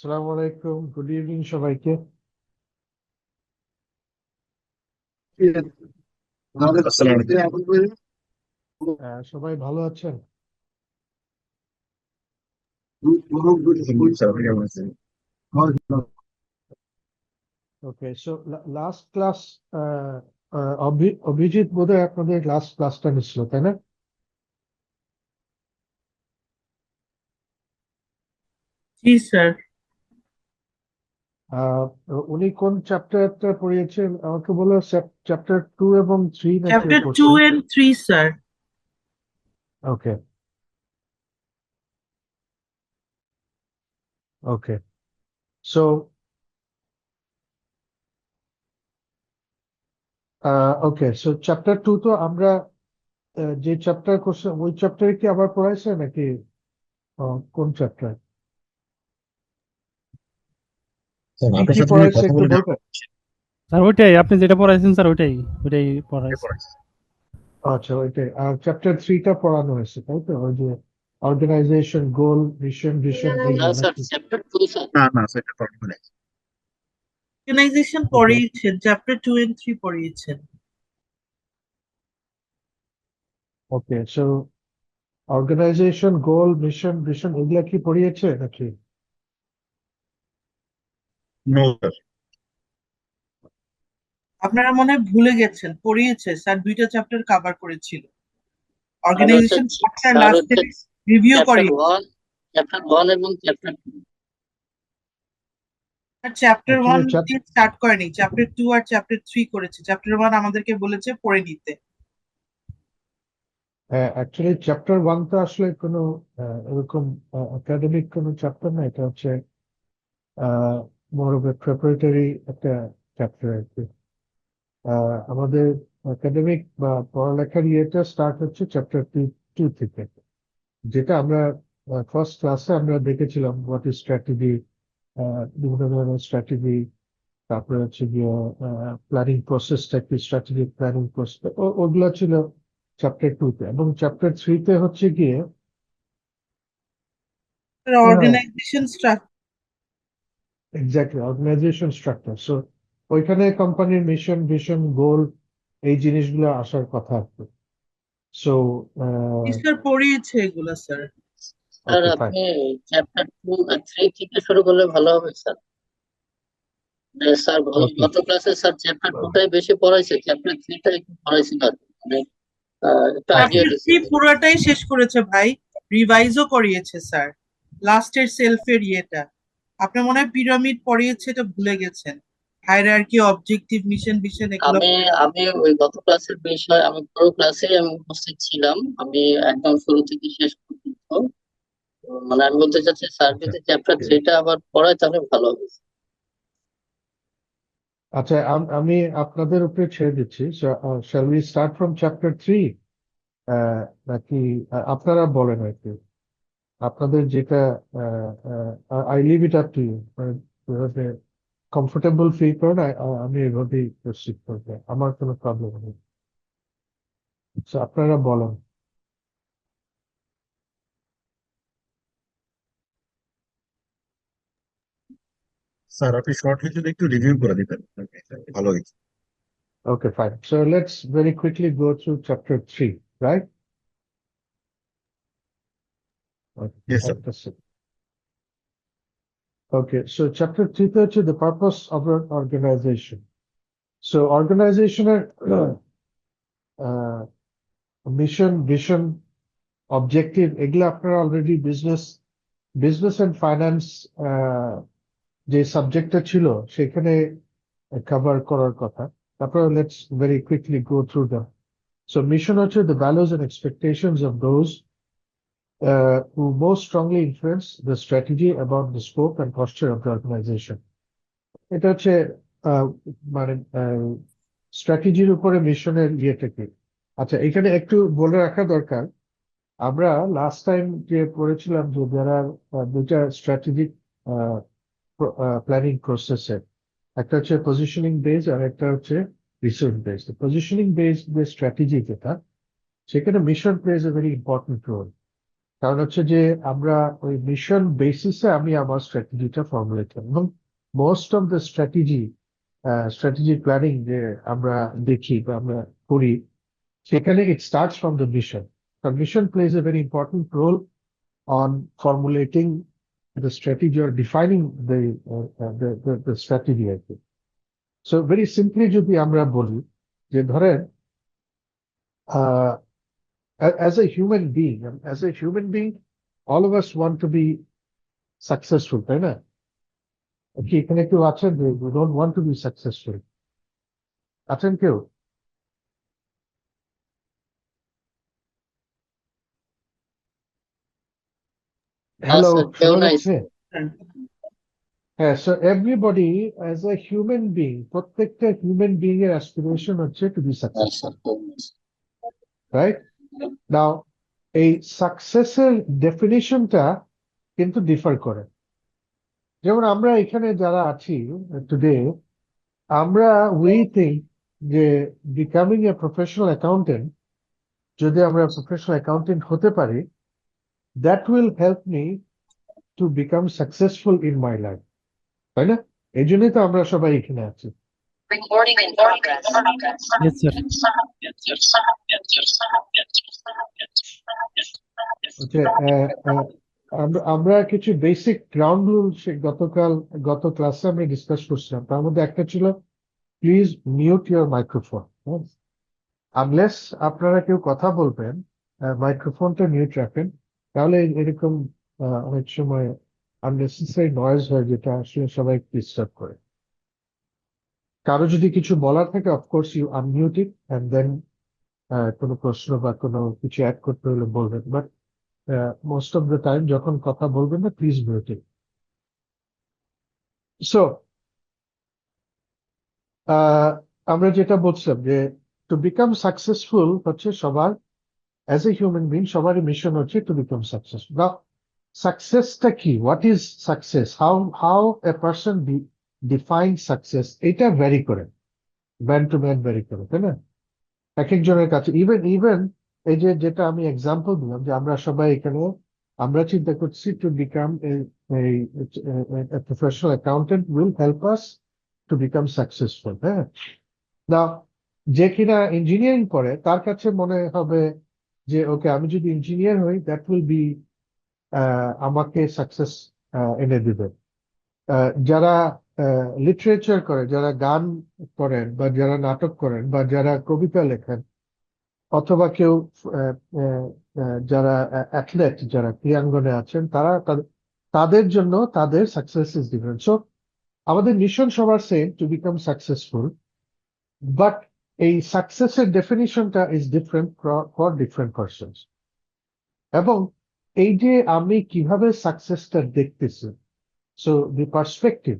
আসসালামু আলাইকুম, good evening সবাইকে। সবাই ভালো আছেন? ওকে, সো লাস্ট ক্লাস অভিজিৎ বোধহয় আপনাদের লাস্ট ক্লাসটা নিচ্ছিল, তাই না? জি স্যার। আহ, উনি কোন চ্যাপ্টারটা পড়িয়েছেন আমাকে বলো। চ্যাপ্টার 2 এবং 3 নাকি চ্যাপ্টার টু পড়ছেন? And three sir. Okay, okay, so okay, so chapter 2 তো আমরা যে চ্যাপ্টার করছে ওই চ্যাপ্টারে কি আবার পড়াইছে নাকি? কোন চ্যাপ্টার কি আপনার কি সাথে যদি পড়াইছে কথা একটু বলে বলবেন? স্যার ওইটাই আপনি যেটা পড়াইছেন স্যার ওইটাই পড়াইছে। আচ্ছা, ওইটাই। আর চ্যাপ্টার 3টা পড়ানো হয়েছে, তাই তো? ওই যে অর্গানাইজেশন, গোল, মিশন, ভিশন, না এইগুলো স্যার, নাকি? Chapter 2 sir. না সেটা প্রবলেম নেই। অর্গানাইজেশন ওকে, পড়িয়েছেন, চ্যাপ্টার টু এন্ড থ্রি পড়িয়েছেন। Okay, so organization, goal, mission, vision এগুলা কি পড়িয়েছে নাকি? No sir. আপনারা মনে হয় ভুলে গেছেন, পড়িয়েছে স্যার, দুইটা চ্যাপ্টার কভার করেছিল। আর হচ্ছে অর্গানাইজেশন পার্টটা স্যার লাস্টে হচ্ছে রিভিউ চ্যাপ্টার করি। 1, চ্যাপ্টার 1 এবং চ্যাপ্টার 2। চ্যাপ্টার ওয়ান অ্যাকচুয়ালি দিয়ে স্টার্ট করেনি, চ্যাপ্টার টু আর চ্যাপ্টার থ্রি করেছে। চ্যাপ্টার ওয়ান আমাদেরকে বলেছে পড়ে নিতে। চ্যাপ্টার 1 তো আসলে কোনো এরকম একাডেমিক কোনো চ্যাপ্টার না, এটা হচ্ছে মোর অফ এ প্রিপারেটরি একটা চ্যাপ্টার আর কি। আমাদের একাডেমিক বা পড়ালেখার ইয়েটা স্টার্ট হচ্ছে চ্যাপ্টার 2 থেকে, যেটা আমরা ফার্স্ট ক্লাসে আমরা দেখেছিলাম হোয়াট ইজ স্ট্র্যাটেজি, বিভিন্ন ধরনের স্ট্র্যাটেজি, তারপরে হচ্ছে গিয়ে প্ল্যানিং প্রসেসটা কি, স্ট্র্যাটেজিক প্ল্যানিং প্রসেস, ওগুলা ছিল চ্যাপ্টার 2 তে। এবং চ্যাপ্টার 3 তে হচ্ছে গিয়ে organisation structure. Exactly organisation structure. So ওইখানে কোম্পানির মিশন, ভিশন, গোল এই জিনিসগুলো আসার কথা আর কি। সো স্যার পড়িয়েছে এগুলো স্যার। Sir okay, fine. আপনি চ্যাপ্টার 2 আর 3 থেকে শুরু করলে ভালো হবে স্যার। স্যার ওকে, গত ক্লাসে স্যার চ্যাপ্টার 2টাই বেশি পড়াইছে, চ্যাপ্টার 3টা একটু পড়াইছে না। মানে একটু আইডিয়া চ্যাপ্টার দিচ্ছে। থ্রি পুরোটাই শেষ করেছে ভাই, রিভাইজও করিয়েছে স্যার। লাস্টের সেলফের ইয়েটা আপনি মনে হয় পিরামিড পড়িয়েছে, এটা ভুলে গেছেন। হায়ারার্কি, অবজেক্টিভ, মিশন ভিশন এগুলো আমি আমি ওই গত ক্লাসের বিষয় আমি পুরো ক্লাসে আমি উপস্থিত ছিলাম, আমি একদম শুরু থেকে শেষ পর্যন্ত। তো মানে আমি বলতে চাচ্ছি স্যার আচ্ছা, যদি চ্যাপ্টার 3টা আবার পড়ায় তাহলে ভালো হবে। আচ্ছা, আমি আপনাদের উপরে ছেড়ে দিচ্ছি। Shall we start from chapter 3, নাকি আপনারা বলেন আর কি, আপনাদের যেটা, I leave it up to you, যেভাবে কমফোর্টেবল ফিল করেন আমি এভাবেই প্রসিড করবো, আমার কোনো প্রবলেম নেই। So, আপনারা বলেন। স্যার আপনি শর্টলি যদি একটু রিভিউ করে দিতেন ভালো হতো। Okay, fine. So let's very quickly go through chapter 3, right? Okay, yes sir. that's it. Okay, so chapter 3 তে হচ্ছে the purpose of an organization. So organization এর মিশন, ভিশন, অবজেক্টিভ এগুলো আপনারা অলরেডি বিজনেস এন্ড ফাইন্যান্স যে সাবজেক্টটা ছিল সেখানে cover করার কথা। তারপরে let's very quickly go through them. So mission হচ্ছে the values and expectations of those who most strongly influence the strategy about the scope and posture of the organization. এটা হচ্ছে আহ, মানে স্ট্র্যাটেজির উপরে মিশনের ইয়েটা কি। আচ্ছা, এখানে একটু বলে রাখা দরকার, আমরা লাস্ট টাইম যে পড়েছিলাম যে যারা দুটা স্ট্র্যাটেজিক প্ল্যানিং প্রসেসের, একটা হচ্ছে পজিশনিং বেস আর একটা হচ্ছে রিসোর্স বেস। পজিশনিং বেস যে স্ট্র্যাটেজি যেটা, সেখানে mission plays a very important role. কারণ হচ্ছে যে আমরা ওই মিশন বেসিসে আমি আমার স্ট্র্যাটেজিটা ফর্মুলেট করি, এবং most of the strategy planning যে আমরা দেখি বা আমরা করি, সেখানে it starts from the mission. কারণ mission plays a very important role on formulating the strategy or defining the strategy আর কি। সো ভেরি সিম্পলি যদি আমরা বলি যে ধরেন as a human being, all of us want to be successful, তাই না? কি এখানে কেউ আছেন যে we don't want to be successful? আছেন কেউ? হ্যালো, স্যার কেউ শোনা নাই যাচ্ছে? হ্যাঁ, so everybody as a human being, প্রত্যেকটা হিউম্যান বিইং এর অ্যাসপিরেশন হচ্ছে to be স্যার successful, কেউ নাই right? Now এই সাকসেসের ডেফিনিশনটা কিন্তু ডিফার করে। যেমন আমরা এখানে যারা আছি টুডে, আমরা উই থিঙ্ক যে বিকামিং এ প্রফেশনাল অ্যাকাউন্টেন্ট, যদি আমরা প্রফেশনাল অ্যাকাউন্টেন্ট হতে পারি, that will help me two become successful in my life, তাই না? এই জন্যই তো আমরা সবাই এখানে আছি। Yes sir. আমরা কিছু বেসিক গ্রাউন্ড রুল গত ক্লাসে আমরা ডিসকাস করছিলাম। তার মধ্যে একটা ছিল please mute your microphone. Unless আপনারা কেউ কথা বলবেন, মাইক্রোফোনটা মিউট রাখেন, তাহলে এরকম অনেক সময় আননেসেসারি নয়েজ হয়, যেটা আসলে সবাই ডিস্টার্ব করে। কারো যদি কিছু বলার থাকে, of course you unmute it and then কোনো প্রশ্ন বা কোনো কিছু অ্যাড করতে হলে বলবেন, but most of the time যখন কথা বলবেন না, প্লিজ মিউট ইট। সো আমরা যেটা বলছিলাম যে টু বিকাম সাকসেসফুল হচ্ছে সবার, অ্যাজ এ হিউম্যান বিং সবারই মিশন হচ্ছে টু বিকাম সাকসেসফুল। নাও সাকসেসটা কি, what is success, how a person define success, এটা ভ্যারি করে, ম্যান টু ম্যান ভ্যারি করে, তাই না? এক একজনের কাছে ইভেন এই যে যেটা আমি এক্সাম্পল দিলাম যে আমরা সবাই এখানে আমরা চিন্তা করছি two become professional accountant will help us to become successful. হ্যাঁ, না যে কিনা ইঞ্জিনিয়ারিং পড়ে তার কাছে মনে হবে যে ওকে, আমি যদি ইঞ্জিনিয়ার হই দ্যাট উইল বি আমাকে সাকসেস এনে দিবে। যারা লিটারেচার করে, যারা গান করেন বা যারা নাটক করেন বা যারা কবিতা লেখেন, অথবা কেউ যারা অ্যাথলেট, যারা ক্রীড়াঙ্গনে আছেন, তাদের জন্য তাদের সাকসেস ইজ ডিফারেন্ট। সো আমাদের মিশন সবার same, to become successful, but এই সাকসেসের ডেফিনিশনটা is different for different persons. এবং এই যে আমি কিভাবে সাকসেসটা দেখতেছি, সো দি পার্সপেক্টিভ,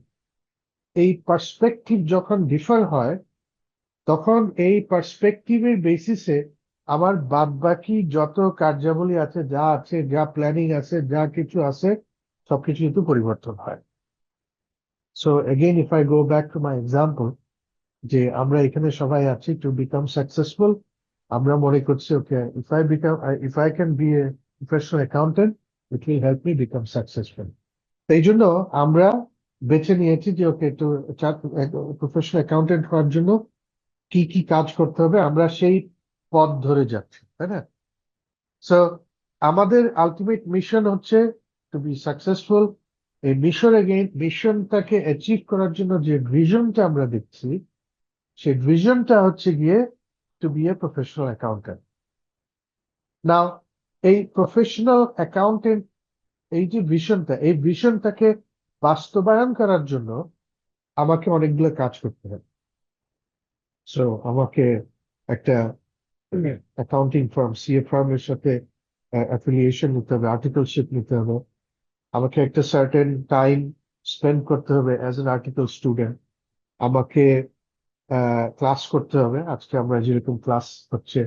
এই পার্সপেক্টিভ যখন ডিফার হয়, তখন এই পার্সপেক্টিভের বেসিসে আমার বাদ বাকি যত কার্যাবলী আছে, যা প্ল্যানিং আছে, যা কিছু আছে, সবকিছু কিন্তু পরিবর্তন হয়। So again if I go back to my example, যে আমরা এখানে সবাই আছি টু বিকাম সাকসেসফুল। আমরা মনে করছি okay, if I can be a professional accountant, it will help me become successful. এই জন্য আমরা বেছে নিয়েছি যে ওকে, একটু প্রফেশনাল অ্যাকাউন্টেন্ট হওয়ার জন্য কি কি কাজ করতে হবে, আমরা সেই পথ ধরে যাচ্ছি, তাই না? সো আমাদের আলটিমেট মিশন হচ্ছে টু বি সাকসেসফুল। এই মিশনটাকে অ্যাচিভ করার জন্য যে ভিশনটা আমরা দেখছি, সেই ভিশনটা হচ্ছে গিয়ে to be a professional accountant. Now এই প্রফেশনাল অ্যাকাউন্টেন্ট, এই যে ভিশনটা, এই ভিশনটাকে বাস্তবায়ন করার জন্য আমাকে অনেকগুলো কাজ করতে হবে। সো আমাকে একটা অ্যাকাউন্টিং ফার্ম, সিএ ফার্মের সাথে অ্যাফিলিয়েশন নিতে হবে, আর্টিকেলশিপ নিতে হবে, আমাকে একটা সার্টেন টাইম স্পেন্ড করতে হবে অ্যাজ এন আর্টিকেল স্টুডেন্ট, আমাকে ক্লাস করতে হবে, আজকে আমরা যেরকম ক্লাস হচ্ছে,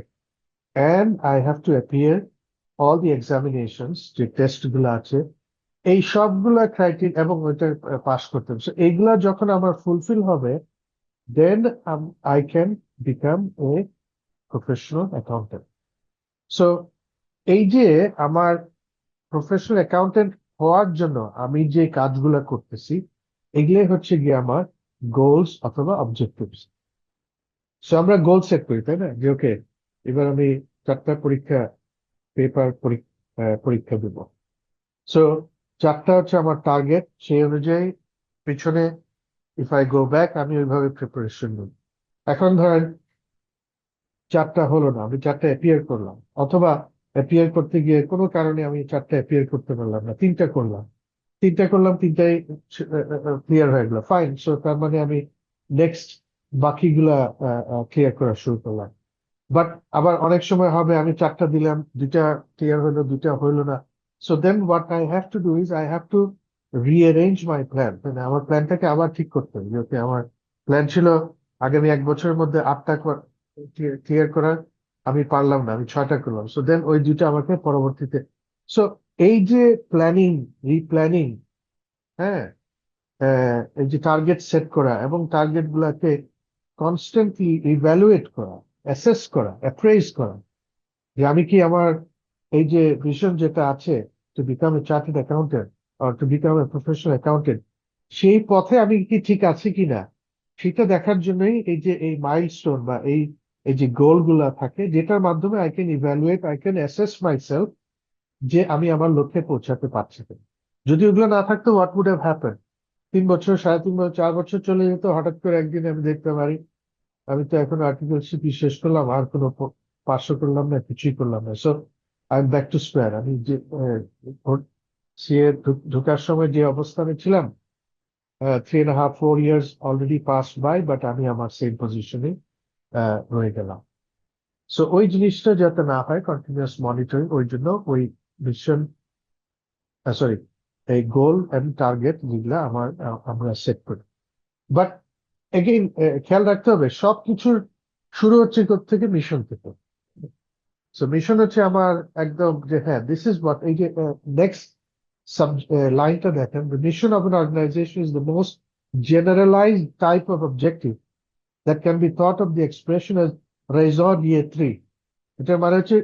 and I have to appear all the examinations, যে টেস্ট গুলো আছে, এই সবগুলো ক্রাইটেরিয়া, এবং ওইটা পাস করতে হবে। এইগুলা যখন আমার ফুলফিল হবে, then I can become a professional accountant. So এই যে আমার প্রফেশনাল অ্যাকাউন্টেন্ট হওয়ার জন্য আমি যে কাজগুলো করতেছি এগুলোই হচ্ছে গিয়ে আমার গোলস অথবা অবজেক্টিভস। সো আমরা গোল সেট করি, তাই না, যে ওকে এবার আমি 4টা পেপার পরীক্ষা দেব। সো 4টা হচ্ছে আমার টার্গেট, সেই অনুযায়ী পিছনে ইফ আই গো ব্যাক আমি ওইভাবে প্রিপারেশন নিই। এখন ধরেন 4টা হলো না, আমি 4টা অ্যাপিয়ার করলাম, অথবা অ্যাপিয়ার করতে গিয়ে কোনো কারণে আমি 4টা অ্যাপিয়ার করতে পারলাম না, 3টা করলাম, 3টাই ক্লিয়ার হয়ে গেল, ফাইন। সো তার মানে আমি নেক্সট বাকিগুলা ক্লিয়ার করা শুরু করলাম। বাট আবার অনেক সময় হবে আমি 4টা দিলাম, 2টা ক্লিয়ার হলো, 2টা হইলো না। So then what I have to do is I have to rearrange my plan. মানে আমার প্ল্যানটাকে আবার ঠিক করতে হবে, যে okay, আমার প্ল্যান ছিল আগামী 1 বছরের মধ্যে 8টা ক্লিয়ার করার, আমি পারলাম না, আমি 6টা করলাম। সো দেন ওই 2টা আমাকে পরবর্তীতে। সো এই যে প্ল্যানিং, রিপ্ল্যানিং, হ্যাঁ, এই যে টার্গেট সেট করা এবং টার্গেট গুলাকে কনস্ট্যান্টলি ইভ্যালুয়েট করা, অ্যাসেস করা, অ্যাপ্রেজ করা, যে আমি কি আমার এই যে ভিশন যেটা আছে two become a chartered accountant or two become a professional accountant, সেই পথে আমি কি ঠিক আছি কিনা সেটা দেখার জন্যই এই যে এই মাইলস্টোন বা এই এই যে গোল গুলা থাকে, যেটার মাধ্যমে I can evaluate, I can assess myself যে আমি আমার লক্ষ্যে পৌঁছাতে পারছি কিনা। যদি ওগুলো না থাকতো, হোয়াট উড হ্যাভ হ্যাপেন? 3 বছর, 3.5 বছর, 4 বছর চলে যেত, হঠাৎ করে একদিন আমি দেখতে পারি আমি তো এখন আর্টিকেলশিপ শেষ করলাম, আর কোনো পার্শ্ব করলাম না, কিছুই করলাম না। So I am back to square. আমি যে সিএ ঢোকার সময় যে অবস্থানে ছিলাম, 3.5-4 years already pass by, but আমি আমার সেম পজিশনে রয়ে গেলাম। সো ওই জিনিসটা যাতে না হয়, কন্টিনিউয়াস মনিটরিং, ওই জন্য ওই মিশন, সরি, এই গোল এন্ড টার্গেট যেগুলা আমরা সেট করি। বাট এগেইন খেয়াল রাখতে হবে সবকিছুর শুরু হচ্ছে থেকে মিশন থেকে। সো মিশন হচ্ছে আমার একদম যে হ্যাঁ, দিস ইজ হোয়াট, এই যে নেক্সট লাইনটা দেখেন, the mission of an organization is the most generalized type of objective that can be thought of the expression as raison d'être. এটা মানে হচ্ছে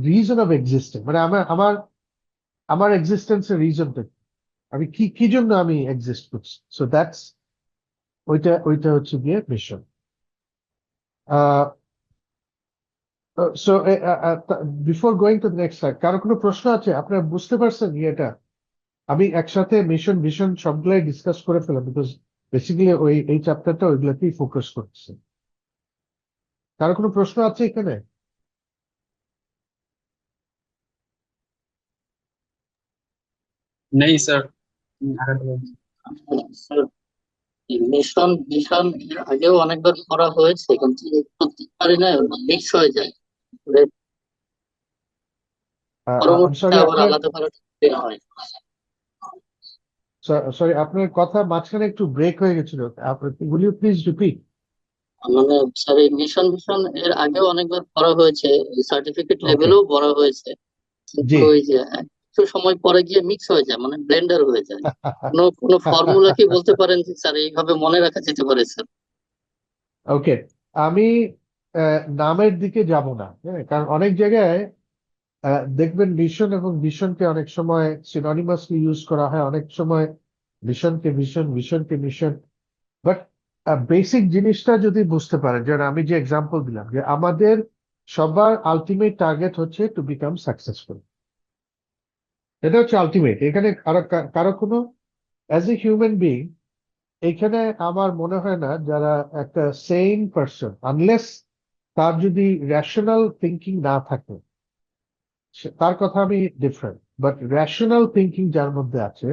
রিজন অফ এক্সিস্টিং, মানে আমার আমার আমার এক্সিস্টেন্সের রিজনটা, আমি কি কি জন্য আমি এক্সিস্ট করছি। সো দ্যাটস ওইটা হচ্ছে গিয়ে mission. So before going to the next slide, কারো কোনো প্রশ্ন আছে? আপনারা বুঝতে পারছেন এটা? আমি একসাথে মিশন ভিশন সবগুলাই ডিসকাস করে ফেলাম, বিকজ বেসিক্যালি এই চ্যাপ্টারটা ওইগুলোতেই ফোকাস করছে। কারো কোনো প্রশ্ন আছে এখানে? नहीं सर। স্যার, মিশন মিশন এর আগেও অনেকবার করা হয়েছে, কিন্তু প্রত্যেকবারই না মিক্স হয়ে যায়, আমি পরবর্তীতে সরি, আবার আপনার আলাদা করা দেওয়া হয়। সরি, আপনার কথা মাঝখানে একটু ব্রেক হয়ে গেছিল, উইল ইউ প্লিজ রিপিট? মানে স্যার, এই মিশন মিশন এর আগেও অনেকবার করা হয়েছে, সার্টিফিকেট ওকে, লেভেলেও করা হয়েছে, কিন্তু জি। ওই যে একটু সময় পরে গিয়ে মিক্স হয়ে যায়, মানে ব্লেন্ডার হয়ে যায়। কোনো কোনো ফর্মুলা কি বলতে পারেন যে স্যার এইভাবে মনে রাখা যেতে পারে স্যার? ওকে, আমি নামের দিকে যাব না, হ্যাঁ, কারণ অনেক জায়গায় দেখবেন মিশন এবং ভিশনকে অনেক সময় সিনোনিমাসলি ইউজ করা হয়, অনেক সময় মিশনকে ভিশন, ভিশনকে মিশন। বাট বেসিক জিনিসটা যদি বুঝতে পারেন, যেন আমি যে এক্সাম্পল দিলাম, যে আমাদের সবার আলটিমেট টার্গেট হচ্ছে টু বিকাম সাকসেসফুল, এটা হচ্ছে আলটিমেট। এখানে কারো কারো কোনো, অ্যাজ এ হিউম্যান বিং, এখানে আমার মনে হয় না যারা একটা সেম পার্সন, আনলেস তার যদি রেশনাল থিঙ্কিং না থাকে, তার কথা আমি ডিফারেন্ট, বাট রেশনাল থিঙ্কিং যার মধ্যে আছে,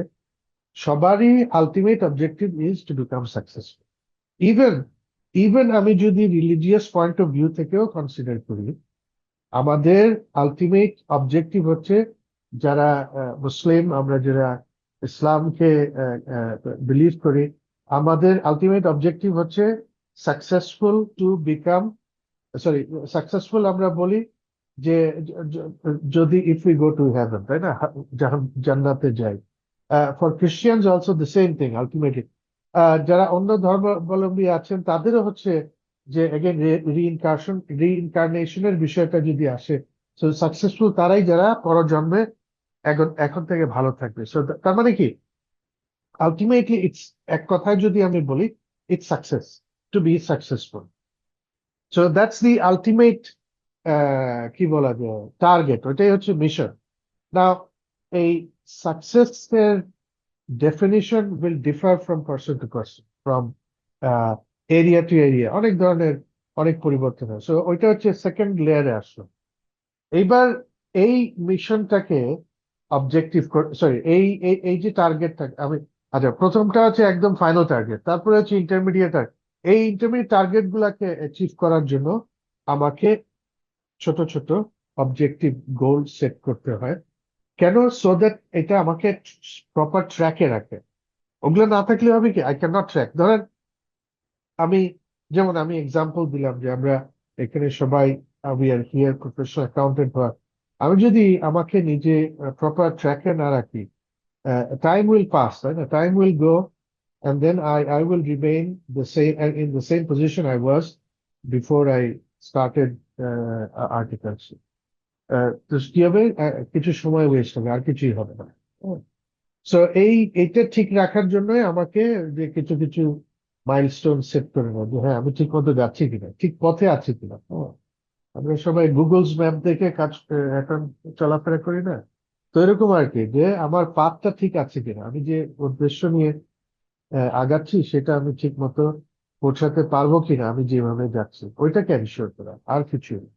সবারই ultimate objective is two become successful. Even even আমি যদি রিলিজিয়াস পয়েন্ট অফ ভিউ থেকেও কনসিডার করি, আমাদের আলটিমেট অবজেক্টিভ হচ্ছে, যারা মুসলিম, আমরা যারা ইসলামকে বিলিভ করি, আমাদের আলটিমেট অবজেক্টিভ হচ্ছে successful to become, sorry, successful আমরা বলি যে যদি if we go to heaven, তাই না, জান্নাতে যাই। For Christians also the same thing ultimately. যারা অন্য ধর্মাবলম্বী আছেন তাদেরও হচ্ছে যে এগেন রিইনকারনেশনের বিষয়টা যদি আসে, তো সাকসেসফুল তারাই যারা পরজন্মে এখন এখন থেকে ভালো থাকবে। সো তার মানে কি, আলটিমেটলি ইটস, এক কথায় যদি আমি বলি, it's success, to be successful. So that's the ultimate, কি বলা যায়, টার্গেট, ওইটাই হচ্ছে মিশন। নাও এই সাকসেসের definition will differ from person to person, from area to area, অনেক ধরনের অনেক পরিবর্তন হয়। সো ওইটা হচ্ছে সেকেন্ড লেয়ারে আসলো। এইবার এই মিশনটাকে অবজেক্টিভ, সরি, এই এই এই যে টার্গেটটা আমি, আচ্ছা, প্রথমটা হচ্ছে একদম ফাইনাল টার্গেট, তারপরে হচ্ছে ইন্টারমিডিয়েট। এই ইন্টারমিডিয়েট টার্গেট গুলাকে অ্যাচিভ করার জন্য আমাকে ছোট ছোট অবজেক্টিভ গোল সেট করতে হয়। কেন? সো দ্যাট এটা আমাকে প্রপার ট্র্যাকে রাখে। ওগুলো না থাকলে হবে কি, আই ক্যান নট ট্র্যাক। ধরেন আমি, যেমন আমি এক্সাম্পল দিলাম যে আমরা এখানে সবাই, we are here professional accountant হওয়ার, আমি যদি আমাকে নিজে প্রপার ট্র্যাকে না রাখি, টাইম উইল পাস, তাই না? Time will go, and then I will remain the same, in the same position I was before I started articles. তো কি হবে, কিছু সময় ওয়েস্ট হবে, আর কিছুই হবে না। সো এইটা ঠিক রাখার জন্যই আমাকে যে কিছু কিছু মাইলস্টোন সেট করে নেবো, যে হ্যাঁ আমি ঠিক মতো যাচ্ছি কিনা, ঠিক পথে আছি কিনা। আমরা সবাই গুগলস ম্যাপ দেখে কাজ এখন চলাফেরা করি না? তো এরকম আর কি, যে আমার পাথটা ঠিক আছে কিনা, আমি যে উদ্দেশ্য নিয়ে আগাচ্ছি সেটা আমি ঠিক মতো পৌঁছাতে পারবো কিনা, আমি যেভাবে যাচ্ছি, ওইটাকে এনশিওর করা, আর কিছু না।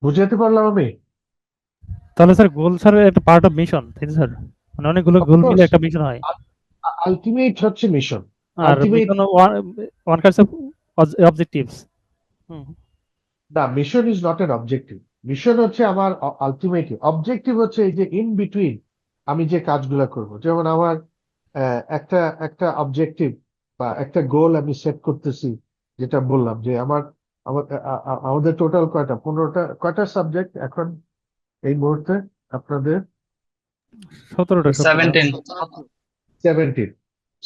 বুঝাতে পারলাম আমি? তাহলে স্যার গোল স্যার একটা পার্ট অফ মিশন, তাই তো স্যার? মানে অনেকগুলো গোল মিলে অফকোর্স, একটা মিশন হয়। আলটিমেট হচ্ছে মিশন। আর ultimate, mission one kinds of objectives. হুম। না, mission is not an objective. Mission হচ্ছে আমার আলটিমেটলি, অবজেক্টিভ হচ্ছে এই যে ইন বিটুইন আমি যে কাজগুলো করব। যেমন আমার একটা একটা অবজেক্টিভ বা একটা গোল আমি সেট করতেছি, যেটা বললাম যে আমার আমাদের টোটাল কয়টা, 15টা, কয়টা সাবজেক্ট এখন এই মুহূর্তে আপনাদের? 17টা 17 17।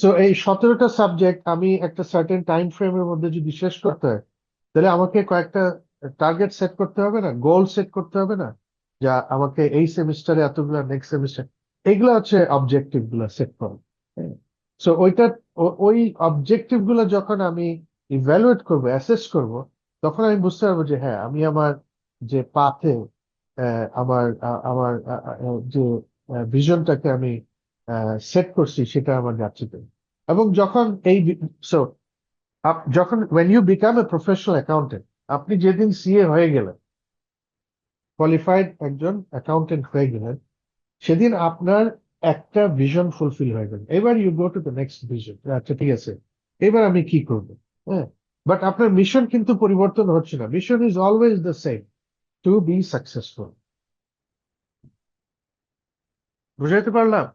সো এই 17টা সাবজেক্ট আমি একটা সার্টেন টাইম ফ্রেমের মধ্যে যদি শেষ করতে হয়, তাহলে আমাকে কয়েকটা টার্গেট সেট করতে হবে না, গোল সেট করতে হবে না, যা আমাকে এই সেমিস্টারে এতগুলা, নেক্সট সেমিস্টার, এগুলো হচ্ছে অবজেক্টিভ গুলো সেট করা। সো ওইটা, ওই অবজেক্টিভ গুলো যখন আমি ইভ্যালুয়েট করব, অ্যাসেস করব, তখন আমি বুঝতে পারবো যে হ্যাঁ আমি আমার যে পাথে, আমার আমার যে ভিশনটাকে আমি সেট করছি সেটা আমার যাচ্ছে তো। এবং যখন এই, সো যখন when you become a professional accountant, আপনি যেদিন সিএ হয়ে গেলেন, কোয়ালিফাইড একজন অ্যাকাউন্টেন্ট হয়ে গেলেন, সেদিন আপনার একটা ভিশন ফুলফিল হয়ে গেল। এবার you go to the next vision, আচ্ছা ঠিক আছে, এবার আমি কি করবো? হ্যাঁ, বাট আপনার মিশন কিন্তু পরিবর্তন হচ্ছে না। Mission is always the same, to be successful. বুঝাইতে পারলাম?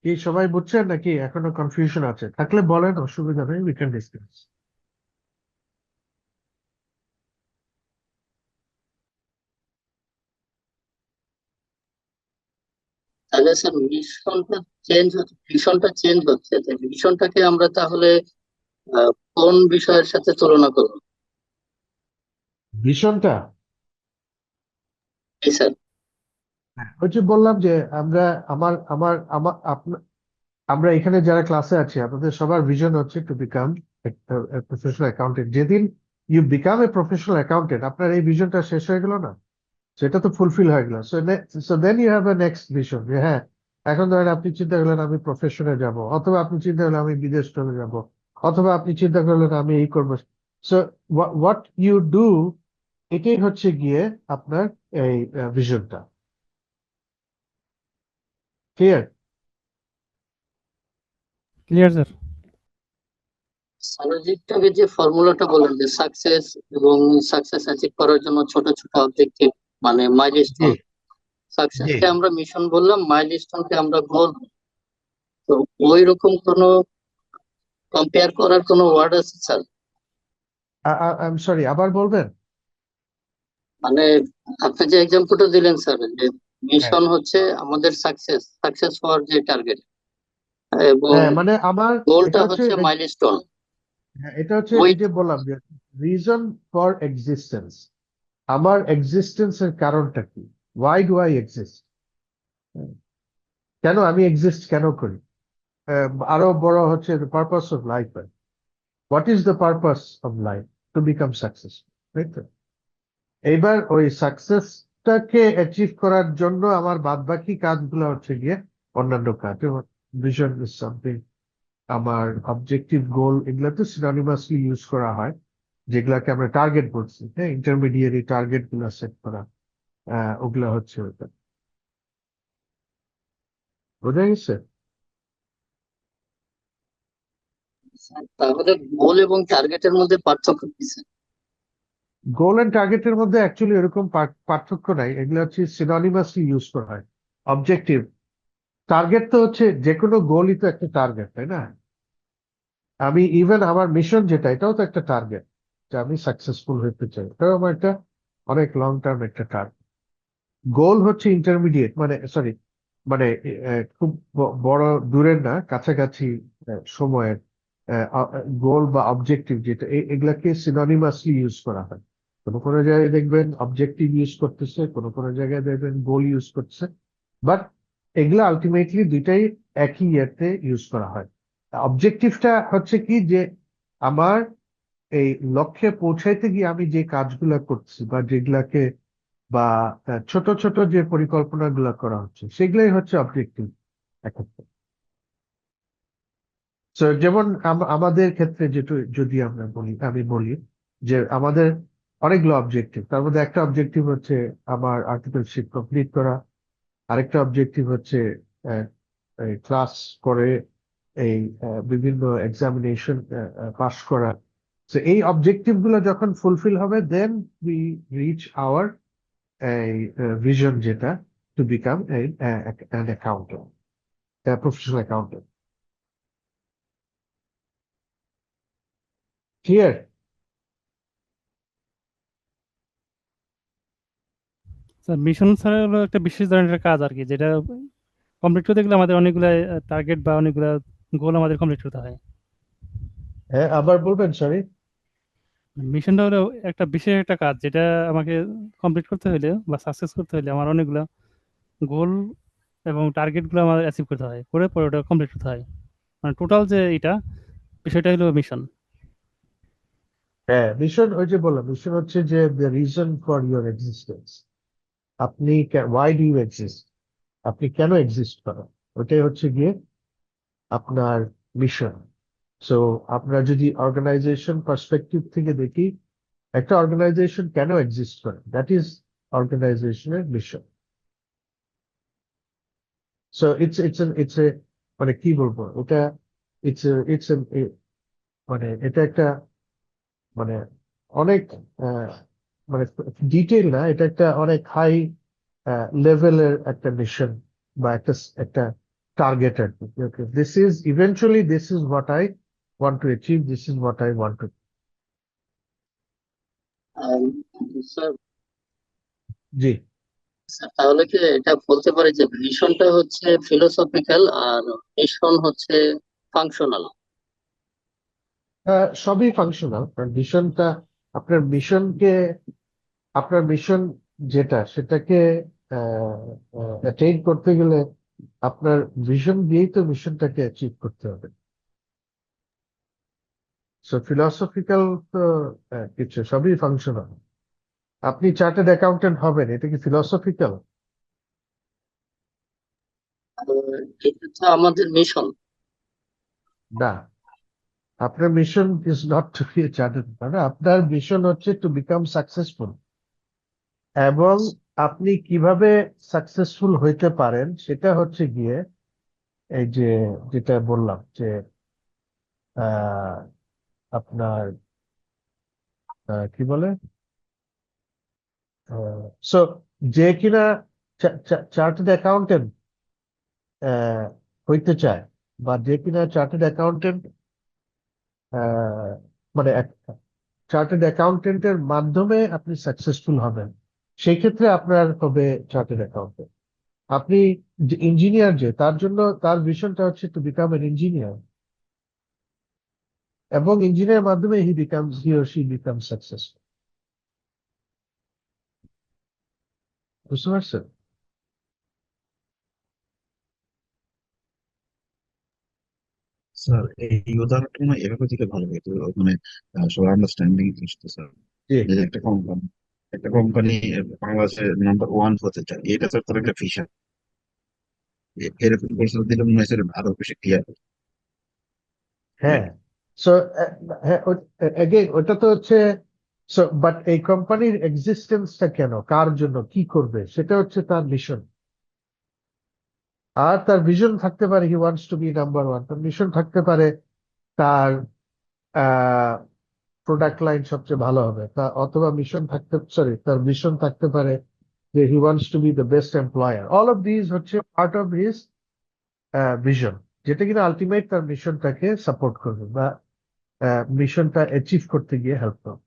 কি সবাই বুঝছেন নাকি এখনো কনফিউশন আছে? থাকলে বলেন, অসুবিধা নেই, উই ক্যান ডিসকাস। তাহলে স্যার মিশনটা চেঞ্জ হচ্ছে, তাই মিশনটাকে আমরা তাহলে কোন বিষয়ের সাথে তুলনা করবো? ভিশনটা, জি স্যার। ওই যে বললাম যে আমরা, আমার আমার আমার আমরা এখানে যারা ক্লাসে আছি, আপনাদের সবার ভিশন হচ্ছে টু বিকাম প্রফেশনাল অ্যাকাউন্টেন্ট। যেদিন you become a professional accountant, আপনার এই ভিশনটা শেষ হয়ে গেল না, সেটা তো ফুলফিল হয়ে গেল। So then you have a next vision, যে হ্যাঁ, এখন ধরেন আপনি চিন্তা করলেন আমি প্রফেশনে যাব, অথবা আপনি চিন্তা করলেন আমি বিদেশ চলে যাব, অথবা আপনি চিন্তা করলেন আমি এই করবো। সো হোয়াট ইউ ডু, এটাই হচ্ছে গিয়ে আপনার এই ভিশনটা। ক্লিয়ার? Clear sir? স্যার যে ফর্মুলাটা বলেন যে সাকসেস এবং সাকসেস অ্যাচিভ করার জন্য ছোট ছোট অবজেক্টিভ, মানে জি, মাইলস্টোন, জি। সাকসেসকে আমরা মিশন বললাম, মাইলস্টোনকে আমরা গোল। তো ওই রকম কোনো কম্পেয়ার করার কোনো ওয়ার্ড আছে স্যার? আই এম সরি, আবার বলবেন? মানে আপনি যে এক্সাম্পলটা দিলেন স্যার, যে হ্যাঁ, মিশন হচ্ছে আমাদের সাকসেস হওয়ার যে টার্গেট, এবং হ্যাঁ, মানে আমার, এটা গোলটা হচ্ছে হচ্ছে মাইলস্টোন। হ্যাঁ, এটা হচ্ছে ওই এই যে বললাম যে রিজন ফর এক্সিস্টেন্স, আমার এক্সিস্টেন্সের কারণটা কি, ওয়াই ডু আই এক্সিস্ট, কেন আমি এক্সিস্ট কেন করি। আরো বড় হচ্ছে purpose of life, what is the purpose of life, two become successful, তাই তো। এইবার ওই সাকসেসটাকে অ্যাচিভ করার জন্য আমার বাদবাকি কাজগুলো হচ্ছে গিয়ে অন্যান্য কাজ, ভিশন ইজ সামথিং, আমার অবজেক্টিভ গোল, এগুলা তো সিনোনিমাসলি ইউজ করা হয়, যেগুলাকে আমরা টার্গেট বলছি, হ্যাঁ, ইন্টারমিডিয়েট টার্গেট গুলা সেট করা, ওগুলা হচ্ছে ওটা। বোঝা গেছে? তাহলে গোল এবং টার্গেটের মধ্যে পার্থক্য কি স্যার? গোল এন্ড টার্গেটের মধ্যে অ্যাকচুয়ালি এরকম পার্থক্য নাই, এগুলো হচ্ছে সিনোনিমাসলি ইউজ করা হয়। অবজেক্টিভ, টার্গেট তো হচ্ছে যে কোনো গোলই তো একটা টার্গেট, তাই না। আমি ইভেন আমার মিশন যেটা, এটাও তো একটা টার্গেট, যে আমি সাকসেসফুল হতে চাই, এটাও আমার একটা অনেক লং টার্ম একটা টার্গেট। গোল হচ্ছে ইন্টারমিডিয়েট, মানে সরি, মানে খুব বড় দূরের না, কাছাকাছি সময়ের গোল বা অবজেক্টিভ, যেটা এগুলাকে সিনোনিমাসলি ইউজ করা হয়। কোনো কোনো জায়গায় দেখবেন অবজেক্টিভ ইউজ করতেছে, কোনো কোনো জায়গায় দেখবেন গোল ইউজ করছে, বাট এগুলো আলটিমেটলি দুইটাই একই ইয়েতে ইউজ করা হয়। অবজেক্টিভটা হচ্ছে কি, যে আমার এই লক্ষ্যে পৌঁছাইতে গিয়ে আমি যে কাজগুলা করছি বা যেগুলাকে, বা ছোট ছোট যে পরিকল্পনা গুলা করা হচ্ছে, সেগুলাই হচ্ছে অবজেক্টিভ এক্ষেত্রে। So, যেমন আমাদের ক্ষেত্রে যেটা যদি আমরা বলি, আমি বলি যে আমাদের অনেকগুলো অবজেক্টিভ, তার মধ্যে একটা অবজেক্টিভ হচ্ছে আমার আর্টিকেলশিপ কমপ্লিট করা, আরেকটা অবজেক্টিভ হচ্ছে ক্লাস করে এই বিভিন্ন এক্সামিনেশন পাস করা। তো এই অবজেক্টিভ গুলো যখন ফুলফিল হবে, দেন উই রিচ আওয়ার এই ভিশন, যেটা to become an accountant, professional accountant. Clear? Sir mission sir হলো একটা বিশেষ ধরনের কাজ আর কি, যেটা কমপ্লিট করতে গেলে আমাদের অনেকগুলা টার্গেট বা অনেকগুলা গোল আমাদের কমপ্লিট করতে হয়। হ্যাঁ, আবার বলবেন, সরি। মিশনটা হলো একটা বিশেষ একটা কাজ, যেটা আমাকে কমপ্লিট করতে হলে বা সাকসেস করতে হলে আমার অনেকগুলা গোল এবং টার্গেট গুলো আমাদের অ্যাচিভ করতে হয়, করে পরে ওটা কমপ্লিট করতে হয়। মানে টোটাল যে এটা বিষয়টা হলো মিশন। হ্যাঁ, মিশন, ওই যে বললাম, মিশন হচ্ছে যে the reason for your existence, আপনি ওয়াই ডু ইউ এক্সিস্ট, আপনি কেন এক্সিস্ট করেন, ওটাই হচ্ছে গিয়ে আপনার মিশন। সো আমরা যদি অর্গানাইজেশন পার্সপেক্টিভ থেকে দেখি, একটা অর্গানাইজেশন কেন এক্সিস্ট করে, দ্যাট ইজ অর্গানাইজেশনের মিশন। সো ইটস এ, মানে কি বলবো এটা, ইটস মানে এটা একটা, মানে অনেক আহ, মানে ডিটেইল না, এটা একটা অনেক হাই লেভেলের একটা মিশন বা একটা একটা টার্গেট আর কি। Okay, this is eventually, this is what I want to achieve, this is what I want to. Um, sir, জি। তাহলে কি এটা বলতে পারি যে ভিশনটা হচ্ছে ফিলোসফিক্যাল আর মিশন হচ্ছে ফাংশনাল? সবই ফাংশনাল, কারণ মিশনটা, আপনার মিশনকে, আপনার মিশন যেটা, সেটাকে অ্যাটেইন করতে গেলে আপনার ভিশন দিয়েই তো মিশনটাকে অ্যাচিভ করতে হবে। সো ফিলসফিক্যাল তো কিছু, সবই ফাংশনাল। আপনি চার্টার্ড অ্যাকাউন্টেন্ট হবেন, এটা কি ফিলসফিক্যাল? এটা তো আমাদের মিশন। না, আপনার mission is not to be chartered, মানে আপনার মিশন হচ্ছে টু বিকাম সাকসেসফুল, এবং আপনি কিভাবে সাকসেসফুল হইতে পারেন সেটা হচ্ছে গিয়ে এই যে, যেটা বললাম যে আহ, আপনার কি বলে, সো যে কিনা চার্টার্ড অ্যাকাউন্টেন্ট হইতে চায়, বা যে কিনা চার্টার্ড অ্যাকাউন্টেন্ট, মানে চার্টার্ড অ্যাকাউন্টেন্টের মাধ্যমে আপনি সাকসেসফুল হবেন, সেই ক্ষেত্রে আপনার হবে চার্টার্ড অ্যাকাউন্টেন্ট। আপনি যে ইঞ্জিনিয়ার, যে তার জন্য তার ভিশনটা হচ্ছে টু বিকাম এন ইঞ্জিনিয়ার, এবং ইঞ্জিনের মাধ্যমে he or she becomes successful. বুঝতে পারছেন? স্যার এই উদাহরণটা না এভাবে দিলে ভালো হতো, মানে সবার আন্ডারস্ট্যান্ডিং জিনিসটা স্যার। জি যে একটা কোম্পানি বাংলাদেশের নাম্বার ওয়ান হতে চায়, এটা স্যার তার একটা ভিশন। এরকম কোর্স দিলে মনে হয় স্যার আরো বেশি ক্লিয়ার। হ্যাঁ। সো হ্যাঁ, এগেইন ওটা তো হচ্ছে, সো বাট এই কোম্পানির এক্সিস্টেন্সটা কেন, কার জন্য, কি করবে, সেটা হচ্ছে তার মিশন। আর তার ভিশন থাকতে পারে he wants to be number one, তার মিশন থাকতে পারে তার প্রোডাক্ট লাইন সবচেয়ে ভালো হবে, অথবা মিশন থাকতে, সরি, তার মিশন থাকতে পারে যে হি wants to B the best employer. All of this হচ্ছে পার্ট অফ হিজ ভিশন, যেটা কিনা আলটিমেট তার মিশনটাকে সাপোর্ট করবে বা মিশনটা অ্যাচিভ করতে গিয়ে হেল্প করবে।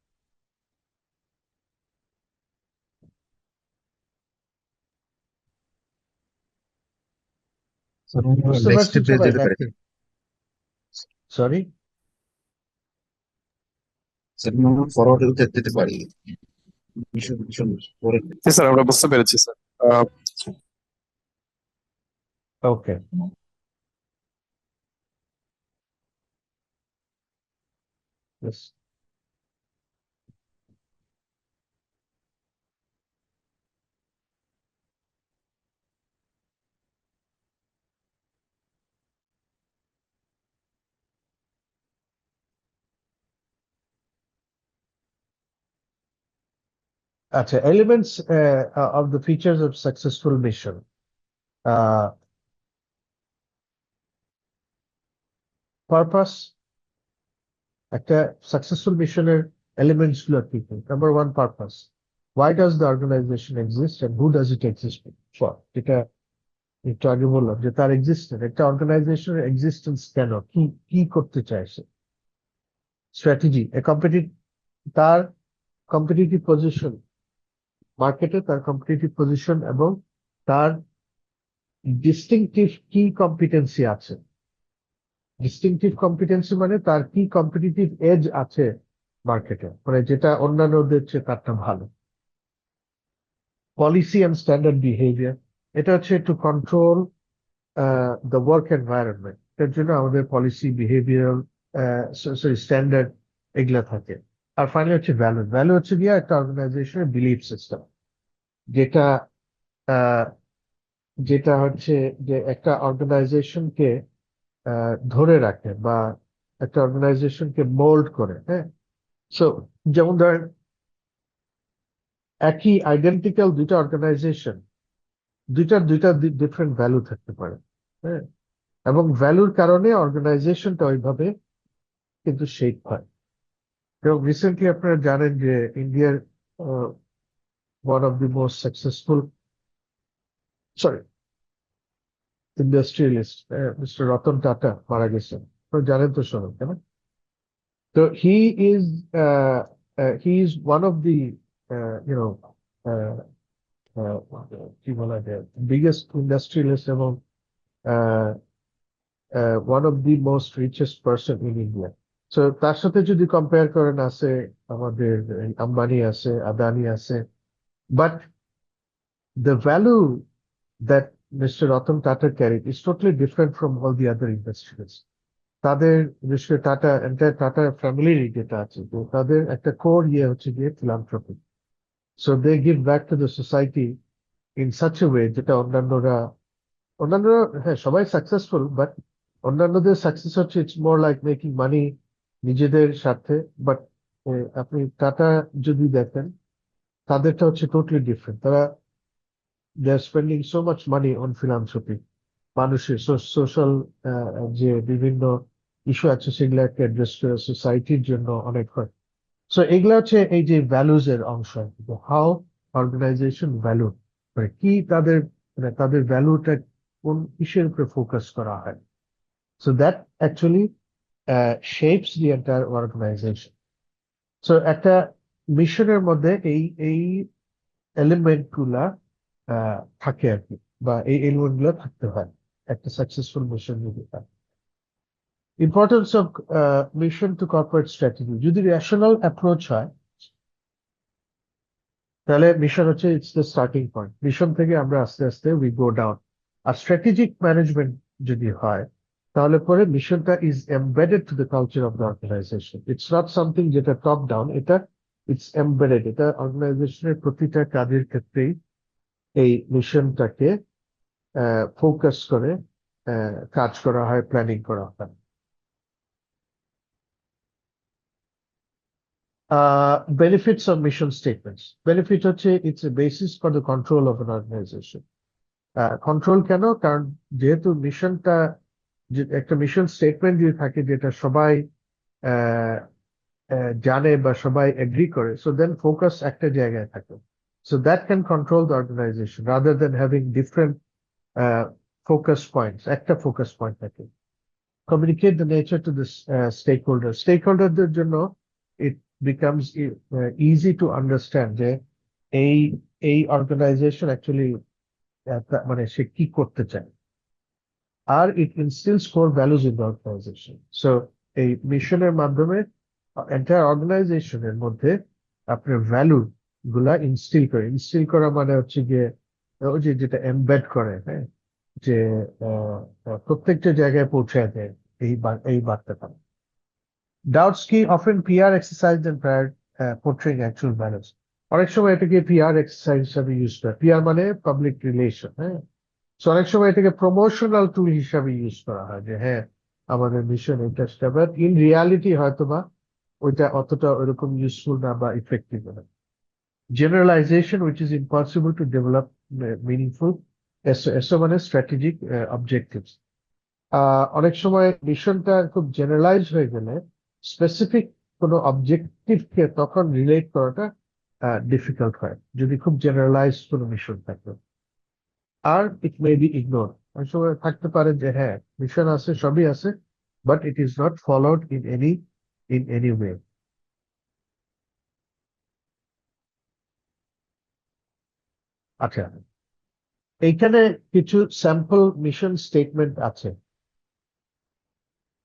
স্যার আমরা বুঝতে নেক্সট পারছেন স্টেপে সবাই যেতে পারি। নাকি? সরি, স্যার আমরা ফরওয়ার্ড যেতে পারি মিশন মিশন পরে। জি স্যার, আমরা বুঝতে পেরেছি স্যার। ওকে। আচ্ছা, elements of the features of successful mission. Purpose, একটা সাকসেসফুল মিশনের এলিমেন্টস গুলো কি কি? Number one, purpose. Why does the organisation exist and who does it exist for? যেটা একটু আগে বললাম যে তার এক্সিস্টেন্স, একটা অর্গানাইজেশনের এক্সিস্টেন্স কেন, কি কি করতে চাইছে। স্ট্র্যাটেজি, তার কম্পিটিটিভ পজিশন, মার্কেটে তার কম্পিটিটিভ পজিশন এবং তার ডিস্টিংটিভ কি কম্পিটেন্সি আছে। ডিস্টিংটিভ কম্পিটেন্সি মানে তার কি কম্পিটিটিভ এজ আছে মার্কেটে, মানে যেটা অন্যান্যদের চেয়ে তারটা ভালো। পলিসি অ্যান্ড স্ট্যান্ডার্ড বিহেভিয়ার, এটা হচ্ছে to control the work environment, এর জন্য আমাদের পলিসি, বিহেভিয়ারাল, সরি, স্ট্যান্ডার্ড, এগুলা থাকে। আর ফাইনালি হচ্ছে ভ্যালু। ভ্যালু হচ্ছে গিয়ে একটা অর্গানাইজেশনের বিলিফ সিস্টেম, যেটা আহ, যেটা হচ্ছে যে একটা অর্গানাইজেশনকে ধরে রাখে বা একটা অর্গানাইজেশনকে মোল্ড করে। হ্যাঁ, সো যেমন ধরেন একই আইডেন্টিক্যাল দুইটা অর্গানাইজেশন, দুইটা দুইটা ডিফারেন্ট ভ্যালু থাকতে পারে। হ্যাঁ, এবং ভ্যালুর কারণে অর্গানাইজেশনটা ওইভাবে কিন্তু শেপ হয়। এবং রিসেন্টলি আপনারা জানেন যে ইন্ডিয়ার one of the most successful, sorry, industrialist mister Ratan Tata মারা গেছেন, আপনারা জানেন তো সবাই, তাই না? তো he is one of the you know কি বলা যায়, বিগেস্ট ইন্ডাস্ট্রিয়ালিস্ট এবং one of the most richest person in India. So তার সাথে যদি কম্পেয়ার করেন, আছে আমাদের আম্বানি, আছে আদানি, আছে, but the value that mister Ratan tata carried is totally different from all the other industrialist. তাদের, বিশেষ করে টাটা, এন্টায়ার টাটা ফ্যামিলির যেটা আছে, তো তাদের একটা কোর ইয়ে হচ্ছে গিয়ে philanthropy. So they give back to the society in such a way, যেটা অন্যান্যরা, হ্যাঁ, সবাই সাকসেসফুল, বাট অন্যান্যদের সাকসেস হচ্ছে it's more like making money নিজেদের স্বার্থে। বাট আপনি টাটা যদি দেখেন, তাদেরটা হচ্ছে টোটালি ডিফারেন্ট। তারা they are spending so much money on philanthropy, মানুষের সোশ্যাল যে বিভিন্ন ইস্যু আছে সেগুলাকে অ্যাড্রেস করে সোসাইটির জন্য অনেক হয়। সো এগুলা হচ্ছে এই যে ভ্যালুজ এর অংশ, হাউ অর্গানাইজেশন ভ্যালু, মানে কি তাদের, মানে তাদের ভ্যালুটা কোন কিসের উপরে ফোকাস করা হয়। So that actually shapes the entire organisation. So একটা মিশনের মধ্যে এই এই এলিমেন্ট গুলা থাকে আর কি, বা এই এলিমেন্ট গুলা থাকতে হয় একটা সাকসেসফুল মিশন যদি হয়। Importance of mission to corporate strategy, যদি রেশনাল অ্যাপ্রোচ হয় তাহলে মিশন হচ্ছে it's the starting point, mission থেকে আমরা আস্তে আস্তে উই গো ডাউন। আর স্ট্র্যাটেজিক ম্যানেজমেন্ট যদি হয় তাহলে পরে মিশনটা is embedded to the culture of the organization, it's not something যেটা টপ ডাউন, এটা ইটস এমবেডেড, এটা অর্গানাইজেশনের প্রতিটা কাজের ক্ষেত্রেই এই মিশনটাকে ফোকাস করে কাজ করা হয়, প্ল্যানিং করা হয়। Benefits of mission statements. Benefit হচ্ছে it's a basis for the control of an organization. Control কেন? কারণ যেহেতু মিশনটা, একটা মিশন স্টেটমেন্ট যদি থাকে যেটা সবাই জানে বা সবাই এগ্রি করে, সো দেন ফোকাস একটা জায়গায় থাকে, so that can control the organization rather than having different focus points, একটা ফোকাস পয়েন্ট থাকে। Communicate the nature to the স্টেকহোল্ডারদের জন্য it becomes easy to understand যে এই এই অর্গানাইজেশন অ্যাকচুয়ালি মানে সে কি করতে চায়। আর it instills core values in the organization. So এই মিশনের মাধ্যমে এন্টায়ার অর্গানাইজেশনের মধ্যে আপনার ভ্যালু গুলা ইনস্টিল করা মানে হচ্ছে গিয়ে ওই যে যেটা এমবেড করে, হ্যাঁ, যে প্রত্যেকটা জায়গায় পৌঁছায় দেয় এই বার্তাটা। ডাউটস কি often PR exercise and portraying actual values, অনেক সময় এটাকে পিআর এক্সারসাইজ হিসাবে ইউজ করে। পিআর মানে পাবলিক রিলেশন, হ্যাঁ, সো অনেক সময় এটাকে প্রমোশনাল টুল হিসাবে ইউজ করা হয় যে হ্যাঁ আমাদের মিশন এটা, বাট ইন রিয়ালিটি হয়তোবা ওইটা অতটা ওইরকম ইউজফুল না বা ইফেক্টিভ না। Generalisation which is impossible to develop meaningful এসো মানে স্ট্র্যাটেজিক অবজেক্টিভস। অনেক সময় মিশনটা খুব জেনারেলাইজ হয়ে গেলে স্পেসিফিক কোনো অবজেক্টিভকে তখন রিলেট করাটা ডিফিকাল্ট হয় যদি খুব জেনারেলাইজ কোনো মিশন থাকে। আর ইট মে বি ইগনোর, অনেক সময় থাকতে পারে যে হ্যাঁ মিশন আছে, সবই আছে, but it is not followed in any way. আচ্ছা, এইখানে কিছু স্যাম্পল মিশন স্টেটমেন্ট আছে,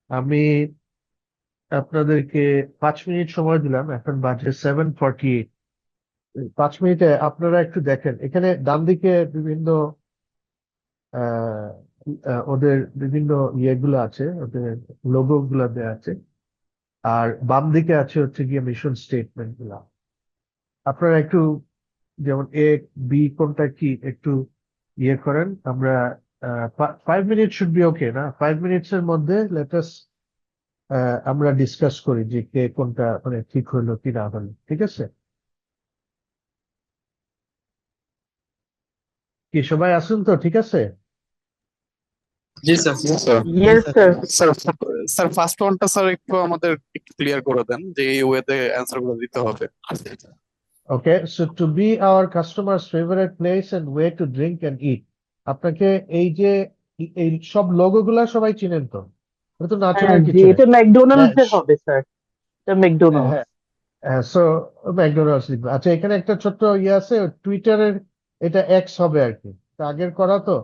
আমি আপনাদেরকে 5 মিনিট সময় দিলাম, এখন বাজে 7:48। 5 মিনিটে আপনারা একটু দেখেন, এখানে ডান দিকে বিভিন্ন ওদের বিভিন্ন ইয়েগুলো আছে, ওদের লোগো গুলা দেওয়া আছে, আর বাম দিকে আছে হচ্ছে গিয়ে মিশন স্টেটমেন্ট গুলা। আপনারা একটু যেমন এ বি কোনটা কি একটু ইয়ে করেন। আমরা 5 মিনিট শুড বি ওকে না, 5 মিনিটস এর মধ্যে লেটাস আমরা ডিসকাস করি যে কে কোনটা মানে ঠিক হলো কি না হলো, ঠিক আছে? কি সবাই আসুন তো, ঠিক আছে? জি sir. Yes, sir. Sir first ওয়ানটা স্যার একটু আমাদের একটু ক্লিয়ার করে দেন যে এই ওয়েতে অ্যান্সার গুলো দিতে হবে। Okay, so to be our customers favourite place and way to drink and eat. আপনাকে এই যে এই সব লোগো গুলা সবাই চিনেন তো, এটা তো না হ্যাঁ চেনার জি, কিছু এটা নেই। ম্যাকডোনাল্ডস এর হবে স্যার, এটা ম্যাকডোনাল্ডস। সো ম্যাকডোনাল্ডস লিখবে। আচ্ছা, এখানে একটা ছোট্ট ইয়ে আছে, টুইটারের এটা এক্স হবে আর কি, তা আগের করা তো।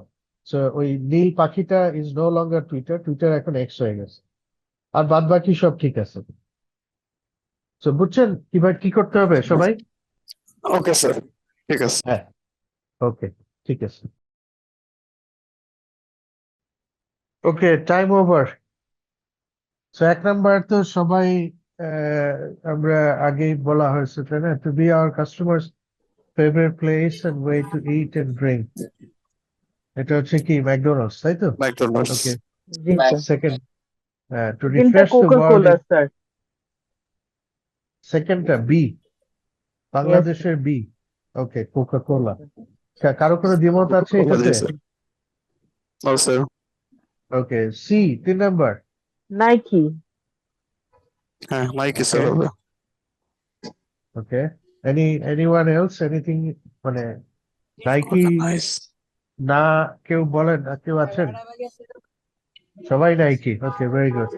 সো ওই নীল পাখিটা is no longer Twitter, Twitter এখন এক্স হয়ে গেছে, আর বাদ বাকি সব ঠিক আছে। সো বুঝছেন কিভাবে কি করতে হবে সবাই? ওকে স্যার, ঠিক আছে। হ্যাঁ, ওকে, ঠিক আছে। Okay, time over. So 1 number তো সবাই আমরা আগেই বলা হয়েছে তাই না, to be our customers favourite place and way to eat and drink, এটা হচ্ছে কি ম্যাকডোনাল্ডস, তাই তো? ম্যাকডোনাল্ডস। ওকে, জি স্যার। সেকেন্ড টু সেকেন্ডটা refresh the coca world, cola sir. সেকেন্ডটা বি, বাংলাদেশের বি। Okay, coca cola. কারো কোনো দ্বিমত আছে এটাতে? No sir. Okay, C 3 number. Nike. হ্যাঁ নাইকি স্যার Okay. হবে। ওকে, anyone else anything, মানে নাইকি নাইস। না কেউ বলেন, না কেউ আছেন? সবাই Nike, okay, very good.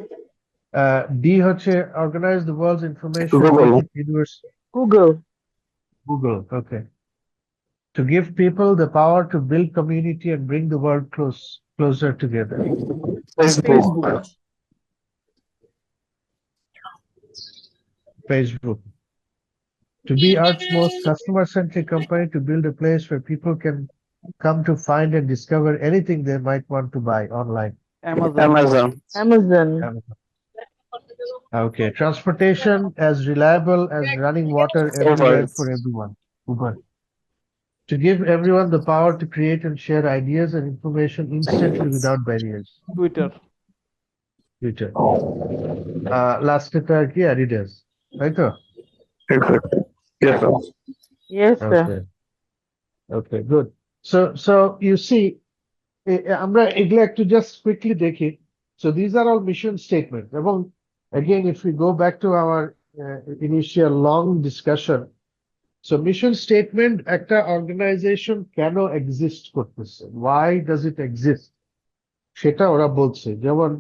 D হচ্ছে organise the world's information, Google. Make it universe. Google. Google, okay. To give people the power to build community and bring the world closer together. Facebook. Facebook. To be Earth's most customer-centric company, to build a place where people can come to find and discover anything they might want to buy online. Amazon. Amazon. Okay. Transportation as reliable as running water everywhere Uber. for everyone. Uber. To give everyone the power to create and share ideas and information instantly without barriers. Twitter Twitter. Last এটা কি Adidas, তাই তো? Exactly. Yes, sir. Yes, sir. Okay. Okay, good. So you see, আমরা এগুলো একটু just quickly দেখি. So these are all mission statements. এবং again, if we go back to our initial long discussion, so mission statement একটা organization কেন exist করতেছে? Why does it exist? সেটা ওরা বলছে। যেমন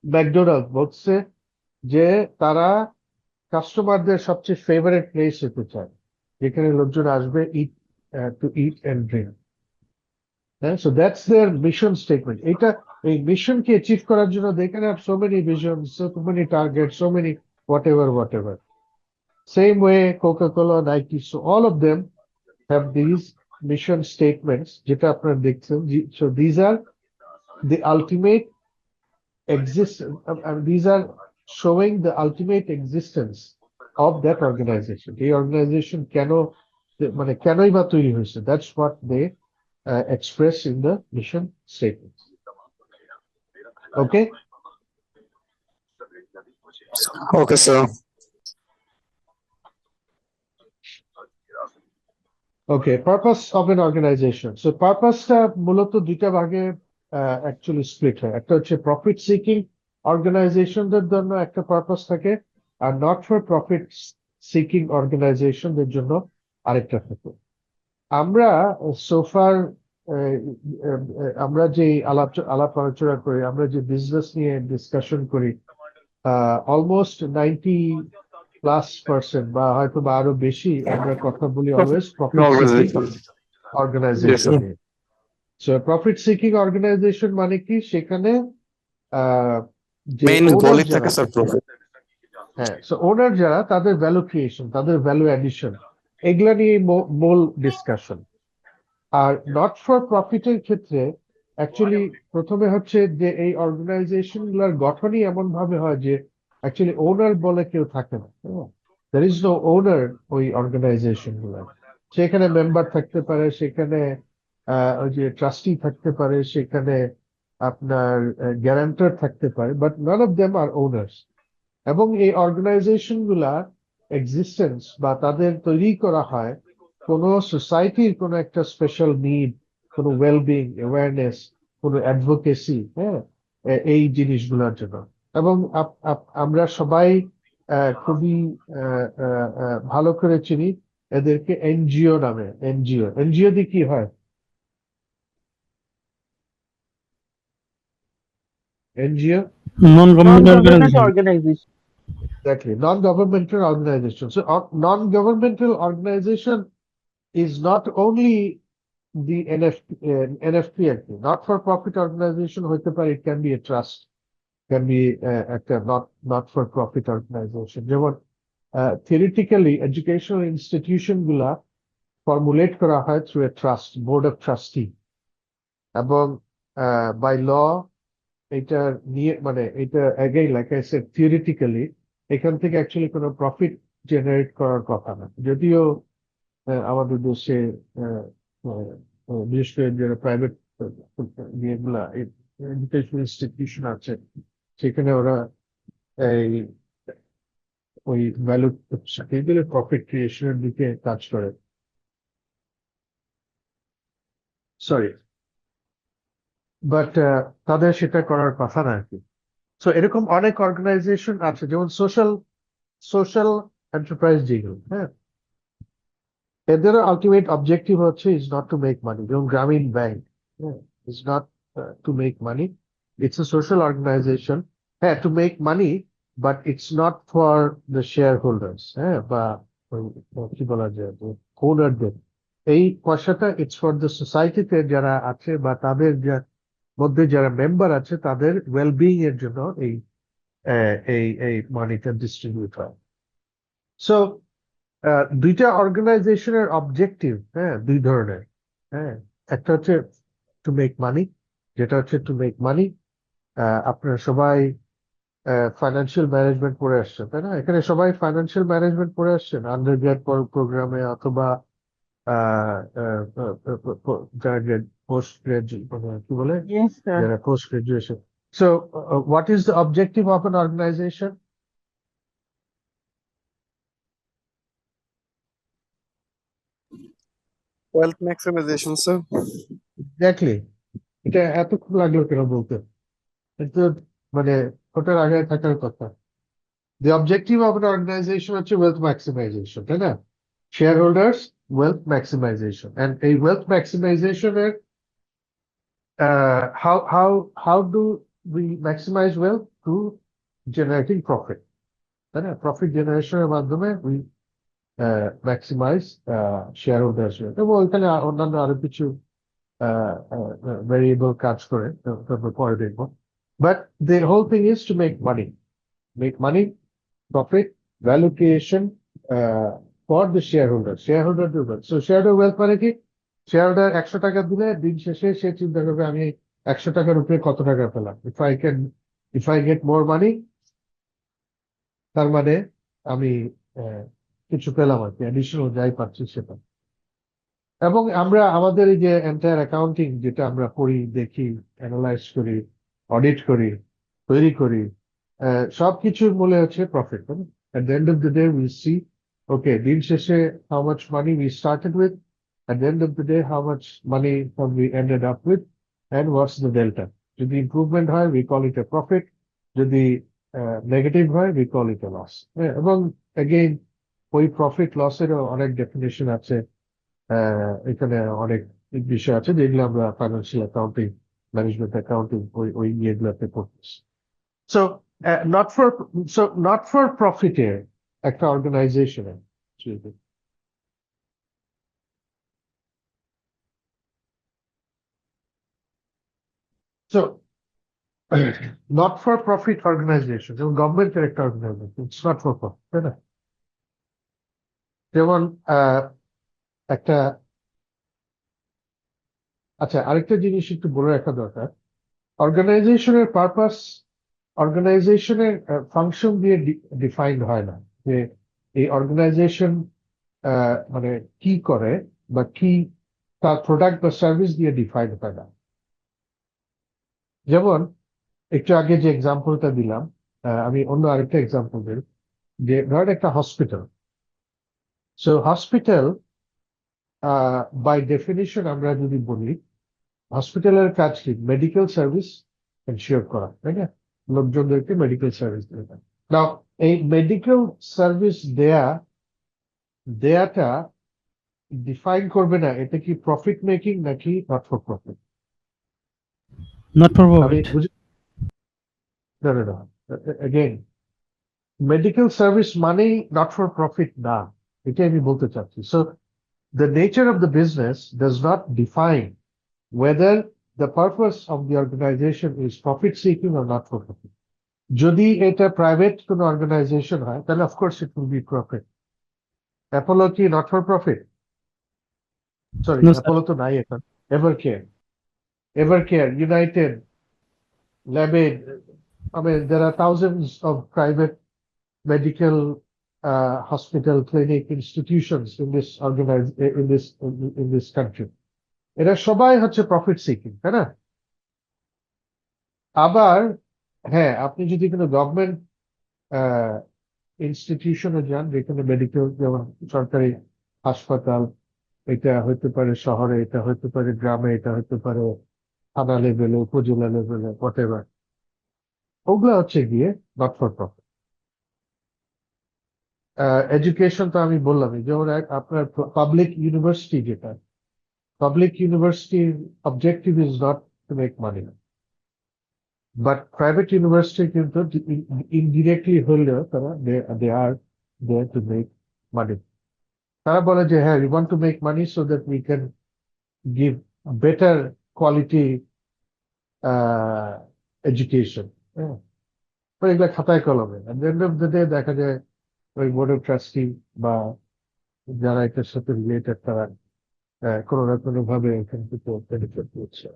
ম্যাকডোনাল্ড বলছে যে তারা কাস্টমারদের সবচেয়ে ফেভারিট প্লেস হতে চায়, যেখানে লোকজন আসবে to eat and drink. So that's their mission statement. এই মিশনকে অ্যাচিভ করার জন্য they can have so many visions, so many targets, so many whatever. Same way Coca-Cola, Nike, so all of them have these mission statements যেটা আপনারা দেখছেন। So these are the ultimate existence, these are showing the ultimate existence of that organization. The organization মানে কেনই বা তৈরি হয়েছে, that's what they express in the mission statement. Okay. Okay, sir. Okay, purpose of an organization. So purpose-টা মূলত দুইটা ভাগে actually split হয়। একটা হচ্ছে profit seeking organizationদের জন্য একটা purpose থাকে, আর not for profit seeking organizationদের জন্য আরেকটা থাকে। আমরা so far আমরা যে আলাপ আলোচনা করি, আমরা যে বিজনেস নিয়ে ডিসকাশন করি, অলমোস্ট 90+% বা হয়তো বা আরো বেশি আমরা কথা বলি অলওয়েজ প্রফিট সিকিং অর্গানাইজেশন নিয়ে। সো প্রফিট সিকিং অর্গানাইজেশন মানে কি, সেখানে যে মেইন ওনার গোলই যারা, থাকে স্যার প্রফিট। হ্যাঁ, সো ওনার যারা, তাদের ভ্যালু ক্রিয়েশন, তাদের ভ্যালু অ্যাডিশন, এগুলা নিয়ে মূল ডিসকাশন। আর নট ফর প্রফিটের ক্ষেত্রে অ্যাকচুয়ালি প্রথমে হচ্ছে যে এই অর্গানাইজেশন গুলার গঠনই এমন ভাবে হয় যে অ্যাকচুয়ালি ওনার বলে কেউ থাকে না, there is no owner ওই অর্গানাইজেশন গুলার। সেখানে মেম্বার থাকতে পারে, সেখানে ওই যে ট্রাস্টি থাকতে পারে, সেখানে আপনার গ্যারান্টার থাকতে পারে, but none of them are owners. এবং এই অর্গানাইজেশন গুলা এক্সিস্টেন্স বা তাদের তৈরি করা হয় কোনো সোসাইটির কোনো একটা স্পেশাল নিড, কোনো ওয়েলবিং, অ্যাওয়ারনেস, কোনো অ্যাডভোকেসি, হ্যাঁ, এই জিনিসগুলোর জন্য। এবং আমরা সবাই খুবই ভালো করে চিনি এদেরকে এনজিও নামে। এনজিও দিয়ে কি হয়? NGO non government Non-government organisation. organization. Exactly, non-governmental organization. So non-governmental organization is not only the NFP actually, not-for-profit organization হইতে পারে, it can be a trust, can be একটা not-for-profit organization. যেমন theoretically educational institution গুলা formulate করা হয় through a trust, board of trustee, এবং by law এটা নিয়ে মানে এটা again like I said theoretically এখান থেকে অ্যাকচুয়ালি কোনো প্রফিট জেনারেট করার কথা না। যদিও আমাদের দেশে বিশেষ করে যারা প্রাইভেট ইয়েগুলা এডুকেশন ইনস্টিটিউশন আছে, সেখানে ওরা এই ওই ভ্যালু প্রফিট ক্রিয়েশনের দিকে কাজ করে। সরি, বাট তাদের সেটা করার কথা না আর কি। সো এরকম অনেক অর্গানাইজেশন আছে, যেমন সোশ্যাল এন্টারপ্রাইজ যেগুলো, হ্যাঁ, এদের আলটিমেট অবজেক্টিভ হচ্ছে is not to make money. যেমন Grameen bank, is not to make money, it's a social organization, হ্যাঁ, to make money, but it's not for the shareholders, হ্যাঁ, বা কি বলা যায়, ওনারদের। এই পয়সাটা ইটস ফর দ্য সোসাইটিতে যারা আছে বা তাদের মধ্যে যারা মেম্বার আছে, তাদের ওয়েলবিং এর জন্য এই মানিটা ডিস্ট্রিবিউট হয়। সো দুইটা অর্গানাইজেশনের অবজেক্টিভ, হ্যাঁ, দুই ধরনের। হ্যাঁ, একটা হচ্ছে টু মেক মানি, যেটা হচ্ছে টু মেক মানি। আপনারা সবাই ফাইন্যান্সিয়াল ম্যানেজমেন্ট পড়ে আসছেন, তাই না? এখানে সবাই ফাইন্যান্সিয়াল ম্যানেজমেন্ট পড়ে আসছেন আন্ডার গ্রেড প্রোগ্রামে, অথবা পোস্ট গ্রাজুয়েট, কি বলে, Yes, sir. যারা post graduation. So what is the objective of an organisation? Wealth maximisation sir. Exactly. এটা এতক্ষণ লাগলো কেন বলতে? কিন্তু মানে ওটার আগে থাকার কথা। The objective of an organization হচ্ছে wealth maximization, তাই না? Shareholders wealth maximization, and a wealth maximization এর how do we maximize wealth? Through generating profit, তাই না? Profit generation এর মাধ্যমে we maximize shareholders wealth, এবং ওইখানে অন্যান্য আরো কিছু ভেরিয়েবল কাজ করে, তারপর পরে দেখবো। But the whole thing is to make money, profit, value creation for the shareholder. Shareholder do wealth. So shareholder wealth মানে কি? Shareholder 100 টাকা দিলে দিন শেষে সে চিন্তা করবে আমি 100 টাকার উপরে কত টাকা পেলাম। If I get more money, তার মানে আমি কিছু পেলাম আর কি, অ্যাডিশনাল যাই পাচ্ছি সেটা। এবং আমরা আমাদের এই যে এন্টায়ার অ্যাকাউন্টিং, যেটা আমরা পড়ি, দেখি, অ্যানালাইজ করি, অডিট করি, তৈরি করি, সবকিছুর মূলে হচ্ছে profit. At the end of the day we see, okay, দিন শেষে how much money we started with, at the end of the day how much money have we ended up with, and what's the delta. যদি improvement হয় we call it a profit, যদি negative হয় we call it a loss. এবং again ওই profit লসেরও অনেক definition আছে, এখানে অনেক বিষয় আছে যেগুলো আমরা ফাইন্যান্সিয়াল অ্যাকাউন্টিং, ম্যানেজমেন্ট অ্যাকাউন্টিং ওই ইয়েগুলোতে পড়তেছি। সো নট ফর প্রফিটের একটা অর্গানাইজেশনের, so not for profit organisation, যেমন গভর্নমেন্টের একটা organisation, it's not for profit, তাই না? যেমন একটা, আচ্ছা, আরেকটা জিনিস একটু বলে রাখা দরকার। অর্গানাইজেশনের পারপাস, অর্গানাইজেশনের ফাংশন দিয়ে ডিফাইন্ড হয় না, যে এই অর্গানাইজেশন মানে কি করে বা কি তার প্রোডাক্ট বা সার্ভিস দিয়ে ডিফাইন হয় না। যেমন একটু আগে যে এক্সাম্পলটা দিলাম, আমি অন্য আরেকটা এক্সাম্পল দিই, যে ধরেন একটা hospital. So hospital by definition আমরা যদি বলি, হসপিটালের কাজ কি? মেডিকেল সার্ভিস এনশিওর করা, তাই না? লোকজনদেরকে মেডিকেল সার্ভিস দেওয়া। নাও এই মেডিকেল সার্ভিস দেয়াটা ডিফাইন করবে না এটা কি প্রফিট মেকিং নাকি not for profit. Not for আমি প্রফিট। বুঝি না, এগেইন মেডিকেল সার্ভিস মানেই নট ফর প্রফিট না, এটাই আমি বলতে চাচ্ছি। So the nature of the business does not define whether the purpose of the organization is profit seeking or not for profit. যদি এটা প্রাইভেট কোন অর্গানাইজেশন হয় তাহলে of course it will be profit. Apollo কি not for profit? Sorry, No, sir. Apollo তো নাই এখন। Evercare, United, Labaid, I mean, there are thousands of private medical hospital, clinic, institutions in this country. এরা সবাই হচ্ছে প্রফিট সিকিং, তাই না? আবার হ্যাঁ, আপনি যদি কোনো গভর্নমেন্ট ইনস্টিটিউশনে যান, যেখানে মেডিকেল, যেমন সরকারি হাসপাতাল, এটা হতে পারে শহরে, এটা হতে পারে গ্রামে, এটা হতে পারে থানা লেভেলে, উপজেলা লেভেলে, হোয়াটএভার, ওগুলা হচ্ছে গিয়ে নট ফর প্রফিট। এডুকেশন তো আমি বললামই, যেমন আপনার পাবলিক ইউনিভার্সিটি, যেটা পাবলিক ইউনিভার্সিটির objective is not to make money, but private university কিন্তু ইনডিরেক্টলি হলেও তারা they R there to make মানি। তারা বলে যে হ্যাঁ, we want two make money so that we can give better quality education. এগুলা খাতায় কলমে, at the end of the day দেখা যায় ওই বোর্ড অফ ট্রাস্টি বা যারা এটার সাথে রিলেটেড তারা কোনো না কোনো ভাবে এখান থেকে বেনিফিট করছে।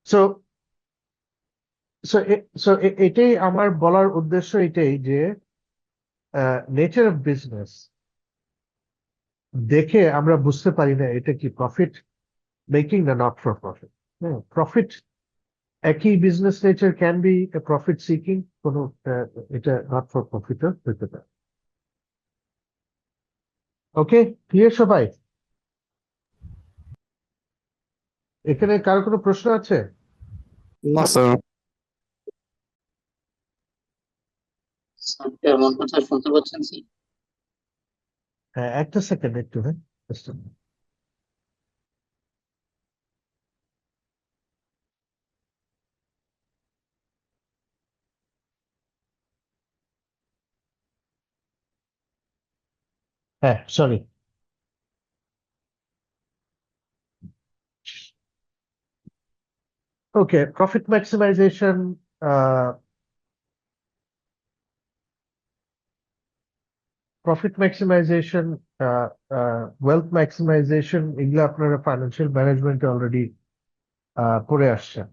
সো সো এটাই আমার বলার উদ্দেশ্য, এটাই যে নেচার অফ বিজনেস দেখে আমরা বুঝতে পারি না এটা কি প্রফিট মেকিং না নট ফর প্রফিট। প্রফিট, একই business nature can be profit seeking, কোনো এটা নট ফর প্রফিটও হতে পারে। ওকে, ক্লিয়ার সবাই? এখানে কারো কোনো প্রশ্ন আছে? না স্যার। স্যার আমার কথা শুনতে পাচ্ছেন স্যার? হ্যাঁ, একটা সেকেন্ড একটু, হ্যাঁ just a minute. হ্যাঁ, সরি। ওকে, প্রফিট ম্যাক্সিমাইজেশন, ওয়েলথ ম্যাক্সিমাইজেশন, এগুলো আপনারা ফাইন্যান্সিয়াল ম্যানেজমেন্টে অলরেডি পড়ে আসছেন।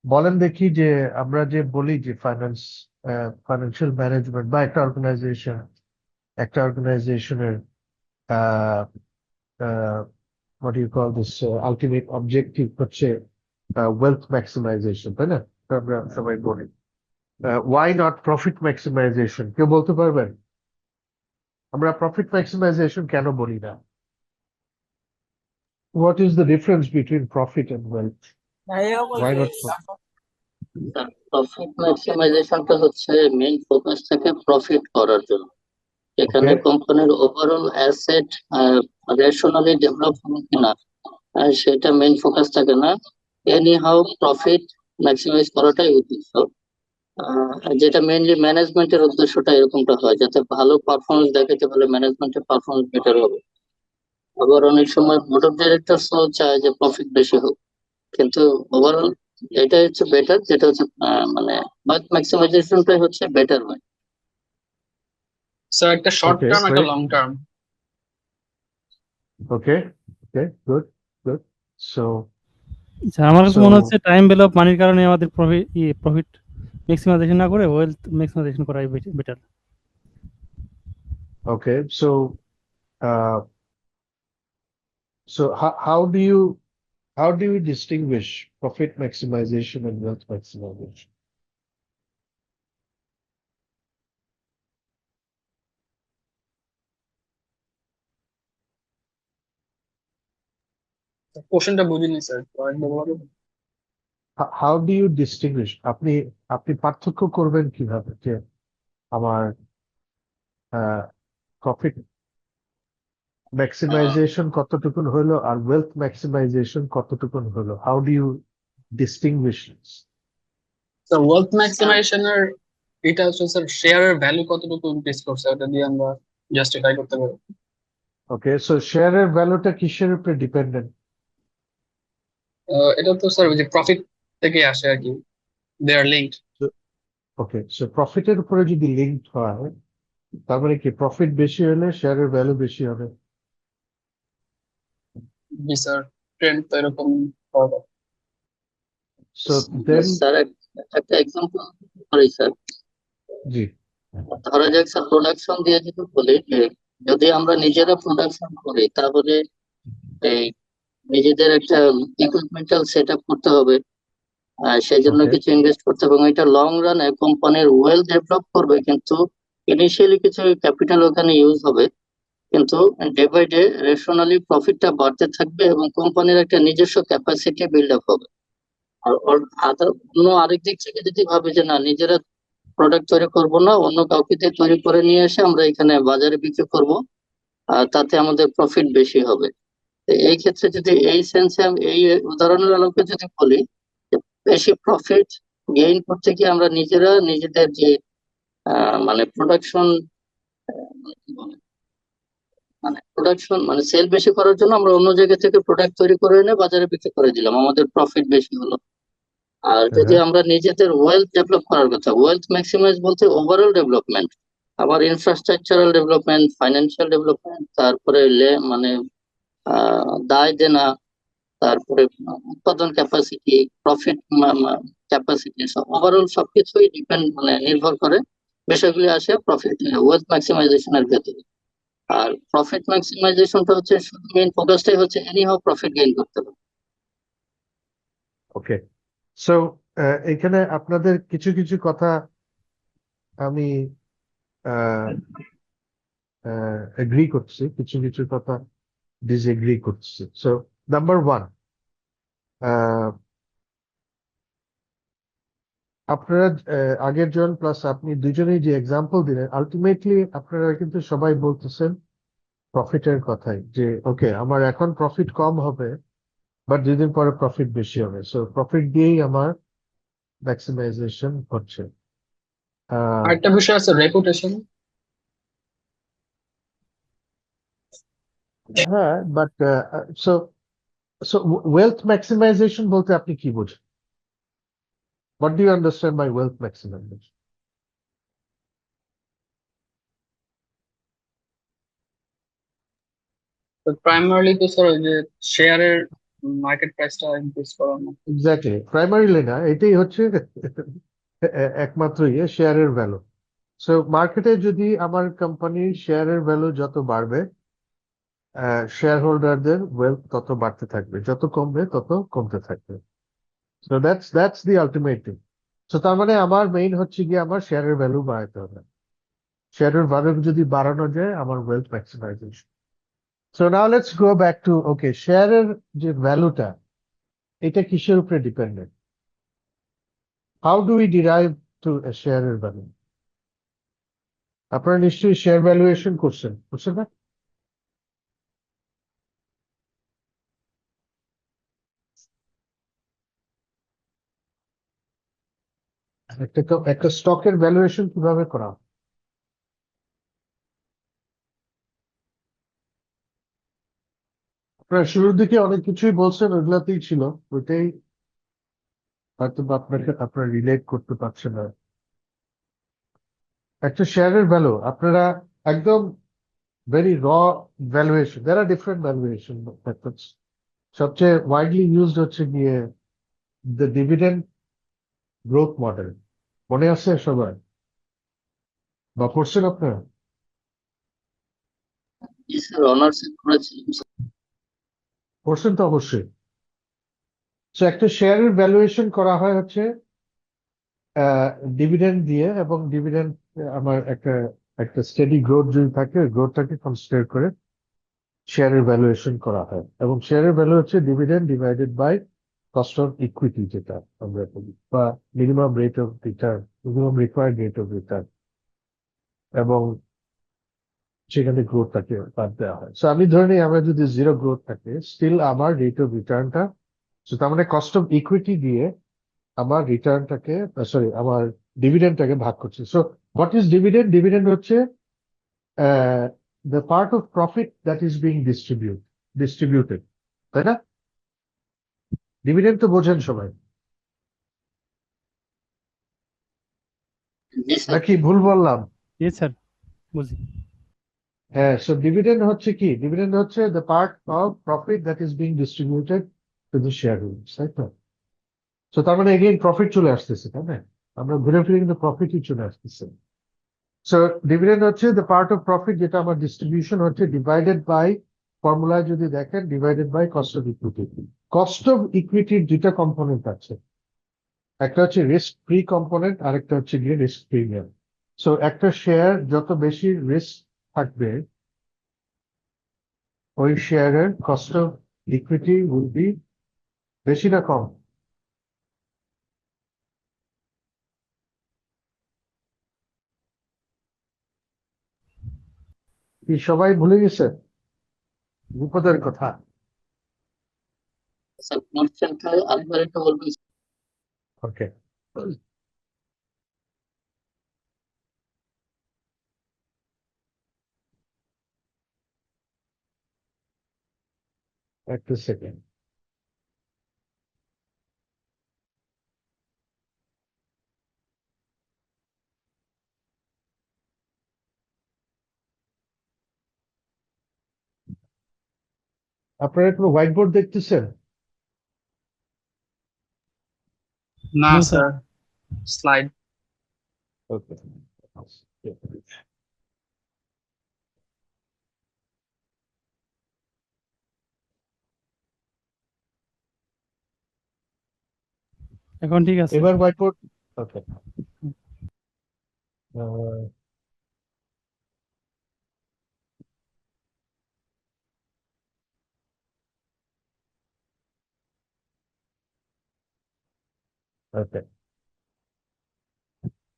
বলেন দেখি যে আমরা যে বলি যে ফাইন্যান্সিয়াল ম্যানেজমেন্ট বা একটা অর্গানাইজেশনের what do you call this ultimate objective হচ্ছে wealth maximization, তাই না? তো আমরা সবাই বলি why not profit maximization, কেউ বলতে পারবেন আমরা প্রফিট ম্যাক্সিমাইজেশন কেন বলি না? what is the difference between profit and wealth? why not profit ম্যাক্সিমাইজেশনটা হচ্ছে মেইন ফোকাস থাকে প্রফিট করার জন্য। এখানে Okay. কোম্পানির ওভারঅল অ্যাসেট রেশনালি ডেভেলপ হবে কিনা সেটা মেইন ফোকাস থাকে না। এনি হাউ প্রফিট ম্যাক্সিমাইজ করাটাই উদ্দেশ্য। যেটা মেইনলি ম্যানেজমেন্টের উদ্দেশ্যটা এরকমটা হয়, যাতে ভালো পারফরমেন্স দেখাতে পারলে ম্যানেজমেন্টের পারফরমেন্স বেটার হবে। আবার অনেক সময় বোর্ড অফ ডিরেক্টরসও চায় যে প্রফিট বেশি হোক, কিন্তু ওভারঅল এটাই হচ্ছে বেটার, যেটা হচ্ছে মানে ওয়েলথ ম্যাক্সিমাইজেশনটাই হচ্ছে বেটার হয়। স্যার একটা শর্ট Okay, টার্ম একটা great. Long term. Okay, good. So আচ্ছা, আমার কাছে So- মনে হচ্ছে টাইম ভ্যালু অফ মানির কারণে আমাদের প্রফিট ম্যাক্সিমাইজেশন না করে ওয়েলথ ম্যাক্সিমাইজেশন করাই better. okay, uh, so how do you distinguish profit maximization and wealth maximization? কোশ্চেনটা বুঝিনি স্যার, আরেকবার বলুন। How do you distinguish? আপনি পার্থক্য করবেন কিভাবে যে আমার প্রফিট ম্যাক্সিমাইজেশন কতটুকুন হলো আর ওয়েলথ ম্যাক্সিমাইজেশন কতটুকুন হলো? How do you distinguish? Sir wealth ম্যাক্সিমাইজেশনের এটা হচ্ছে স্যার শেয়ারের ভ্যালু কতটুকু ইনক্রিজ করছে ওটা দিয়ে আমরা জাস্টিফাই করতে পারি। ওকে, সো শেয়ারের ভ্যালুটা কিসের উপরে ডিপেন্ডেন্ট? এটা তো স্যার ওই যে প্রফিট থেকে আসে আর কি, দে আর লিঙ্কড। ওকে, সো প্রফিটের উপরে যদি লিঙ্কড হয় তার মানে কি প্রফিট বেশি হলে শেয়ারের ভ্যালু বেশি হবে? জি স্যার, ট্রেন্ড তো এরকম হবে। সো দেন স্যার একটা এক্সাম্পল করি স্যার। জি, ধরা যাক স্যার প্রোডাকশন দিয়ে যদি বলি যে যদি আমরা নিজেরা প্রোডাকশন করি তাহলে এই নিজেদের একটা ইকুইপমেন্টাল সেট আপ করতে হবে, সেই জন্য Okay. কিছু ইনভেস্ট করতে হবে এবং এটা লং রানে কোম্পানির ওয়েল ডেভেলপ করবে, কিন্তু ইনিশিয়ালি কিছু ক্যাপিটাল ওখানে ইউজ হবে, কিন্তু ডে বাই ডে রেশনালি প্রফিটটা বাড়তে থাকবে এবং কোম্পানির একটা নিজস্ব ক্যাপাসিটি বিল্ড আপ হবে। আর অন্য আরেক দিক থেকে যদি ভাবে যে না নিজেরা প্রোডাক্ট তৈরি করব না, অন্য কাউকে দিয়ে তৈরি করে নিয়ে এসে আমরা এখানে বাজারে বিক্রি করব, তাতে আমাদের প্রফিট বেশি হবে। তো এই ক্ষেত্রে যদি এই সেন্সে আমি এই উদাহরণের আলোকে যদি বলি যে বেশি প্রফিট গেইন করতে গিয়ে আমরা নিজেরা নিজেদের যে মানে প্রোডাকশন মানে সেল বেশি করার জন্য আমরা অন্য জায়গা থেকে প্রোডাক্ট তৈরি করে এনে বাজারে বিক্রি করে দিলাম, আমাদের প্রফিট বেশি হলো। আর যদি আমরা নিজেদের ওয়েলথ ডেভেলপ করার কথা, ওয়েলথ ম্যাক্সিমাইজ বলতে ওভারঅল ডেভেলপমেন্ট, আবার ইনফ্রাস্ট্রাকচারাল ডেভেলপমেন্ট, ফাইন্যান্সিয়াল ডেভেলপমেন্ট, তারপরে মানে দায় দেনা, তারপরে উৎপাদন ক্যাপাসিটি, প্রফিট ক্যাপাসিটি, ওভারঅল সবকিছুই নির্ভর করে, বিষয়গুলি আসে প্রফিট ওয়েলথ ম্যাক্সিমাইজেশনের ভেতরে। আর প্রফিট ম্যাক্সিমাইজেশনটা হচ্ছে শুধু মেইন ফোকাসটাই হচ্ছে এনি হাউ প্রফিট গেইন করতে হবে। ওকে, সো এখানে আপনাদের কিছু কিছু কথা আমি এগ্রি করছি, কিছু কিছু কথা ডিসএগ্রি করছি। সো নাম্বার ওয়ান, আপনারা আগের জন প্লাস আপনি দুজনেই যে এক্সাম্পল দিলেন, আলটিমেটলি আপনারা কিন্তু সবাই বলতেছেন প্রফিটের কথাই, যে ওকে আমার এখন প্রফিট কম হবে বাট দুদিন পরে প্রফিট বেশি হবে, সো প্রফিট দিয়েই আমার ম্যাক্সিমাইজেশন হচ্ছে। আরেকটা বিষয় আছে রেপুটেশন। হ্যাঁ, but so so wealth maximisation বলতে আপনি কি বোঝেন? What do you understand by wealth maximisation? Primarily তো স্যার ওই যে শেয়ারের মার্কেট প্রাইসটা ইনক্রিজ করানো। এক্স্যাক্টলি, প্রাইমারিলি না, এটাই হচ্ছে একমাত্র শেয়ারের ভ্যালু। সো মার্কেটে যদি আমার কোম্পানির শেয়ারের ভ্যালু যত বাড়বে, শেয়ার হোল্ডারদের ওয়েলথ তত বাড়তে থাকবে, যত কমবে তত কমতে থাকবে। So that's the ultimate thing. So তার মানে আমার মেইন হচ্ছে গিয়ে আমার শেয়ারের ভ্যালু বাড়াতে হবে। শেয়ারের ভ্যালু যদি বাড়ানো যায়, আমার wealth maximisation. So now let's go back to okay, শেয়ারের যে ভ্যালুটা, এটা কিসের উপরে dependent? How do we derive to শেয়ারের ভ্যালু? আপনারা নিশ্চয়ই শেয়ার ভ্যালুয়েশন করছেন, বুঝছেন না? একটা স্টকের ভ্যালুয়েশন কিভাবে করা হয়? আপনারা শুরুর দিকে অনেক কিছুই বলছেন, ওইগুলাতেই ছিল, ওইটাই হয়তো বা আপনারা রিলেট করতে পারছেন না। একটা শেয়ারের ভ্যালু আপনারা একদম ভেরি র valuation, there are different valuation methods. সবচেয়ে ওয়াইডলি ইউজড হচ্ছে গিয়ে দ্য ডিভিডেন্ড গ্রোথ মডেল। মনে আছে সবার বা পড়ছেন আপনারা? জি স্যার, অনার্স করেছিলাম স্যার। পড়ছেন তো অবশ্যই। তো একটা শেয়ারের ভ্যালুয়েশন করা হয় হচ্ছে ডিভিডেন্ড দিয়ে, এবং ডিভিডেন্ড আমার একটা একটা স্টেডি গ্রোথ যদি থাকে, ওই গ্রোথটাকে কনসিডার করে শেয়ারের ভ্যালুয়েশন করা হয়, এবং শেয়ারের ভ্যালু হচ্ছে dividend divided by cost of equity, যেটা আমরা বলি, বা minimum rate of return, minimum required rate of return, এবং সেখানে গ্রোথটাকে বাদ দেওয়া হয়। সো আমি ধরে নিই আমার যদি জিরো গ্রোথ থাকে, স্টিল আমার রেট অফ রিটার্নটা, তার মানে কস্ট অফ ইকুইটি দিয়ে আমার রিটার্নটাকে, সরি, আমার ডিভিডেন্ডটাকে ভাগ করছি। So what is dividend? Dividend হচ্ছে the part of profit that is being distributed, তাই না? ডিভিডেন্ড তো বোঝেন সবাই, জি স্যার। নাকি ভুল বললাম? ইয়ে স্যার, বুঝি। হ্যাঁ, সো ডিভিডেন্ড হচ্ছে কি? ডিভিডেন্ড হচ্ছে the part of profit that is being distributed to the share holders, তাই তো? সো তার মানে এগেইন প্রফিট চলে আসতেছে, তাই না? আমরা ঘুরে ফিরে কিন্তু প্রফিটই চলে আসতেছে। সো ডিভিডেন্ড হচ্ছে দ্য পার্ট অফ প্রফিট যেটা আমার ডিস্ট্রিবিউশন হচ্ছে, ডিভাইডেড বাই, ফর্মুলায় যদি দেখেন, divided by cost of equity. Cost of ইকুইটির দুইটা কম্পোনেন্ট আছে, একটা হচ্ছে রিস্ক ফ্রি কম্পোনেন্ট, আর একটা হচ্ছে গিয়ে রিস্ক প্রিমিয়াম। সো একটা শেয়ার যত বেশি রিস্ক থাকবে, ওই শেয়ারের cost of equity will be বেশি না কম? কি সবাই ভুলে গেছে বিপদের কথা? স্যার কোশ্চেনটা আরেকবার একটু বলবেন? ওকে, একটা সেকেন্ড। আপনারা কোনো হোয়াইট বোর্ড দেখতেছেন? না No, স্যার, স্লাইড। ওকে, এখন ঠিক আছে। এবার white board. Okay, okay.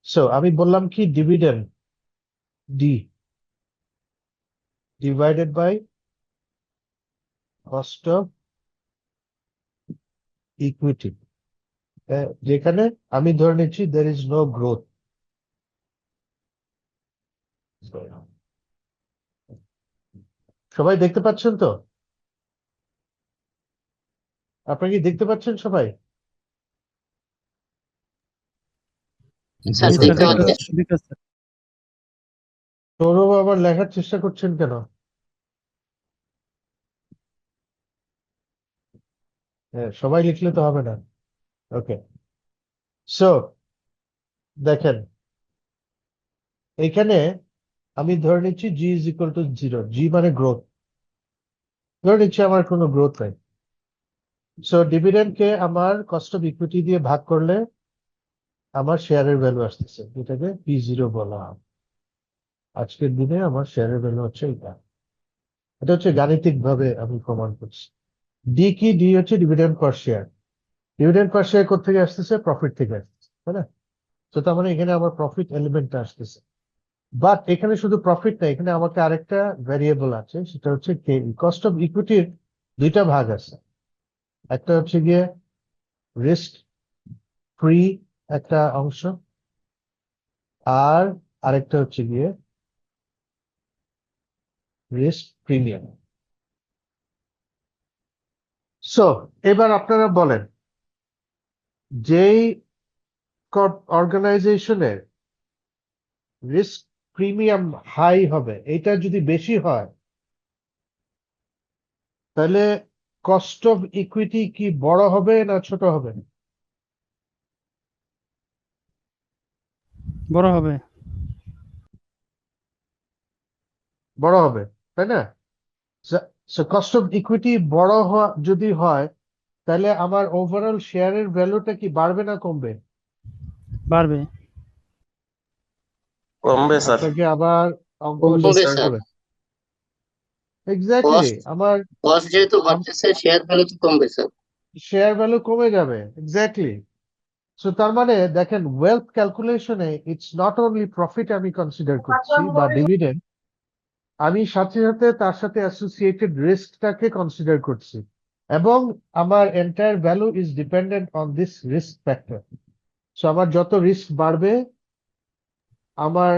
So আমি বললাম কি, dividend D divided by cost of equity, যেখানে আমি ধরে নিচ্ছি দের ইজ নো গ্রোথ। সবাই দেখতে পাচ্ছেন তো? আপনারা কি দেখতে পাচ্ছেন সবাই? স্যার জি স্যার, দেখতে দেখা পাচ্ছি। যাচ্ছে। দেখতেছে। সৌরভ আবার লেখার চেষ্টা করছেন কেন? হ্যাঁ, সবাই লিখলে তো হবে না। ওকে, সো দেখেন, এখানে আমি ধরে নিচ্ছি জি ইজ ইকুয়াল টু 0। জি মানে গ্রোথ। ধরে নিচ্ছি আমার কোনো গ্রোথ নাই। সো ডিভিডেন্ডকে আমার কস্ট অফ ইকুইটি দিয়ে ভাগ করলে আমার শেয়ারের ভ্যালু আসতেছে, এটাকে P0 বলা হয়। আজকের দিনে আমার শেয়ারের ভ্যালু হচ্ছে এটা। এটা হচ্ছে গাণিতিক ভাবে আমি প্রমাণ করছি। ডি কি? ডি হচ্ছে ডিভিডেন্ড পার শেয়ার। ডিভিডেন্ড পার শেয়ার কোথেকে আসতেছে? প্রফিট থেকে আসতেছে, তাই না? তো তার মানে এখানে আমার প্রফিট এলিমেন্টটা আসতেছে। বাট এখানে শুধু প্রফিট না, এখানে আমাকে আরেকটা ভ্যারিয়েবল আছে, সেটা হচ্ছে কে। কস্ট অফ ইকুইটির দুইটা ভাগ আছে। একটা হচ্ছে গিয়ে রিস্ক ফ্রি একটা অংশ, আর আরেকটা হচ্ছে গিয়ে রিস্ক প্রিমিয়াম। সো এবার আপনারা বলেন, যেই অর্গানাইজেশনের রিস্ক প্রিমিয়াম হাই হবে, এটা যদি বেশি হয়, তাহলে কস্ট অফ ইকুইটি কি বড় হবে না ছোট হবে? বড় হবে। বড় হবে, তাই না? কস্ট অফ ইকুইটি বড় যদি হয়, তাহলে আমার ওভারঅল শেয়ারের ভ্যালুটা কি বাড়বে না কমবে? বাড়বে। কমবে স্যার। আপনাকে আবার অঙ্ক কমবে শেষ স্যার। করতে হবে। এক্স্যাক্টলি, কস্ট আমার কস্ট যেহেতু বাড়তেছে, শেয়ার ভ্যালু তো কমবে স্যার। শেয়ার ভ্যালু কমে যাবে। এক্স্যাক্টলি। সো তার মানে দেখেন, ওয়েলথ ক্যালকুলেশনে ইটস নট অনলি প্রফিট আমি কনসিডার করছি বা ডিভিডেন্ড, আমি সাথে সাথে তার সাথে অ্যাসোসিয়েটেড রিস্কটাকে কনসিডার করছি, এবং আমার entire value is dependent on this risk factor. So আমার যত রিস্ক বাড়বে, আমার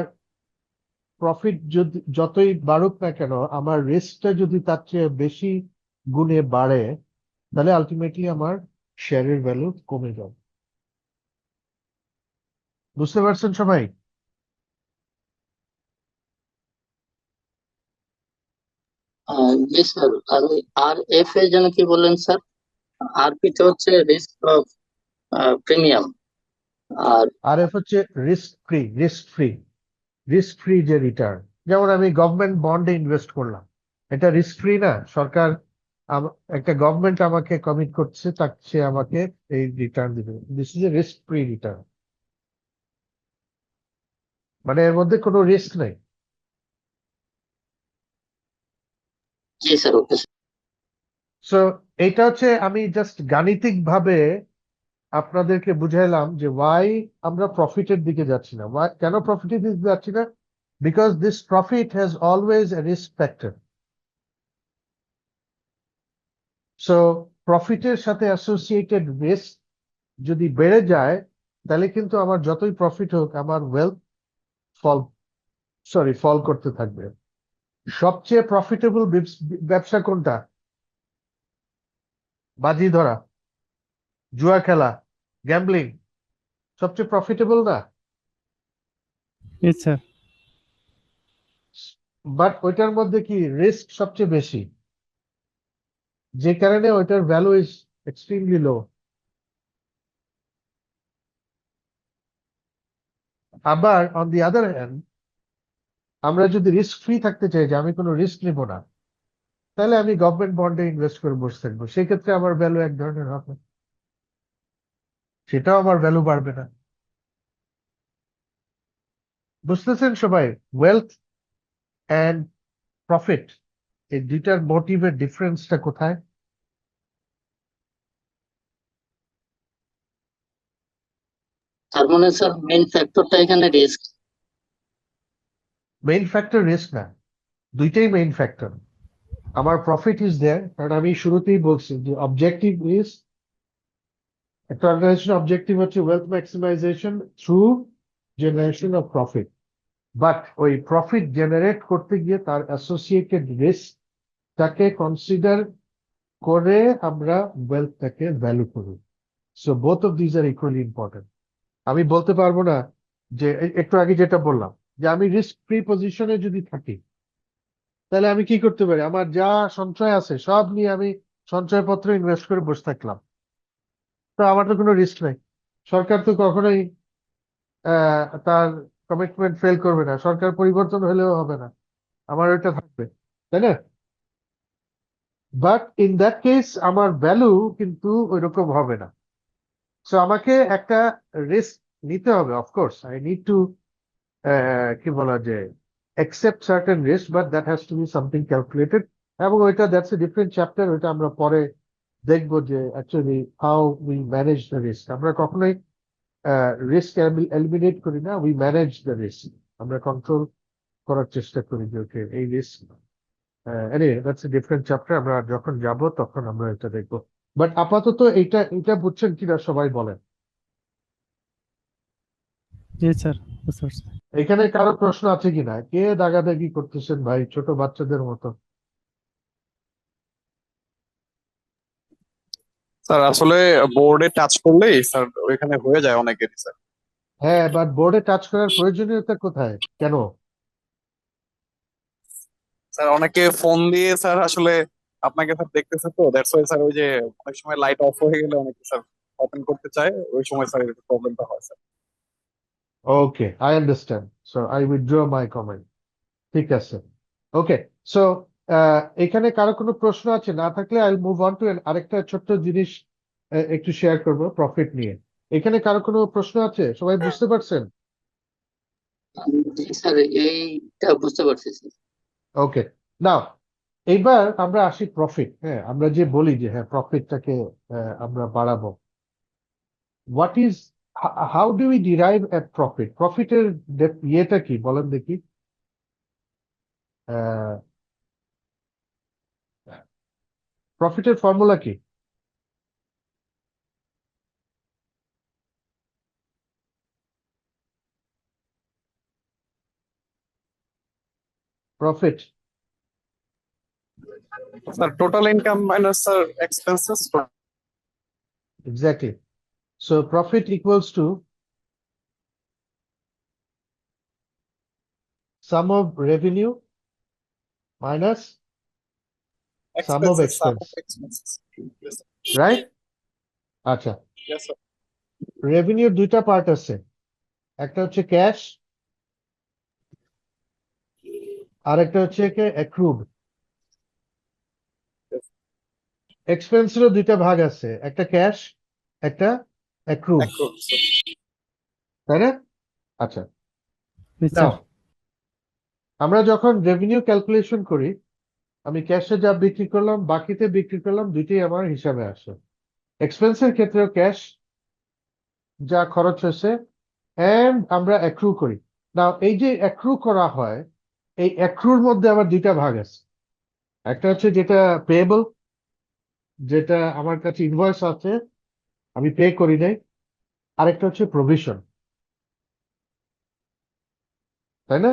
প্রফিট যতই বাড়ুক না কেন, আমার রিস্কটা যদি তার চেয়ে বেশি গুণে বাড়ে, তাহলে আলটিমেটলি আমার শেয়ারের ভ্যালু কমে যাবে। বুঝতে পারছেন সবাই? জি স্যার। আর এফ এ যেন কি বললেন স্যার? আর পি তে হচ্ছে রিস্ক অফ প্রিমিয়াম। আর আর এফ হচ্ছে রিস্ক ফ্রি যে রিটার্ন। যেমন আমি গভর্নমেন্ট বন্ডে ইনভেস্ট করলাম, এটা রিস্ক ফ্রি না? সরকার একটা গভর্নমেন্ট আমাকে কমিট করছে, তাকে সে আমাকে এই রিটার্ন দিবে। This is a risk free return, মানে এর মধ্যে কোনো রিস্ক নেই। জি স্যার, ওকে। সো এটা হচ্ছে, আমি জাস্ট গাণিতিক ভাবে আপনাদেরকে বুঝাইলাম যে ওয়াই আমরা প্রফিটের দিকে যাচ্ছি না। কেন প্রফিটের দিকে যাচ্ছি না? Because this profit has always a risk factor. So প্রফিটের সাথে অ্যাসোসিয়েটেড রিস্ক যদি বেড়ে যায়, তাহলে কিন্তু আমার যতই প্রফিট হোক, আমার ওয়েলথ ফল ফল করতে থাকবে। সবচেয়ে প্রফিটেবল ব্যবসা কোনটা? বাজি ধরা, জুয়া খেলা, গ্যাম্বলিং সবচেয়ে প্রফিটেবল না? জি স্যার। বাট ওইটার মধ্যে কি রিস্ক সবচেয়ে বেশি। যে কারণে ওইটার ভ্যালু ইজ এক্সট্রিমলি লো। আবার অন দি আদার হ্যান্ড, আমরা যদি রিস্ক ফ্রি থাকতে চাই, যে আমি কোনো রিস্ক নিব না, তাহলে আমি গভর্নমেন্ট বন্ডে ইনভেস্ট করে বসে থাকবো, সেই ক্ষেত্রে আমার ভ্যালু এক ধরনের হবে, সেটাও আমার ভ্যালু বাড়বে না। বুঝতেছেন সবাই? ওয়েলথ অ্যান্ড প্রফিট, এই দুইটার মোটিভের ডিফারেন্সটা কোথায়? তার মানে স্যার মেইন ফ্যাক্টরটা এখানে রিস্ক। মেইন ফ্যাক্টর রিস্ক না, দুইটাই মেইন ফ্যাক্টর। আমার প্রফিট ইজ দেয়ার, কারণ আমি শুরুতেই বলছি যে অবজেক্টিভ ইজ, একটা অর্গানাইজেশন অবজেক্টিভ হচ্ছে wealth maximisation through generation of profit, but ওই প্রফিট জেনারেট করতে গিয়ে তার অ্যাসোসিয়েটেড রিস্কটাকে কনসিডার করে আমরা ওয়েলথটাকে ভ্যালু করি। So both of these are equally important. আমি বলতে পারবো না যে একটু আগে যেটা বললাম, যে আমি রিস্ক ফ্রি পজিশনে যদি থাকি, তাহলে আমি কি করতে পারি, আমার যা সঞ্চয় আছে সব নিয়ে আমি সঞ্চয়পত্র ইনভেস্ট করে বসে থাকলাম, তো আমার তো কোনো রিস্ক নাই। সরকার তো কখনোই তার কমিটমেন্ট ফেল করবে না, সরকার পরিবর্তন হলেও হবে না, আমার ওইটা থাকবে, তাই না? বাট ইন দ্যাট কেস আমার ভ্যালু কিন্তু ওইরকম হবে না। সো আমাকে একটা রিস্ক নিতে হবে, অফকোর্স আই নিড টু, কি বলা যায়, accept certain risk, but that has to be something calculated. এবং ওইটা দ্যাটস এ ডিফারেন্ট চ্যাপ্টার, ওইটা আমরা পরে দেখবো যে actually how we manage the risk. আমরা কখনোই রিস্ক এলিমিনেট করি না, উই ম্যানেজ দ্য রিস্ক, আমরা কন্ট্রোল করার চেষ্টা করি যে ওকে এই risk, anyway that's a different chapter, আমরা যখন যাব তখন আমরা এটা দেখবো। বাট আপাতত এটা এটা বুঝছেন কিনা সবাই বলেন? জি স্যার, বুঝতে পারছি। এখানে কারো প্রশ্ন আছে কিনা? কে দাগাদাগি করতেছেন ভাই ছোট বাচ্চাদের মতো? স্যার আসলে বোর্ডে টাচ করলেই স্যার ওইখানে হয়ে যায় অনেকেরই স্যার। হ্যাঁ, বাট বোর্ডে টাচ করার প্রয়োজনীয়তা কোথায়, কেন? স্যার অনেকে ফোন দিয়ে স্যার আসলে আপনাকে স্যার দেখতেছে, তো দ্যাটস ওয়াই স্যার ওই যে অনেক সময় লাইট অফ হয়ে গেলে অনেকে স্যার ওপেন করতে চায়, ওই সময় স্যার এর প্রবলেমটা হয় sir. Okay, I understand, so I withdraw my comment. ঠিক আছে, ওকে। সো এখানে কারো কোনো প্রশ্ন আছে? না থাকলে আই মুভ অন টু আরেকটা ছোট্ট জিনিস একটু শেয়ার করব প্রফিট নিয়ে। এখানে কারো কোনো প্রশ্ন আছে? সবাই বুঝতে পারছেন? জি স্যার, এইটা বুঝতে পারছি স্যার। ওকে, নাও এইবার আমরা আসি প্রফিট। হ্যাঁ, আমরা যে বলি যে হ্যাঁ প্রফিটটাকে আমরা বাড়াবো, what is, how do we derive a profit? প্রফিটের ইয়েটা কি বলেন দেখি। প্রফিটের ফর্মুলা কি? Profit sir total income minus sir expenses. Exactly. So profit equals to sum of revenue minus sum of expenses sum expense, of expenses. right? আচ্ছা, yes sir. রেভিনিউর দুইটা পার্ট আছে, একটা হচ্ছে ক্যাশ, আর একটা হচ্ছে অ্যাক্রুড। এক্সপেন্সেরও দুইটা ভাগ আছে, একটা ক্যাশ, একটা অ্যাক্রুড, তাই না? আচ্ছা, জি নাও স্যার। আমরা যখন রেভিনিউ ক্যালকুলেশন করি, আমি ক্যাশে যা বিক্রি করলাম বাকিতে বিক্রি করলাম, দুইটাই আমার হিসাবে আসে। এক্সপেন্সের ক্ষেত্রেও ক্যাশ যা খরচ হয়েছে এন্ড আমরা অ্যাক্রু করি। নাও এই যে অ্যাক্রু করা হয়, এই অ্যাক্রুর মধ্যে আবার দুইটা ভাগ আছে, একটা হচ্ছে যেটা পেয়েবল, যেটা আমার কাছে ইনভয়েস আছে আমি পে করি নাই, আরেকটা হচ্ছে প্রভিশন, তাই না?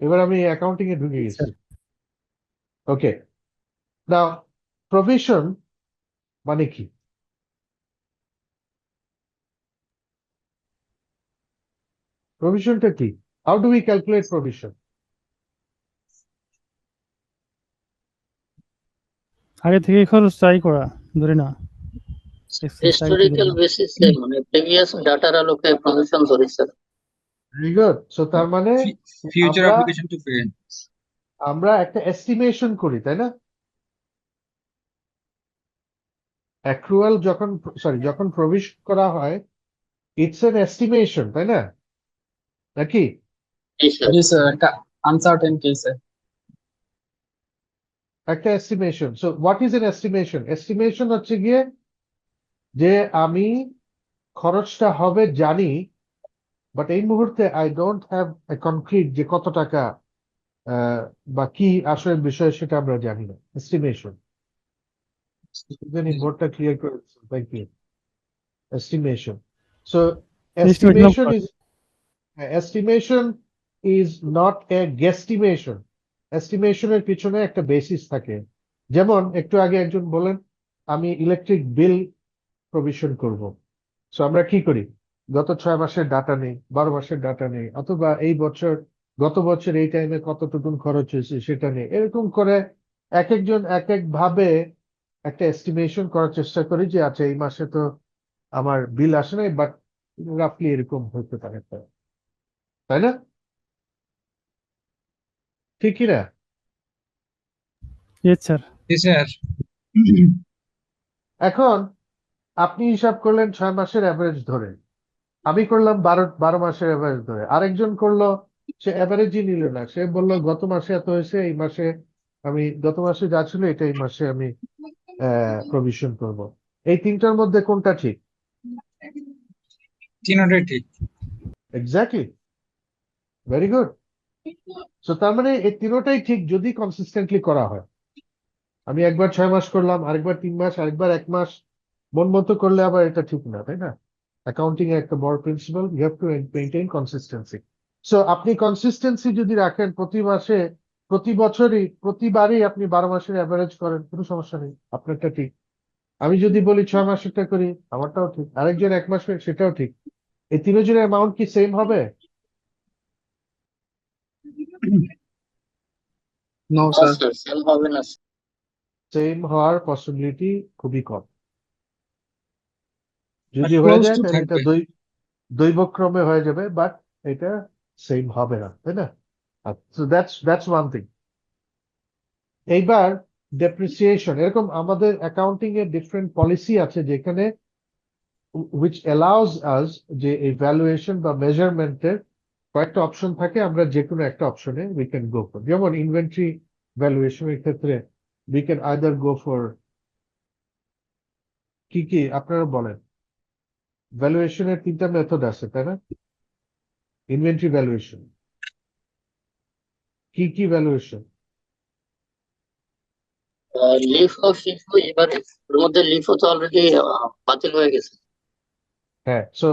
এবার আমি অ্যাকাউন্টিং এ ঢুকে গেছি। ওকে, নাও প্রভিশন মানে কি? প্রভিশনটা কি? How do we calculate provision? আগে থেকে খরচ ট্রাই করা ধরে না expense আগে থেকে হিস্টোরিক্যাল ধরে না। বেসিসে মানে প্রিভিয়াস ডাটার আলোকে প্রভিশন ধরি স্যার। Very good. সো তার মানে future আমরা application to pay. আমরা একটা এস্টিমেশন করি, তাই না? অ্যাক্রুয়াল যখন যখন প্রভিশন করা হয়, ইটস এন এস্টিমেশন, তাই না? নাকি? জি স্যার। জি স্যার, একটা আনসার্টেন কেসে। একটা estimation. So what is an estimation? Estimation হচ্ছে গিয়ে যে আমি খরচটা হবে জানি, বাট এই মুহূর্তে I don't have a concrete যে কত টাকা বা কি আসলে বিষয় সেটা আমরা জানি না। এস্টিমেশন। বোর্ডটা ক্লিয়ার করে thank you. Estimation. So Estimation of estimation cost. is estimation is not a guesstimation. Estimation এর পিছনে একটা বেসিস থাকে। যেমন একটু আগে একজন বলেন আমি ইলেকট্রিক বিল প্রভিশন করব। সো আমরা কি করি? গত 6 মাসের ডাটা নেই, 12 মাসের ডাটা নেই, অথবা এই বছর গত বছর এই টাইমে কতটুকু খরচ হয়েছে সেটা নেই। এরকম করে এক একজন এক এক ভাবে একটা এস্টিমেশন করার চেষ্টা করি যে আচ্ছা এই মাসে তো আমার বিল আসে নাই, বাট রাফলি এরকম হতে পারে, তাই না? ঠিক কি না? Yes sir. Yes, sir. এখন আপনি হিসাব করলেন 6 মাসের অ্যাভারেজ ধরে, আমি করলাম 12 মাসের অ্যাভারেজ ধরে, আরেকজন করলো সে অ্যাভারেজই নিল না, সে বললো গত মাসে এত হয়েছে, এই মাসে আমি গত মাসে যা ছিল এটা এই মাসে আমি প্রভিশন করব। এই তিনটার মধ্যে কোনটা ঠিক? 300 ঠিক। Exactly, very good. সো তার মানে এই তিনটাই ঠিক যদি কনসিস্টেন্টলি করা হয়। আমি একবার 6 মাস করলাম, আরেকবার 3 মাস, আরেকবার 1 মাস, মন মতো করলে আবার এটা ঠিক না, তাই না? অ্যাকাউন্টিং এর একটা বড় principle, you have to maintain consistency. So আপনি কনসিস্টেন্সি যদি রাখেন প্রতি মাসে, প্রতি বছরই, প্রতিবারই আপনি 12 মাসের অ্যাভারেজ করেন, কোনো সমস্যা নেই, আপনারটা ঠিক। আমি যদি বলি 6 মাসেরটা করি, আমারটাও ঠিক। আরেকজন 1 মাসের, সেটাও ঠিক। এই তিনজনের অ্যামাউন্ট কি সেম হবে? নো না স্যার। স্যার, সেল হবে না স্যার। সেম হওয়ার পসিবিলিটি খুবই কম। But যদি হয়ে close যায় to তাহলে এটা থাকবে। দৈবক্রমে হয়ে যাবে, বাট এটা সেম হবে না, তাই না? So that's one thing. এইবার ডেপ্রিসিয়েশন, এরকম আমাদের অ্যাকাউন্টিং এর ডিফারেন্ট পলিসি আছে যেখানে which allows us যে এই ভ্যালুয়েশন বা মেজারমেন্টের কয়েকটা অপশন থাকে, আমরা যে কোনো একটা অপশনে উই ক্যান গো ফর। যেমন ইনভেন্টরি ভ্যালুয়েশনের ক্ষেত্রে we can either go for কি কি আপনারা বলেন, ভ্যালুয়েশনের 3টা মেথড আছে, তাই না? ইনভেন্টরি ভ্যালুয়েশন কি কি ভ্যালুয়েশন? লিফ ও ফিফো, এবারে ওর মধ্যে লিফও তো অলরেডি বাতিল হয়ে গেছে। হ্যাঁ, সো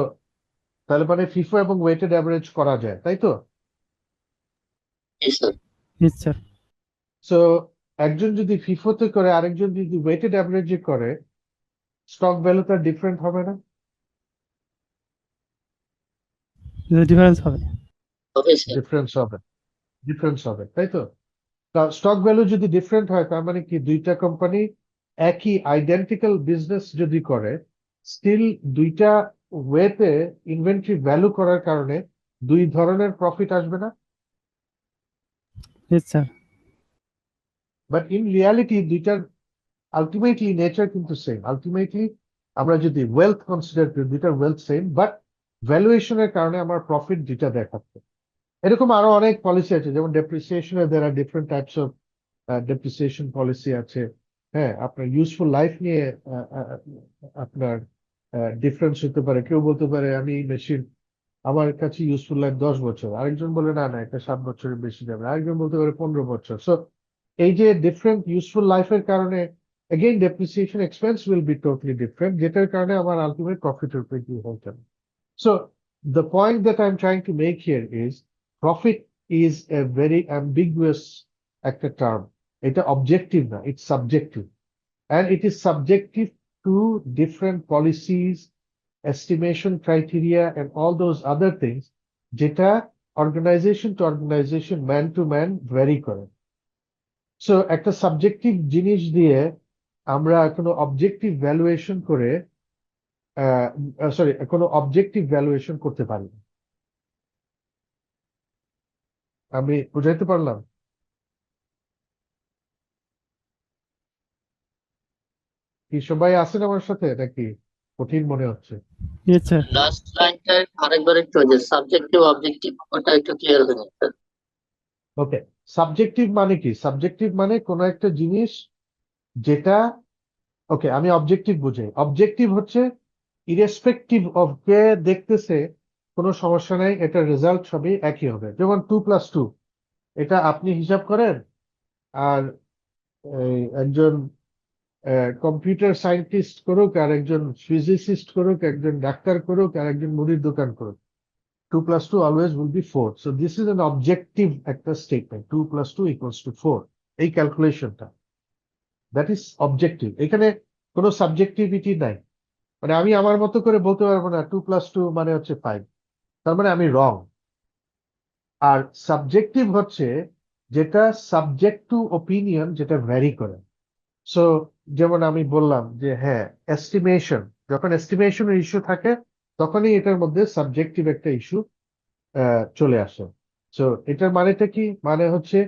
তাহলে মানে ফিফো এবং ওয়েটেড অ্যাভারেজ করা যায়, তাই তো? জি স্যার। Yes sir. সো একজন যদি ফিফোতে করে আরেকজন যদি ওয়েটেড অ্যাভারেজে করে, স্টক ভ্যালু তার ডিফারেন্ট হবে না? ডিফারেন্স হবে। হবে স্যার। ডিফারেন্স হবে, তাই তো? স্টক ভ্যালু যদি ডিফারেন্ট হয় তার মানে কি দুইটা কোম্পানি একই আইডেন্টিক্যাল বিজনেস যদি করে, স্টিল দুইটা ওয়েতে ইনভেন্টরি ভ্যালু করার কারণে দুই ধরনের প্রফিট আসবে না? Yes sir. But in reality দুইটার আলটিমেটলি নেচার কিন্তু সেম। আলটিমেটলি আমরা যদি ওয়েলথ কনসিডার করি, দুইটার ওয়েলথ সেম, বাট ভ্যালুয়েশনের কারণে আমার প্রফিট দুইটা দেখাচ্ছে। এরকম আরো অনেক পলিসি আছে, যেমন ডেপ্রিসিয়েশনে there are different types of depreciation policy আছে। হ্যাঁ, আপনার ইউজফুল লাইফ নিয়ে আপনার ডিফারেন্স হতে পারে। কেউ বলতে পারে আমি মেশিন, আমার কাছে ইউজফুল লাইফ 10 বছর, আরেকজন বলে না না এটা 7 বছরের বেশি যাবে, আরেকজন বলতে পারে 15 বছর। সো এই যে ডিফারেন্ট ইউজফুল লাইফের কারণে again depreciation expense will be totally different, যেটার কারণে আমার আলটিমেট প্রফিটের উপরে কি হতে হবে। So the point that I'm trying to make here is profit is a very ambiguous একটা term. এটা objective না, it's subjective, and it is subjective to different policies, estimation criteria, and all those other things যেটা organization to organization, man to man vary করে। So একটা subjective জিনিস দিয়ে আমরা কোনো অবজেক্টিভ ভ্যালুয়েশন করে কোনো অবজেক্টিভ ভ্যালুয়েশন করতে পারি না। আমি বুঝাইতে পারলাম? কি সবাই আছেন আমার সাথে নাকি কঠিন মনে হচ্ছে? Yes sir. লাস্ট লাইনটা আরেকবার একটু যে সাবজেক্টিভ অবজেক্টিভ ওটা একটু ক্লিয়ার হয়ে যাচ্ছে। ওকে, সাবজেক্টিভ মানে কি? সাবজেক্টিভ মানে কোনো একটা জিনিস যেটা, ওকে আমি অবজেক্টিভ বুঝাই। অবজেক্টিভ হচ্ছে ইরেসপেক্টিভ অফ কে দেখতেছে, কোনো সমস্যা নাই, এটা রেজাল্ট সবই একই হবে। যেমন 2+2, এটা আপনি হিসাব করেন আর একজন কম্পিউটার সায়েন্টিস্ট করুক, আর একজন ফিজিসিস্ট করুক, একজন ডাক্তার করুক, আর একজন মুদির দোকান করুক, 2+2 always will be 4. So this is an objective একটা statement, 2+2 = 4, এই ক্যালকুলেশনটা, দ্যাট ইজ অবজেক্টিভ। এখানে কোনো সাবজেক্টিভিটি নাই, মানে আমি আমার মতো করে বলতে পারবো না 2+2 মানে হচ্ছে 5, তার মানে আমি রং। আর সাবজেক্টিভ হচ্ছে যেটা সাবজেক্ট টু ওপিনিয়ন, যেটা ভ্যারি করে। সো যেমন আমি বললাম যে হ্যাঁ, এস্টিমেশন, যখন এস্টিমেশনের ইস্যু থাকে তখনই এটার মধ্যে সাবজেক্টিভ একটা ইস্যু চলে আসে। সো এটার মানেটা কি? মানে হচ্ছে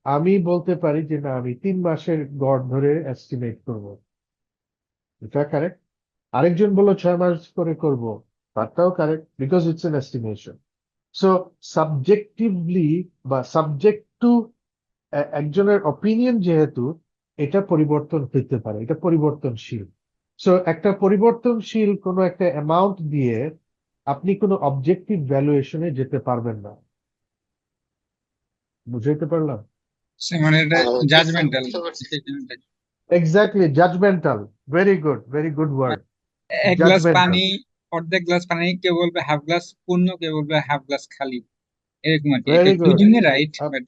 আমি বলতে পারি যে না, আমি 3 মাসের গড় ধরে এস্টিমেট করব, এটা কারেক্ট। আরেকজন বললো 6 মাস করে করব, তারটাও correct, because it's an estimation. So subjectively বা সাবজেক্ট টু একজনের অপিনিয়ন, যেহেতু এটা পরিবর্তন হতে পারে, এটা পরিবর্তনশীল। সো একটা পরিবর্তনশীল কোনো একটা অ্যামাউন্ট দিয়ে আপনি কোনো অবজেক্টিভ ভ্যালুয়েশনে যেতে পারবেন না। বুঝাইতে পারলাম? মানে এটা জি স্যার, জাজমেন্টাল। বুঝতে পারছি। Exactly, judgemental, very good word, এক গ্লাস জাজমেন্টাল। পানি, অর্ধেক গ্লাস পানি, কেউ বলবে হাফ গ্লাস পূর্ণ, কেউ বলবে হাফ গ্লাস খালি, এরকম আর কি। এটা ভেরি গুড, দুজনে রাইট, বাট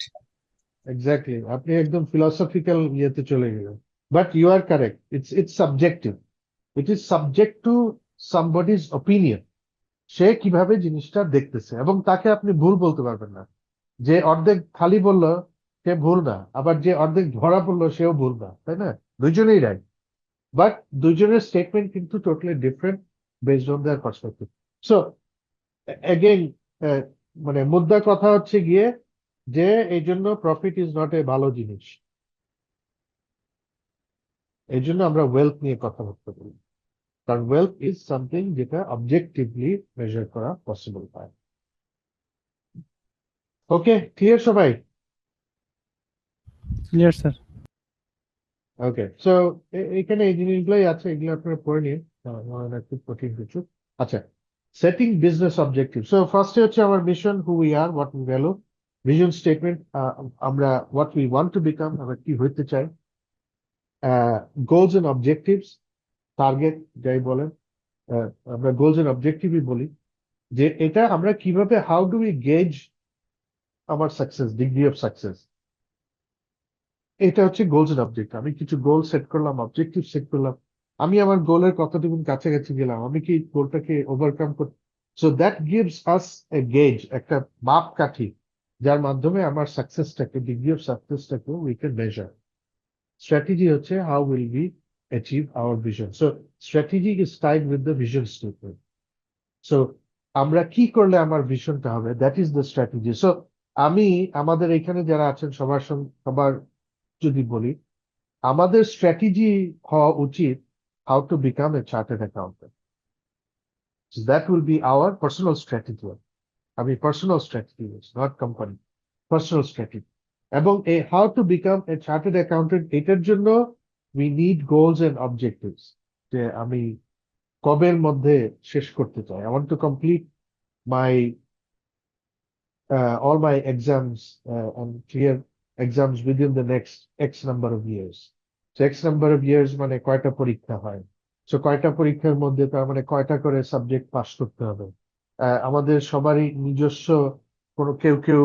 এক্স্যাক্টলি, আপনি একদম ফিলোসফিক্যাল ইয়েতে চলে গেলেন, but you are correct, it's subjective, it is subject to somebody's opinion. সে কিভাবে জিনিসটা দেখতেছে, এবং তাকে আপনি ভুল বলতে পারবেন না। যে অর্ধেক খালি বললো সে ভুল না, আবার যে অর্ধেক ভরা পড়লো সেও ভুল না, তাই না? দুইজনেই রাইট, বাট দুইজনের স্টেটমেন্ট কিন্তু totally different based on their perspective. So again, মানে মুদ্রা কথা হচ্ছে গিয়ে যে এই জন্য প্রফিট ইজ নট এ ভালো জিনিস, এই জন্য আমরা ওয়েলথ নিয়ে কথা বলতে পারি, কারণ ওয়েলথ ইজ সামথিং যেটা অবজেক্টিভলি মেজার করা পসিবল হয়। ওকে, ক্লিয়ার সবাই? Clear sir. ওকে, সো এখানে এই জিনিসগুলোই আছে, এগুলো আপনারা পড়ে নিন, খুব কঠিন কিছু। আচ্ছা, সেটিং বিজনেস অবজেক্টিভ। সো ফার্স্টে হচ্ছে আমার mission, who we are, what we value. Vision statement, আমরা what we want to become, আমরা কি হইতে চাই। গোলস এন্ড অবজেক্টিভস, টার্গেট যাই বলেন, আমরা গোলস এন্ড অবজেক্টিভই বলি, যে এটা আমরা কিভাবে, হাউ ডু উই গেজ আমার সাকসেস, ডিগ্রি অফ সাকসেস। এটা হচ্ছে গোলস এন্ড অবজেক্টিভ। আমি কিছু গোল সেট করলাম, অবজেক্টিভ সেট করলাম, আমি আমার গোলের কতটুকু কাছাকাছি গেলাম, আমি কি গোলটাকে ওভারকাম করতে। So that gives us a gauge, একটা মাপকাঠি, যার মাধ্যমে আমার সাকসেসটাকে, ডিগ্রি অফ সাকসেসটাকে উই ক্যান মেজার। স্ট্র্যাটেজি হচ্ছে how will be achieve our vision. So strategy is tied with the vision statement. So আমরা কি করলে আমার ভিশনটা হবে, that is the strategy. So আমি, আমাদের এখানে যারা আছেন সবার সবার যদি বলি, আমাদের স্ট্র্যাটেজি হওয়া উচিত how to become a chartered accountant. That will be our personal strategy. আমি personal strategy, not company, personal strategy. এবং এই how to become a chartered accountant, এটার জন্য we need goals and objectives, যে আমি কবের মধ্যে শেষ করতে চাই। I want to complete my all my exams and clear exams within the next X number of years. So X number of years মানে কয়টা পরীক্ষা হয়, সো কয়টা পরীক্ষার মধ্যে তার মানে কয়টা করে সাবজেক্ট পাস করতে হবে। আমাদের সবারই নিজস্ব, কোনো কেউ কেউ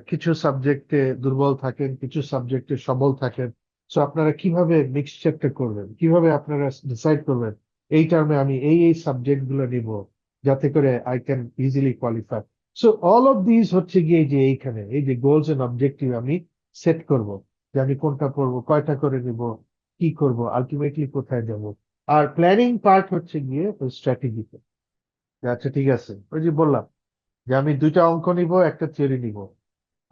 কিছু সাবজেক্টে দুর্বল থাকেন, কিছু সাবজেক্টে সবল থাকেন। সো আপনারা কিভাবে মিক্সচারটা করবেন, কিভাবে আপনারা ডিসাইড করবেন এই টার্মে আমি এই সাবজেক্ট গুলো নিব যাতে করে I can easily qualify. So all of this হচ্ছে গিয়ে যে এইখানে এই যে গোলস এন্ড অবজেক্টিভ আমি সেট করব, যে আমি কোনটা পড়বো, কয়টা করে নিব, কি করব, আলটিমেটলি কোথায় যাব। আর প্ল্যানিং পার্ট হচ্ছে গিয়ে ওই স্ট্র্যাটেজিতে। আচ্ছা ঠিক আছে, ওই যে বললাম যে আমি দুইটা অঙ্ক নিব, একটা থিওরি নিব,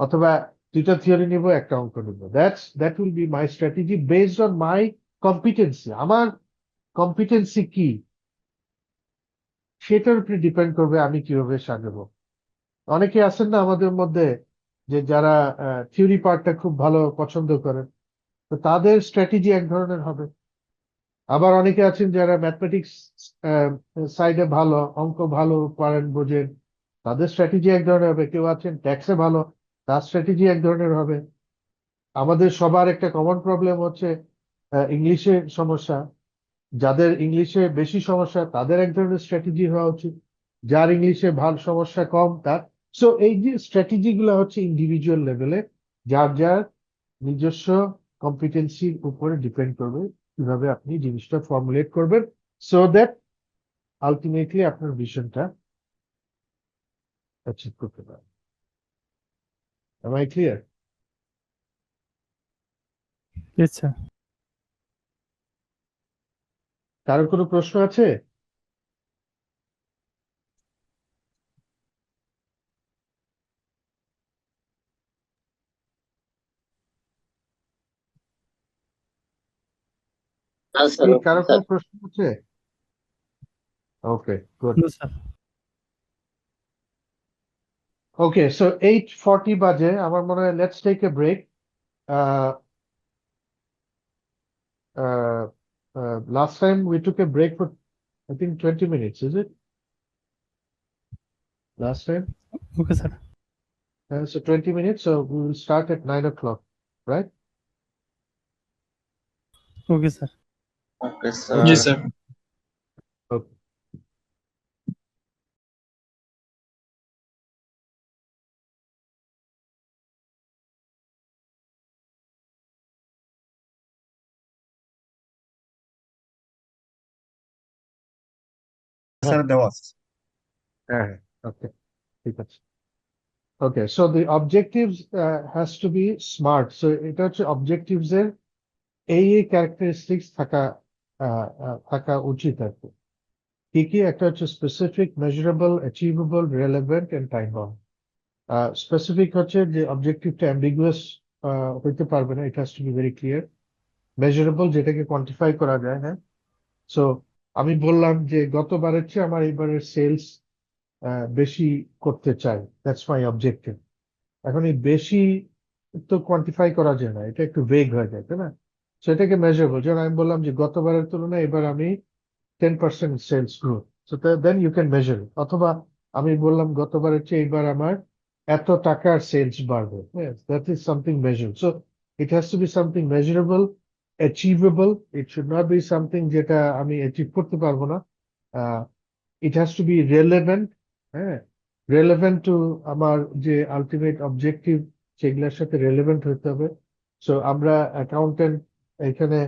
অথবা দুইটা থিওরি নিব, একটা অঙ্ক নিব। That will B my strategy based on my competency. আমার কম্পিটেন্সি কি সেটার উপরে ডিপেন্ড করবে আমি কিভাবে সাজাবো। অনেকে আছেন না আমাদের মধ্যে যে যারা থিওরি পার্টটা খুব ভালো পছন্দ করেন, তো তাদের স্ট্র্যাটেজি এক ধরনের হবে। আবার অনেকে আছেন যারা ম্যাথমেটিক্স সাইডে ভালো, অঙ্ক ভালো পারেন, বোঝেন, তাদের স্ট্র্যাটেজি এক ধরনের হবে। কেউ আছেন ট্যাক্সে ভালো, তার স্ট্র্যাটেজি এক ধরনের হবে। আমাদের সবার একটা কমন প্রবলেম হচ্ছে ইংলিশে সমস্যা। যাদের ইংলিশে বেশি সমস্যা তাদের এক ধরনের স্ট্র্যাটেজি হওয়া উচিত, যার ইংলিশে ভালো সমস্যা কম তার। সো এই যে স্ট্র্যাটেজি গুলো হচ্ছে ইন্ডিভিজুয়াল লেভেলে যার যার নিজস্ব কম্পিটেন্সির উপরে ডিপেন্ড করবে কিভাবে আপনি জিনিসটা ফর্মুলেট করবেন, সো দ্যাট আলটিমেটলি আপনার ভিশনটা অ্যাচিভ করতে পারেন। Am I clear? আচ্ছা, কারো কোনো প্রশ্ন আছে? হ্যাঁ স্যার, কি ওকে কারো স্যার। কোনো প্রশ্ন আছে? Okay, good. Sir. Okay, so 8:40 বাজে, আমার মনে হয় let's take a break. Last time we took a break for I think 20 minutes, is it? Last time? Okay sir. So 20 minutes, so we will start at 9 o'clock, right? Okay sir. Okay G Okay. Sir. Okay. Sir দেওয়া আছে। হ্যাঁ, okay, ঠিক আছে। Okay, so the objectives has to be smart. So এটা হচ্ছে objectives এর এই characteristics থাকা উচিত আর কি। কি কি? একটা হচ্ছে specific, measurable, achievable, relevant and time bound. Specific হচ্ছে যে অবজেক্টিভটা অ্যাম্বিগুয়াস হইতে পারবে না, it has to be very clear. Measurable, যেটাকে কোয়ান্টিফাই করা যায়, হ্যাঁ। সো আমি বললাম যে গতবারের চেয়ে আমার এবারের সেলস বেশি করতে চাই, দ্যাটস মাই অবজেক্টিভ। এখন এই বেশি তো কোয়ান্টিফাই করা যায় না, এটা একটু ভেগ হয়ে যায়, তাই না? সো এটাকে মেজারেবল, যেমন আমি বললাম যে গতবারের তুলনায় এবার আমি 10% sales growth, so then you can measure. অথবা আমি বললাম গতবারের চেয়ে এবার আমার এত টাকার সেলস বাড়বে, that is something measure. So it has to be something measurable, achievable. It should not be something যেটা আমি অ্যাচিভ করতে পারবো না। It has to B relevant, হ্যাঁ, রেলেভেন্ট টু আমার যে আলটিমেট অবজেক্টিভ, সেগুলোর সাথে রেলেভেন্ট হতে হবে। সো আমরা অ্যাকাউন্টেন্ট, এখানে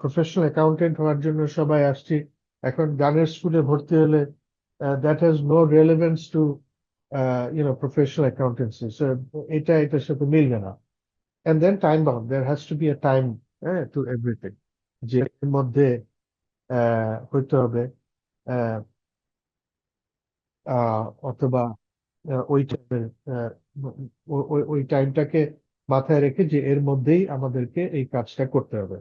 প্রফেশনাল অ্যাকাউন্টেন্ট হওয়ার জন্য সবাই আসছি, এখন গানের স্কুলে ভর্তি হলে that has no relevance to professional accountancy. So এটার সাথে মিলবে না। And then time bound, there has to be a time to everything, যে এর মধ্যে হইতে হবে, অথবা ওই টাইমের ওই টাইমটাকে মাথায় রেখে যে এর মধ্যেই আমাদেরকে এই কাজটা করতে হবে।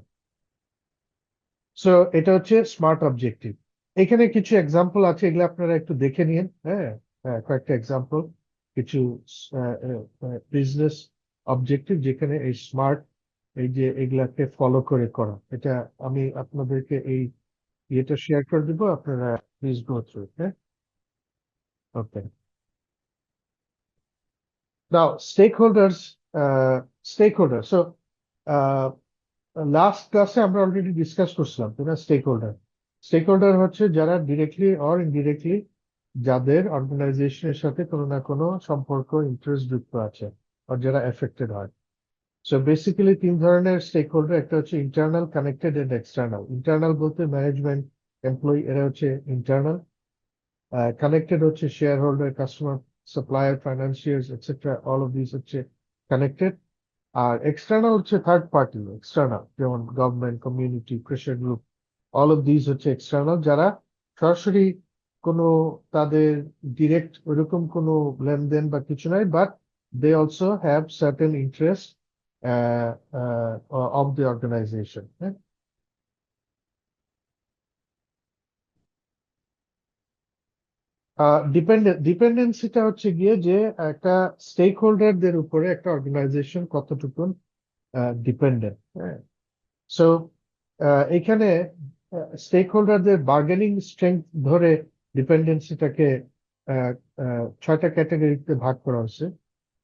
সো এটা হচ্ছে স্মার্ট অবজেক্টিভ। এখানে কিছু এক্সাম্পল আছে, এগুলো আপনারা একটু দেখে নিন, হ্যাঁ। কয়েকটা এক্সাম্পল, কিছু বিজনেস অবজেক্টিভ যেখানে এই স্মার্ট, এই যে এগুলাকে ফলো করে করা, এটা আমি আপনাদেরকে এই ইয়েটা শেয়ার করে দিব, আপনারা প্লিজ গো থ্রু, হ্যাঁ। ওকে, নাও stakeholders. So লাস্ট ক্লাসে আমরা অলরেডি ডিসকাস করছিলাম, তাই না? স্টেক হোল্ডার হচ্ছে যারা ডিরেক্টলি অর ইনডিরেক্টলি, যাদের অর্গানাইজেশনের সাথে কোনো না কোনো সম্পর্ক, ইন্টারেস্ট যুক্ত আছে, আর যারা এফেক্টেড হয়। সো বেসিক্যালি তিন ধরনের স্টেক হোল্ডার, একটা হচ্ছে internal, connected and external. Internal বলতে ম্যানেজমেন্ট, এমপ্লয়ি, এরা হচ্ছে ইন্টারনাল। কানেক্টেড হচ্ছে shareholder, customer, supplier, financiers, etcetera, all of this হচ্ছে কানেক্টেড। আর এক্সটার্নাল হচ্ছে থার্ড পার্টি, এক্সটার্নাল যেমন government, community, pressure group, all of this হচ্ছে এক্সটার্নাল, যারা সরাসরি কোনো তাদের ডিরেক্ট ওইরকম কোনো লেনদেন বা কিছু নাই, but they also have certain interest of the organisation. ডিপেন্ডেন্সিটা হচ্ছে গিয়ে যে একটা স্টেক হোল্ডারদের উপরে একটা অর্গানাইজেশন কতটুকু ডিপেন্ডেন্ট। হ্যাঁ, সো এখানে স্টেক হোল্ডারদের বার্গেনিং স্ট্রেংথ ধরে ডিপেন্ডেন্সিটাকে 6টা ক্যাটাগরিতে ভাগ করা হয়েছে।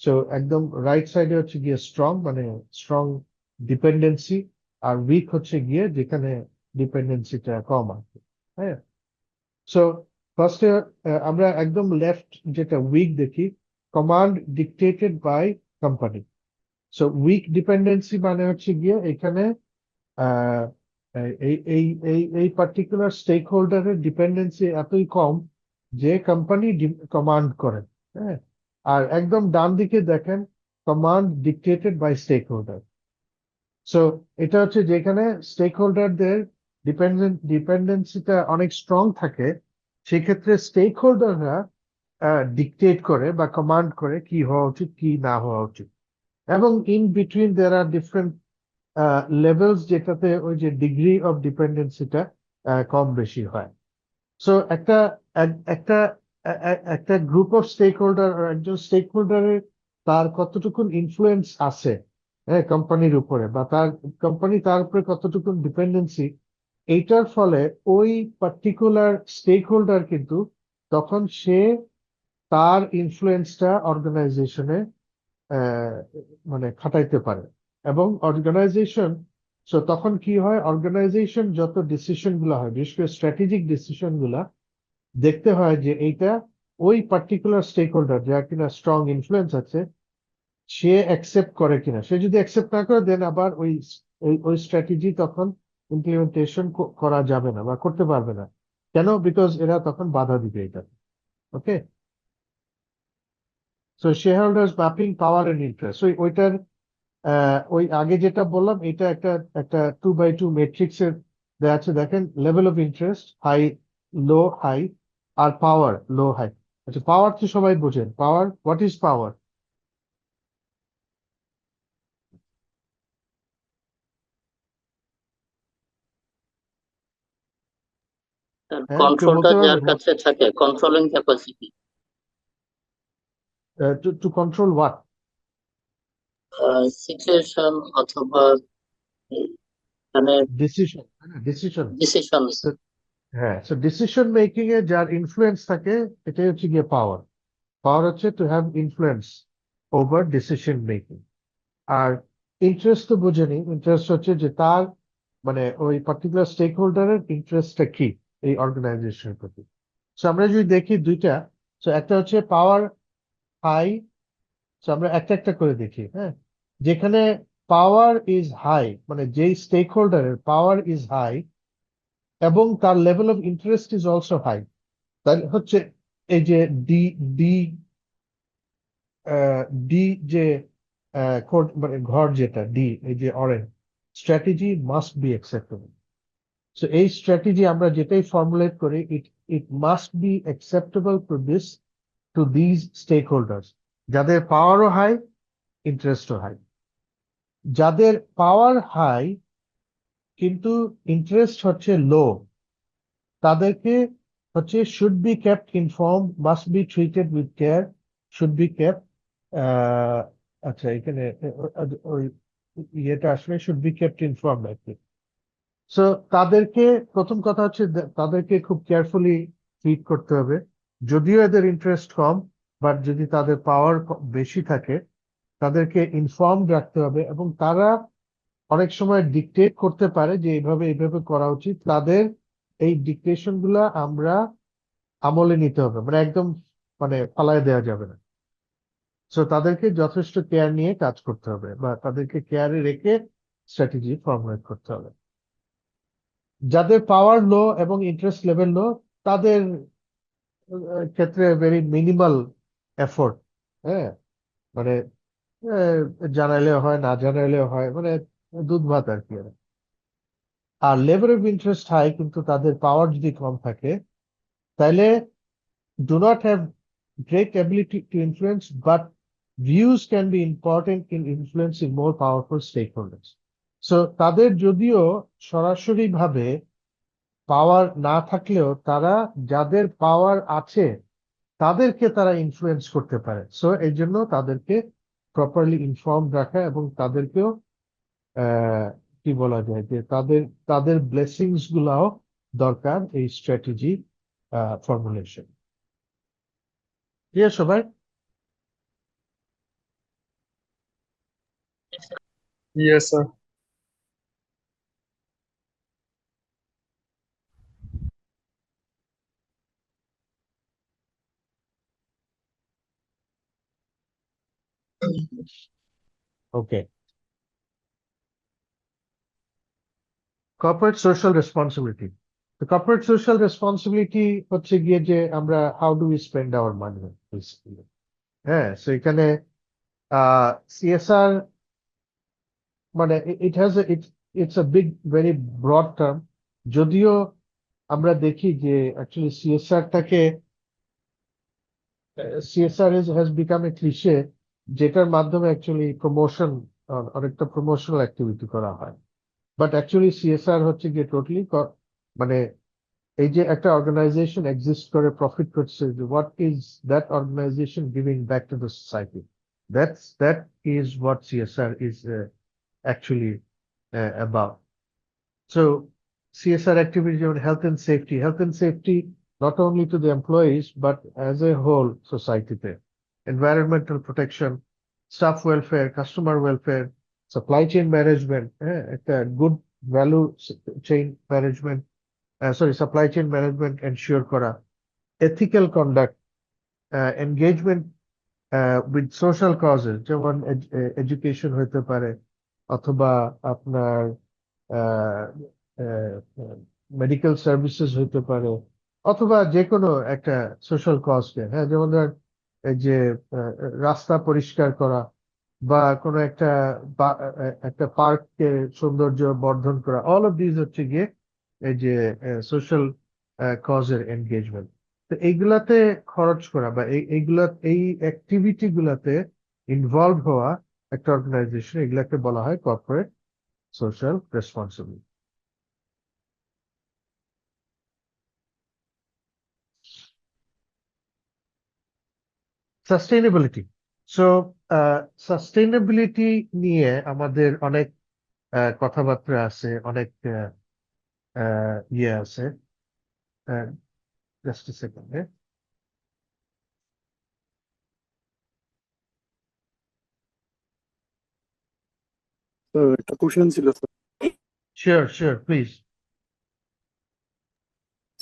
সো একদম রাইট সাইডে হচ্ছে গিয়ে স্ট্রং, মানে স্ট্রং ডিপেন্ডেন্সি, আর উইক হচ্ছে গিয়ে যেখানে ডিপেন্ডেন্সিটা কম আছে। হ্যাঁ, সো ফার্স্টে আমরা একদম লেফট যেটা উইক দেখি, command dictated by company. So weak dependency মানে হচ্ছে গিয়ে এখানে আহ, এই এই এই এই পার্টিকুলার স্টেক হোল্ডারের ডিপেন্ডেন্সি এতই কম যে কোম্পানি কমান্ড করেন। হ্যাঁ, আর একদম ডান দিকে দেখেন command dictated by stakeholder. So এটা হচ্ছে যেখানে স্টেক হোল্ডারদের ডিপেন্ডেন্সিটা অনেক স্ট্রং থাকে, সেক্ষেত্রে স্টেক হোল্ডাররা ডিক্টেট করে বা কমান্ড করে কি হওয়া উচিত কি না হওয়া উচিত। এবং in between there are different levels, যেটাতে ওই যে ডিগ্রি অফ ডিপেন্ডেন্সিটা কম বেশি হয়। সো একটা একটা একটা গ্রুপ অফ স্টেক হোল্ডার, একজন স্টেক হোল্ডারের তার কতটুকু ইনফ্লুয়েন্স আছে হ্যাঁ কোম্পানির উপরে, বা তার কোম্পানি তার উপরে কতটুকু ডিপেন্ডেন্সি, এইটার ফলে ওই পার্টিকুলার স্টেক হোল্ডার কিন্তু তখন সে তার ইনফ্লুয়েন্সটা অর্গানাইজেশনে মানে খাটাইতে পারে। এবং অর্গানাইজেশন, সো তখন কি হয়, অর্গানাইজেশন যত ডিসিশন গুলো হয়, বিশেষ করে স্ট্র্যাটেজিক ডিসিশন গুলা দেখতে হয় যে এইটা ওই পার্টিকুলার স্টেক হোল্ডার যার কিনা স্ট্রং ইনফ্লুয়েন্স আছে সে অ্যাকসেপ্ট করে কিনা। সে যদি অ্যাকসেপ্ট না করে দেন আবার ওই ওই স্ট্র্যাটেজি তখন ইমপ্লিমেন্টেশন করা যাবে না বা করতে পারবে না। কেন? বিকজ এরা তখন বাধা দিবে এটা। Okay, so shareholders mapping power and interest, ওইটার ওই আগে যেটা বললাম এটা একটা একটা 2x2 ম্যাট্রিক্স এর দেয়া আছে। দেখেন level of interest high, low, high, আর পাওয়ার লো, হাই। আচ্ছা, পাওয়ার তো সবাই বোঝেন, পাওয়ার, হোয়াট ইজ পাওয়ার? হ্যাঁ, কেউ কন্ট্রোলটা বলতে যার পারবেন? কাছে থাকে, controlling capacity, to control what? Situation অথবা মানে ডিসিশন, ডিসিশন। ডিসিশন। হ্যাঁ, সো ডিসিশন মেকিং এ যার ইনফ্লুয়েন্স থাকে এটাই হচ্ছে গিয়ে পাওয়ার। পাওয়ার হচ্ছে to have influence over decision making. আর ইন্টারেস্ট তো বোঝেনি, ইন্টারেস্ট হচ্ছে যে তার মানে ওই পার্টিকুলার স্টেক হোল্ডারের ইন্টারেস্টটা কি এই অর্গানাইজেশনের প্রতি। সো আমরা যদি দেখি দুইটা, সো একটা হচ্ছে পাওয়ার হাই, সো আমরা একটা একটা করে দেখি। হ্যাঁ, যেখানে পাওয়ার ইজ হাই মানে যেই স্টেক হোল্ডারের পাওয়ার ইজ হাই এবং তার level of interest is also high, তাহলে হচ্ছে এই যে ডি ডি ডি যে মানে ঘর যেটা ডি, এই যে orange, strategy must be acceptable. So এই স্ট্র্যাটেজি আমরা যেটাই ফর্মুলেট করি, it it must be acceptable to these stakeholders, যাদের পাওয়ারও হাই, ইন্টারেস্টও হাই। যাদের পাওয়ার হাই কিন্তু ইন্টারেস্ট হচ্ছে লো, তাদেরকে হচ্ছে should be kept inform, must be treated with care, should be kept, আচ্ছা এখানে ওই ইয়েটা আসলে শুড বি কেপ্ট ইনফর্ম আর কি। সো তাদেরকে প্রথম কথা হচ্ছে তাদেরকে খুব কেয়ারফুলি ট্রিট করতে হবে, যদিও এদের ইন্টারেস্ট কম, বাট যদি তাদের পাওয়ার বেশি থাকে তাদেরকে ইনফর্মড রাখতে হবে। এবং তারা অনেক সময় ডিকটেট করতে পারে যে এইভাবে এইভাবে করা উচিত, তাদের এই ডিকটেশন গুলা আমরা আমলে নিতে হবে, মানে একদম মানে ফালায় দেওয়া যাবে না। সো তাদেরকে যথেষ্ট কেয়ার নিয়ে কাজ করতে হবে বা তাদেরকে কেয়ারে রেখে স্ট্র্যাটেজি ফর্মুলেট করতে হবে। যাদের পাওয়ার লো এবং ইন্টারেস্ট লেভেল লো, তাদের ক্ষেত্রে ভেরি মিনিমাল এফোর্ট। হ্যাঁ, মানে জানাইলেও হয়, না জানাইলেও হয়, মানে দুধ ভাত আর কি। আর লেভেল অফ ইন্টারেস্ট হাই কিন্তু তাদের পাওয়ার যদি কম থাকে, তাহলে do not have great ability to influence, but views can be important in influencing more powerful stakeholders. So তাদের যদিও সরাসরি ভাবে পাওয়ার না থাকলেও তারা যাদের পাওয়ার আছে তাদেরকে তারা ইনফ্লুয়েন্স করতে পারে। সো এই জন্য তাদেরকে প্রপারলি ইনফর্ম রাখা এবং তাদেরকেও আহ, কি বলা যায় যে তাদের তাদের ব্লেসিংস গুলাও দরকার এই স্ট্র্যাটেজি ফর্মুলেশন। ঠিক আছে সবাই? Yes, sir. Okay, corporate social responsibility. তো কর্পোরেট সোশ্যাল রেসপন্সিবিলিটি হচ্ছে গিয়ে যে আমরা how do we spend our money. হ্যাঁ, সো এখানে সিএসআর মানে it has it's a big very broad term. যদিও আমরা দেখি যে actually CSR has become a cliche, যেটার মাধ্যমে অ্যাকচুয়ালি প্রমোশন, অনেকটা প্রমোশনাল অ্যাক্টিভিটি করা হয়। বাট অ্যাকচুয়ালি সিএসআর হচ্ছে গিয়ে টোটালি মানে এই যে একটা অর্গানাইজেশন এক্সিস্ট করে প্রফিট করছে, what is that organisation giving back to the society, that is what CSR is actually about. So CSR activities on health and safety, not only to the employees, but as a whole society there. Environmental protection, staff welfare, customer welfare, supply chain management, a good value chain management, supply chain management ensure kora, ethical conduct, engagement with social causes, যেমন education হইতে পারে, অথবা আপনার medical services হইতে পারে, অথবা যে কোনো একটা সোশ্যাল কজকে, হ্যাঁ, যেমন ধরেন এই যে রাস্তা পরিষ্কার করা, বা কোনো একটা পার্ককে সৌন্দর্য বর্ধন করা, অল অফ দিস হচ্ছে গিয়ে এই যে সোশ্যাল কজের এনগেজমেন্ট। তো এইগুলাতে খরচ করা বা এই অ্যাক্টিভিটি গুলাতে ইনভলভ হওয়া একটা অর্গানাইজেশন, এগুলাকে বলা হয় corporate social responsibility. Sustainability. So sustainability নিয়ে আমাদের অনেক কথাবার্তা আছে, অনেক ইয়ে আছে। Just a second. একটা কোশ্চেন ছিল sir. Sure sure, please.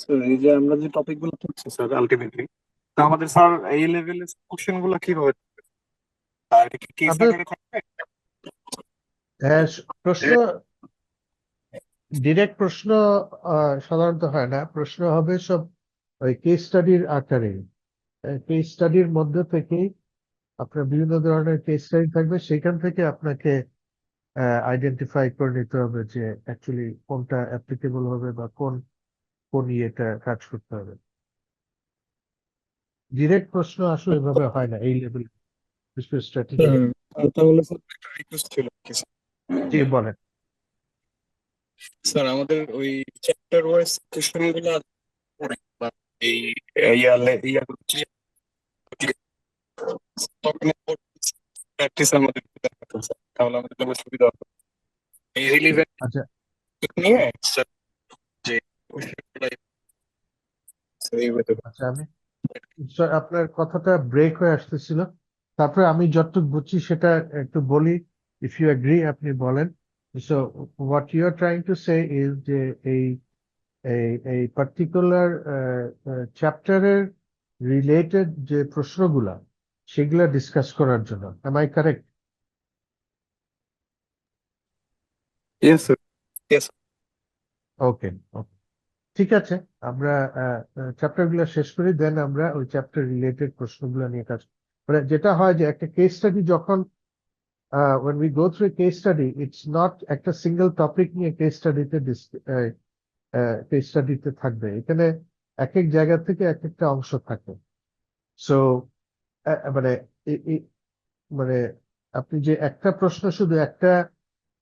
Sir এই যে আমরা যে টপিক গুলো পড়ছি স্যার, আলটিমেটলি তা আমাদের স্যার এই লেভেলের কোশ্চেন গুলো কিভাবে থাকবে? আর এটা কি কেস আমাদের আকারে থাকবে? প্রশ্ন, ডিরেক্ট প্রশ্ন সাধারণত হয় না, প্রশ্ন হবে সব ওই কেস স্টাডির আকারে। কেস স্টাডির মধ্যে থেকেই আপনার বিভিন্ন ধরনের কেস স্টাডি থাকবে, সেখান থেকে আপনাকে আইডেন্টিফাই করে নিতে হবে যে অ্যাকচুয়ালি কোনটা অ্যাপ্লিকেবল হবে বা কোন কোন ইয়েটা কাজ করতে হবে। ডিরেক্ট প্রশ্ন আসলে এভাবে হয় না এই লেভেল স্ট্র্যাটেজি। তাহলে স্যার একটা রিকোয়েস্ট ছিল কি স্যার? জি বলেন। স্যার আমাদের ওই চ্যাপ্টার ওয়াইজ কোশ্চেন গুলো পড়ে বা এই ইয়াগুলো প্র্যাকটিস আমাদের দেখাতে স্যার, তাহলে আমাদের জন্য সুবিধা হবে। এই রিলিভেন্ট আচ্ছা নিয়ে স্যার যে কোশ্চেনগুলো এইভাবে আচ্ছা, আমি আপনার কথাটা ব্রেক হয়ে আসতেছিল, তারপরে আমি যতটুকু বুঝছি সেটা একটু বলি, ইফ ইউ এগ্রি আপনি বলেন। So what you are trying to say is যে এই এই পার্টিকুলার চ্যাপ্টারের রিলেটেড যে প্রশ্নগুলা সেগুলা ডিসকাস করার জন্য, am I correct? Yes sir, yes. Okay okay, ঠিক আছে। আমরা চ্যাপ্টার গুলো শেষ করি, দেন আমরা ওই চ্যাপ্টার রিলেটেড প্রশ্নগুলো নিয়ে কাজ, মানে যেটা হয় যে একটা কেস স্টাডি যখন when we go through a case study, it's not একটা সিঙ্গেল টপিক নিয়ে কেস স্টাডিতে থাকবে, এখানে এক এক জায়গা থেকে এক একটা অংশ থাকে। সো মানে মানে আপনি যে একটা প্রশ্ন শুধু একটা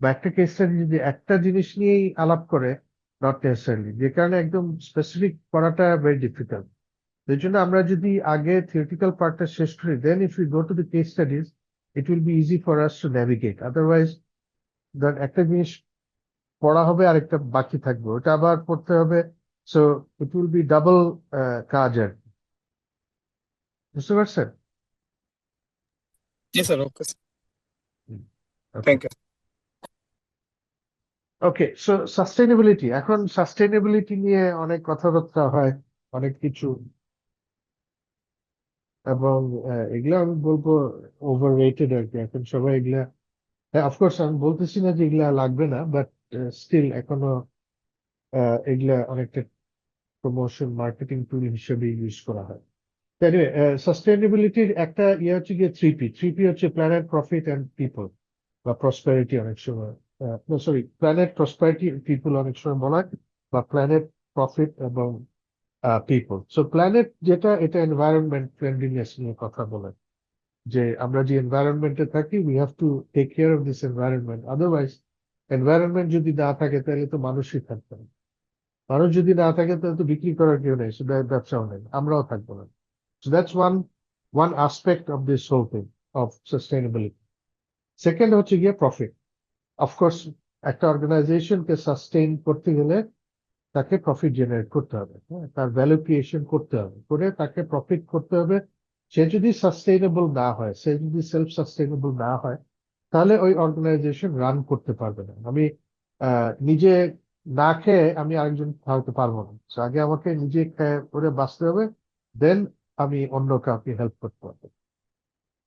বা একটা কেস স্টাডি যদি একটা জিনিস নিয়েই আলাপ করে, নট নেসেসারিলি, যে কারণে একদম স্পেসিফিক করাটা ভেরি ডিফিকাল্ট। এই জন্য আমরা যদি আগে থিওরিটিক্যাল পার্টটা শেষ করি, then if you go to the case studies, it will be easy for us to navigate. Otherwise ধর একটা জিনিস পড়া হবে আরেকটা বাকি থাকবে, ওটা আবার পড়তে হবে, so it will be double কাজ আর কি। বুঝতে পারছেন? জি sir, okay okay thank you. Okay, so sustainability, এখন সাস্টেইনেবিলিটি নিয়ে অনেক কথাবার্তা হয়, অনেক কিছু, এবং এগুলা আমি বলবো ওভার রেটেড আর কি। এখন সবাই এগুলা, হ্যাঁ অফকোর্স আমি বলতেছি না যে এগুলা লাগবে না, বাট স্টিল এখনো এগুলা অনেকটা প্রমোশন মার্কেটিং টুল হিসেবে ইউজ করা হয়। এনিওয়ে, সাস্টেইনেবিলিটির একটা ইয়ে হচ্ছে গিয়ে 3P। 3P হচ্ছে প্ল্যানেট, প্রফিট এন্ড পিপল, বা প্রসপেরিটি অনেক সময়, সরি, প্ল্যানেট, প্রসপেরিটি, পিপল অনেক সময় বলা হয়, বা প্ল্যানেট, প্রফিট এবং পিপল। সো প্ল্যানেট যেটা, এটা এনভায়রনমেন্ট ফ্রেন্ডলিনেস নিয়ে কথা বলে, যে আমরা যে এনভায়রনমেন্টে থাকি, we have to take care of this environment, otherwise environment যদি না থাকে তাহলে তো মানুষই থাকবে না। মানুষ যদি না থাকে তাহলে তো বিক্রি করার কেউ নেই, শুধু ব্যবসাও নেই, আমরাও থাকবো না। So that's one aspect of this whole thing of sustainability. Second হচ্ছে গিয়ে প্রফিট। অফকোর্স একটা অর্গানাইজেশনকে সাস্টেইন করতে গেলে তাকে প্রফিট জেনারেট করতে হবে, হ্যাঁ, তার ভ্যালু ক্রিয়েশন করতে হবে, করে তাকে প্রফিট করতে হবে। সে যদি সাস্টেইনেবল না হয়, সে যদি সেলফ সাস্টেইনেবল না হয়, তাহলে ওই অর্গানাইজেশন রান করতে পারবে না। আমি নিজে না খেয়ে আমি আরেকজন খাওয়াতে পারবো না। So আগে আমাকে নিজে খেয়ে করে বাঁচতে হবে, দেন আমি অন্য কাউকে হেল্প করতে পারবো।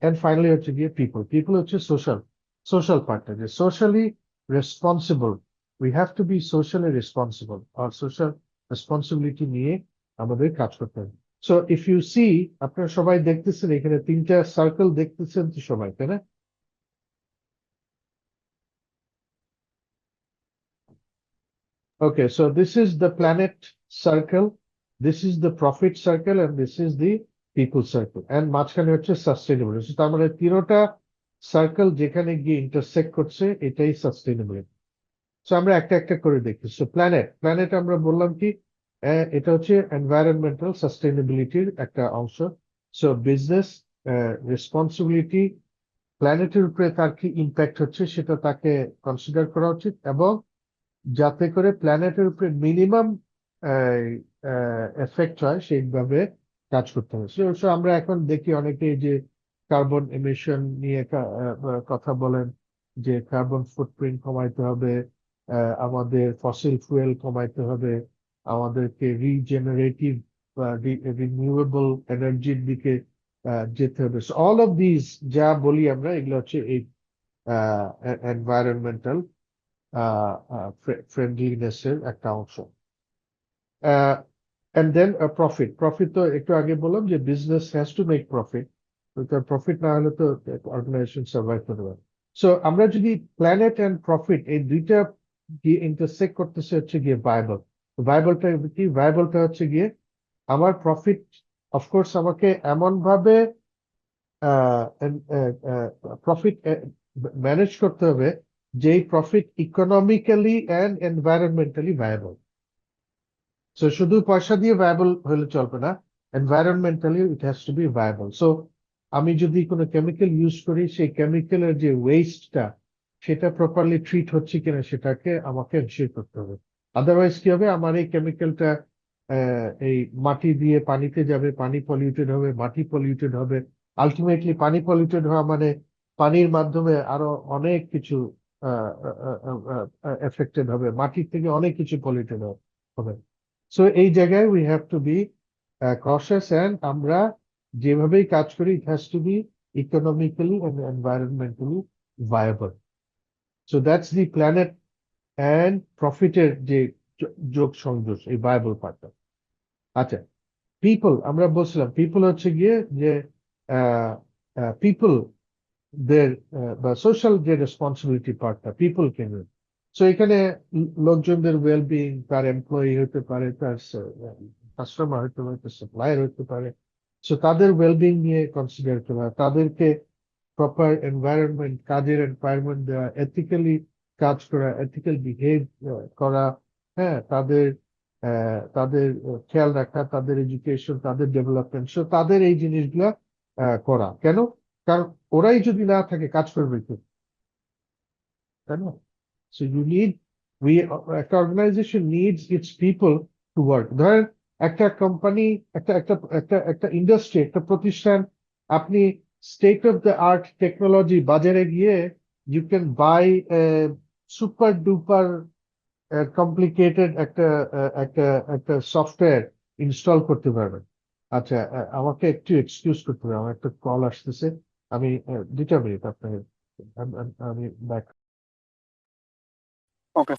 এন্ড ফাইনালি হচ্ছে গিয়ে পিপল। পিপল হচ্ছে সোশ্যাল পার্টটা, যে socially responsible, we have to be socially responsible, আর সোশ্যাল রেসপন্সিবিলিটি নিয়ে আমাদের কাজ করতে হবে। সো ইফ ইউ সি, আপনারা সবাই দেখতেছেন এখানে তিনটা সার্কেল দেখতেছেন তো সবাই, তাই না? Okay, so this is the planet circle, this is the profit circle, and this is the people circle, and মাঝখানে হচ্ছে sustainability। তার মানে তিনটা সার্কেল যেখানে গিয়ে ইন্টারসেক্ট করছে, এটাই সাস্টেইনেবিলিটি। সো আমরা একটা একটা করে দেখি। সো প্ল্যানেট আমরা বললাম কি, এটা হচ্ছে এনভায়রনমেন্টাল সাস্টেইনেবিলিটির একটা অংশ। সো বিজনেস রেসপন্সিবিলিটি, প্ল্যানেটের উপরে তার কি ইম্প্যাক্ট হচ্ছে সেটা তাকে কনসিডার করা উচিত, এবং যাতে করে প্ল্যানেটের উপরে মিনিমাম এফেক্ট হয় সেইভাবে কাজ করতে হবে। সো আমরা এখন দেখি অনেকে যে কার্বন এমিশন নিয়ে কথা বলেন, যে কার্বন ফুটপ্রিন্ট কমাইতে হবে, আমাদের ফসিল ফুয়েল কমাইতে হবে, আমাদেরকে রিজেনারেটিভ বা রিনিউয়েবল এনার্জির দিকে যেতে হবে। অল অফ দিস যা বলি আমরা, এগুলো হচ্ছে এই এনভায়রনমেন্টাল ফ্রেন্ডলিনেসের একটা অংশ। এন্ড দেন প্রফিট তো একটু আগে বললাম যে business has to make profit, তার প্রফিট না হলে তো অর্গানাইজেশন সার্ভাইভ করতে পারে। সো আমরা যদি প্ল্যানেট এন্ড প্রফিট এই দুইটা গিয়ে ইন্টারসেক্ট করতেছে হচ্ছে গিয়ে ভায়াবলটা হচ্ছে গিয়ে আমার প্রফিট, অফকোর্স আমাকে এমন ভাবে প্রফিট ম্যানেজ করতে হবে যেই profit economically and environmentally viable. So শুধু পয়সা দিয়ে ভায়াবল হলে চলবে না, environmentally it has to be viable. So আমি যদি কোনো কেমিক্যাল ইউজ করি, সেই কেমিক্যালের যে ওয়েস্টটা, সেটা প্রপারলি ট্রিট হচ্ছে কিনা সেটাকে আমাকে এনশিওর করতে হবে। আদারওয়াইজ কি হবে, আমার এই কেমিক্যালটা এই মাটি দিয়ে পানিতে যাবে, পানি পলিউটেড হবে, মাটি পলিউটেড হবে, আলটিমেটলি পানি পলিউটেড হওয়া মানে পানির মাধ্যমে আরো অনেক কিছু এফেক্টেড হবে, মাটির থেকে অনেক কিছু পলিউটেড হবে। সো এই জায়গায় we have to be cautious, and আমরা যেভাবেই কাজ করি, it has to be economically and environmentally viable. So that's the planet and প্রফিটের যে যোগ সংযোগ, এই ভায়াবল পার্টটা। আচ্ছা, পিপল আমরা বলছিলাম, পিপল হচ্ছে গিয়ে যে পিপল দের বা সোশ্যাল যে রেসপন্সিবিলিটি পার্টটা পিপলকে নিয়ে। সো এখানে লোকজনদের ওয়েলবিং, তার এমপ্লয়ি হতে পারে, তার কাস্টমার হতে পারে, তার সাপ্লায়ার হতে পারে। সো তাদের ওয়েলবিং নিয়ে কনসিডার করা, তাদেরকে প্রপার এনভায়রনমেন্ট, কাজের এনভায়রনমেন্ট দেওয়া, এথিক্যালি কাজ করা, এথিক্যাল বিহেভ করা, হ্যাঁ, তাদের খেয়াল রাখা, তাদের এডুকেশন, তাদের ডেভেলপমেন্ট, সো তাদের এই জিনিসগুলা করা। কেন? কারণ ওরাই যদি না থাকে কাজ করবে কি, তাই না? সো ইউ নিড, একটা organisation needs its people to work. ধরেন একটা কোম্পানি, একটা একটা একটা একটা ইন্ডাস্ট্রি, একটা প্রতিষ্ঠান, আপনি state of the art technology বাজারে গিয়ে you can buy super duper complicated একটা একটা সফটওয়্যার ইনস্টল করতে পারবেন। আচ্ছা, আমাকে একটু এক্সকিউজ করতে হবে, আমার একটা কল আসতেছে। আমি 2 মিনিট আপনাকে, আমি back. Okay.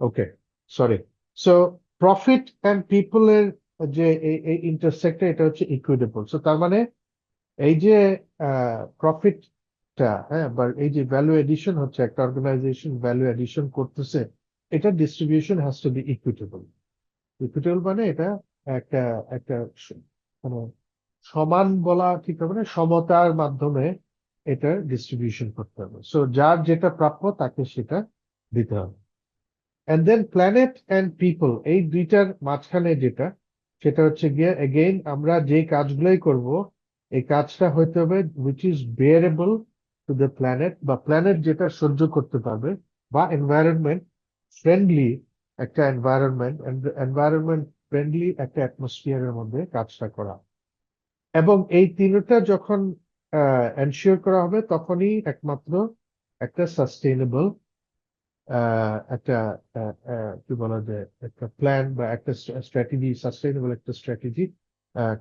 Okay, sorry. So profit and পিপলের যে এই ইন্টারসেক্টর, এটা হচ্ছে ইকুইটেবল। সো তার মানে এই যে প্রফিটটা, হ্যাঁ, বা এই যে ভ্যালু এডিশন হচ্ছে, একটা অর্গানাইজেশন ভ্যালু এডিশন করতেছে, এটা distribution has to be equitable. Equitable মানে এটা একটা একটা মানে সমান বলা ঠিক হবে না, সমতার মাধ্যমে এটা ডিস্ট্রিবিউশন করতে হবে। সো যার যেটা প্রাপ্য তাকে সেটা দিতে হবে। And then planet and people, এই দুইটার মাঝখানে যেটা, সেটা হচ্ছে গিয়ে এগেইন আমরা যে কাজগুলোই করব, এই কাজটা হইতে হবে which is bearable to the planet, বা প্ল্যানেট যেটা সহ্য করতে পারবে, বা এনভায়রনমেন্ট ফ্রেন্ডলি একটা এনভায়রনমেন্ট ফ্রেন্ডলি একটা অ্যাটমসফিয়ারের মধ্যে কাজটা করা। এবং এই তিনটা যখন এনশিওর করা হবে, তখনই একমাত্র একটা সাস্টেইনেবল একটা কি বলা যায়, একটা প্ল্যান বা একটা স্ট্র্যাটেজি, সাস্টেইনেবল একটা স্ট্র্যাটেজি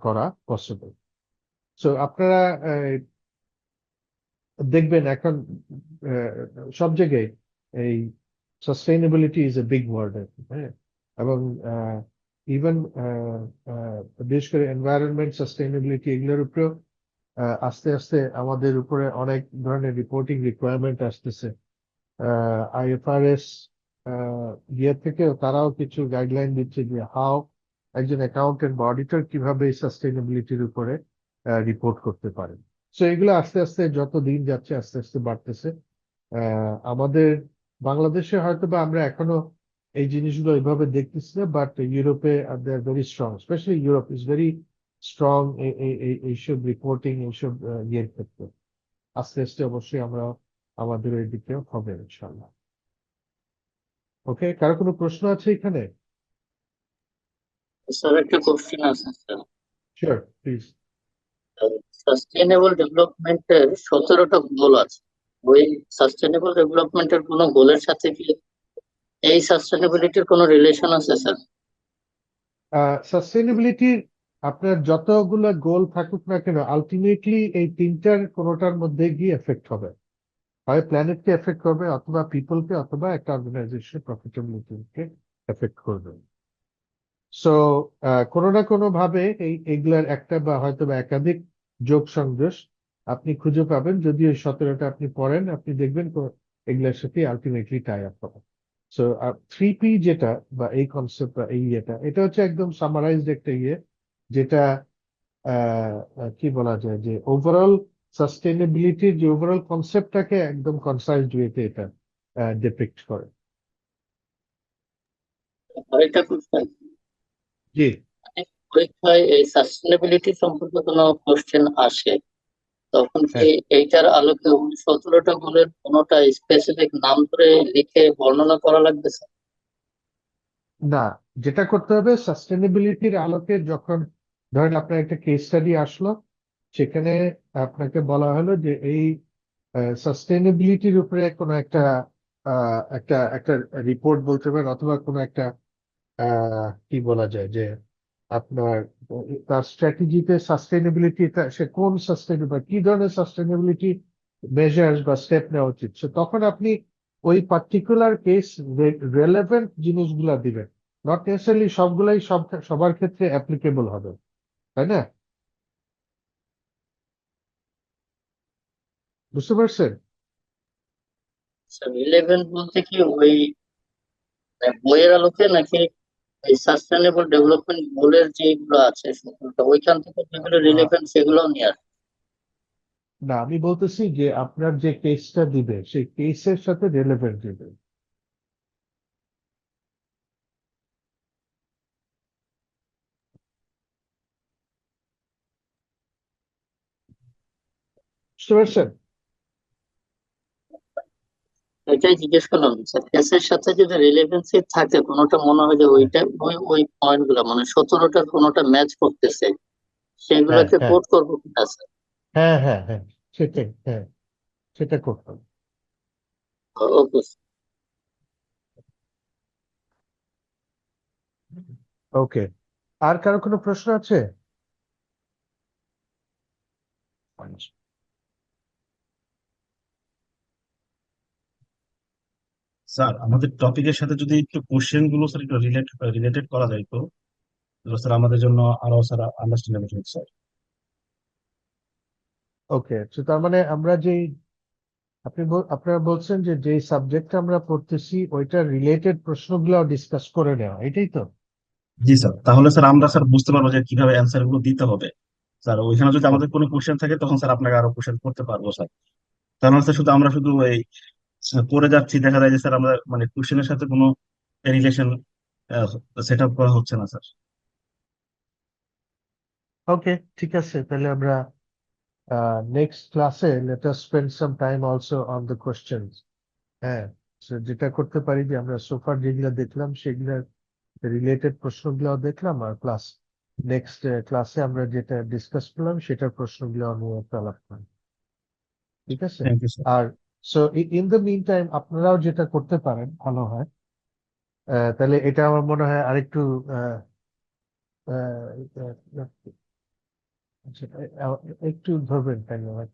করা পসিবল। সো আপনারা দেখবেন এখন সব জায়গায় এই sustainability is a big word, হ্যাঁ। এবং ইভেন বিশেষ করে এনভায়রনমেন্ট সাস্টেইনেবিলিটি, এগুলোর উপরেও আস্তে আস্তে আমাদের উপরে অনেক ধরনের রিপোর্টিং রিকোয়ারমেন্ট আসতেছে। আইএফআরএস ইয়ে থেকে তারাও কিছু গাইডলাইন দিচ্ছে যে হাউ একজন অ্যাকাউন্টেন্ট বা অডিটর কিভাবে সাস্টেইনেবিলিটির উপরে রিপোর্ট করতে পারে। সো এগুলো আস্তে আস্তে যত দিন যাচ্ছে আস্তে আস্তে বাড়তেছে। আমাদের বাংলাদেশে হয়তো বা আমরা এখনো এই জিনিসগুলো এইভাবে দেখতেছি না, বাট ইউরোপে they are very strong, specially Europe is very strong এইসব রিপোর্টিং, এইসব ইয়ের ক্ষেত্রে। আস্তে আস্তে অবশ্যই আমরা আমাদের ওই দিকেও হবে ইনশাল্লাহ। ওকে, কারো কোনো প্রশ্ন আছে এখানে? স্যার একটা কোশ্চেন আছে স্যার। Sure, please. সাস্টেইনেবল ডেভেলপমেন্টের 17টা গোল আছে। ওই সাস্টেইনেবল ডেভেলপমেন্টের কোনো গোলের সাথে কি এই সাস্টেইনেবিলিটির কোনো রিলেশন আছে স্যার? সাস্টেইনেবিলিটির আপনার যতগুলো গোল থাকুক না কেন, আলটিমেটলি এই তিনটার কোনোটার মধ্যে গিয়ে এফেক্ট হবে। হয় প্ল্যানেটকে এফেক্ট করবে, অথবা পিপলকে, অথবা একটা অর্গানাইজেশনের প্রফিটেবিলিটিকে এফেক্ট করবে। সো কোনো না কোনো ভাবে এইগুলার একটা বা হয়তো বা একাধিক যোগ সংযোগ আপনি খুঁজে পাবেন। যদি ওই 17টা আপনি পড়েন, আপনি দেখবেন এগুলোর সাথে আলটিমেটলি টাই আপ হবে। সো 3P যেটা, বা এই কনসেপ্ট বা এই এটা হচ্ছে একদম সামারাইজড একটা ইয়ে, যেটা কি বলা যায়, যে ওভারঅল সাস্টেনেবিলিটির যে ওভারঅল কনসেপ্টটাকে একদম কনসাইজ ওয়েতে এটা ডিপিক্ট করে। আরেকটা কোশ্চেন, জি পরীক্ষায় এই সাস্টেনেবিলিটি সম্পর্কে কোনো কোশ্চেন আসে, তখন কি হ্যাঁ। এইটার আলোকে ওই 17টা গোলের কোনোটা স্পেসিফিক নাম ধরে লিখে বর্ণনা করা লাগবে স্যার? না, যেটা করতে হবে সাস্টেনেবিলিটির আলোকে, যখন ধরেন আপনার একটা কেস স্টাডি আসলো, সেখানে আপনাকে বলা হলো যে এই সাস্টেনেবিলিটির উপরে কোনো একটা একটা একটা রিপোর্ট বলতে পারেন, অথবা কোনো একটা কি বলা যায় যে আপনার তার স্ট্র্যাটেজিতে সাস্টেনেবিলিটি, সে কোন সাস্টেনেবল, কি ধরনের সাস্টেনেবিলিটি মেজার্স বা স্টেপ নেওয়া উচিত, তখন আপনি ওই পার্টিকুলার কেস রেলেভেন্ট জিনিসগুলা দিবেন। নট নেসেসারিলি সবগুলাই সবার ক্ষেত্রে অ্যাপ্লিকেবল হবে, তাই না? বুঝতে পারছেন? স্যার রিলেভেন্ট বলতে কি ওই বইয়ের আলোকে, নাকি এই সাস্টেনেবল ডেভেলপমেন্ট গোলের যেগুলো আছে 17টা ওইখান থেকে যেগুলো আহ, রিলেভেন্ট সেগুলো নিয়ে আসে? না, আমি বলতেছি যে আপনার যে কেসটা দিবে সেই কেসের সাথে রেলেভেন্ট দিবে। বুঝতে পারছেন? এটাই জিজ্ঞেস করলাম স্যার, কেসের সাথে যদি রিলেভেন্সি থাকে কোনোটা, মনে হয় যে হ্যাঁ ওইটা ওই ওই পয়েন্ট গুলো মানে 17টার কোনোটা ম্যাচ করতেছে, হ্যাঁ সেগুলোকে হ্যাঁ কোট করবো কিনা স্যার? হ্যাঁ হ্যাঁ হ্যাঁ, সেটাই, হ্যাঁ, সেটা করতে হবে। ওকে। ওকে, আর কারো কোনো প্রশ্ন আছে? স্যার আমাদের টপিকের সাথে যদি একটু কোশ্চেন গুলো স্যার একটু রিলেটেড করা যায় তো স্যার আমাদের জন্য আরো স্যার আন্ডারস্ট্যান্ডেবল হবে স্যার। ওকে, তো তার মানে আমরা যেই আপনারা বলছেন যে যেই সাবজেক্টটা আমরা পড়তেছি ওইটার রিলেটেড প্রশ্নগুলো ডিসকাস করে নেওয়া, এটাই তো? জি স্যার, তাহলে স্যার আমরা স্যার বুঝতে পারবো যে কিভাবে অ্যান্সার গুলো দিতে হবে। স্যার ওইখানে যদি আমাদের কোনো কোশ্চেন থাকে তখন স্যার আপনাকে আরো কোশ্চেন করতে পারবো স্যার। তার মানে স্যার শুধু আমরা শুধু এই পড়ে যাচ্ছি, দেখা যায় যে স্যার আমরা মানে কোশ্চেনের সাথে কোনো রিলেশন সেট আপ করা হচ্ছে না স্যার। ওকে, ঠিক আছে, তাহলে আমরা নেক্সট ক্লাসে let us spend some time also on the questions. হ্যাঁ, so যেটা করতে পারি যে আমরা সোফার যেগুলো দেখলাম সেগুলোর রিলেটেড প্রশ্নগুলো দেখলাম, আর প্লাস নেক্সট ক্লাসে আমরা যেটা ডিসকাস করলাম সেটার প্রশ্নগুলো নিয়ে একটা আলাপ করলাম, ঠিক আছে? Thank you sir. আর so in the meantime আপনারাও যেটা করতে পারেন ভালো হয়, তাহলে এটা আমার মনে হয় আরেকটু আহ, আহ, আহ, আচ্ছা, একটু ধরবেন তাই আমার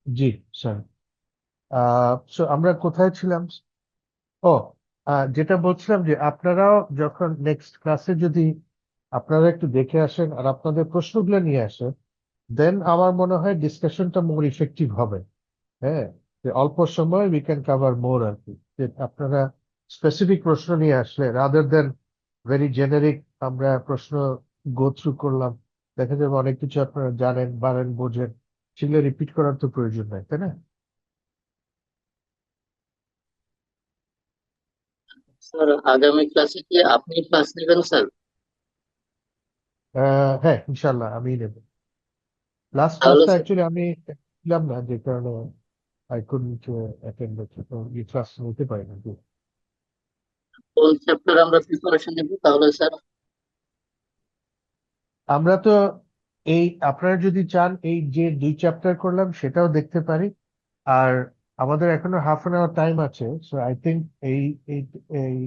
জি স্যার। সো আমরা কোথায় ছিলাম? ও, যেটা বলছিলাম যে আপনারাও যখন নেক্সট ক্লাসে যদি আপনারা একটু দেখে আসেন আর আপনাদের প্রশ্নগুলো নিয়ে আসেন, দেন আমার মনে হয় ডিসকাশনটা মোর ইফেক্টিভ হবে। হ্যাঁ, যে অল্প সময় উই ক্যান কভার মোর আর কি, যে আপনারা স্পেসিফিক প্রশ্ন নিয়ে আসলে রাদার দেন ভেরি জেনারিক আমরা প্রশ্ন গো থ্রু করলাম, দেখা যাবে অনেক কিছু আপনারা জানেন পারেন বোঝেন, সেগুলো রিপিট করার তো প্রয়োজন নাই, তাই না? স্যার আগামী ক্লাসে কি আপনি ক্লাস নেবেন স্যার? হ্যাঁ, ইনশাল্লাহ আমি নেব। লাস্ট তাহলে ক্লাসটা স্যার অ্যাকচুয়ালি আমি ছিলাম না, যে কারণে আই কুডন্ট অ্যাটেন্ড, তো এই ক্লাস নিতে পারি না। কোন চ্যাপ্টার আমরা প্রিপারেশন নেব তাহলে স্যার? আমরা তো এই আপনারা যদি চান এই যে 2 চ্যাপ্টার করলাম সেটাও দেখতে পারি, আর আমাদের এখনো হাফ অ্যান আওয়ার টাইম আছে, সো আই থিঙ্ক এই এই এই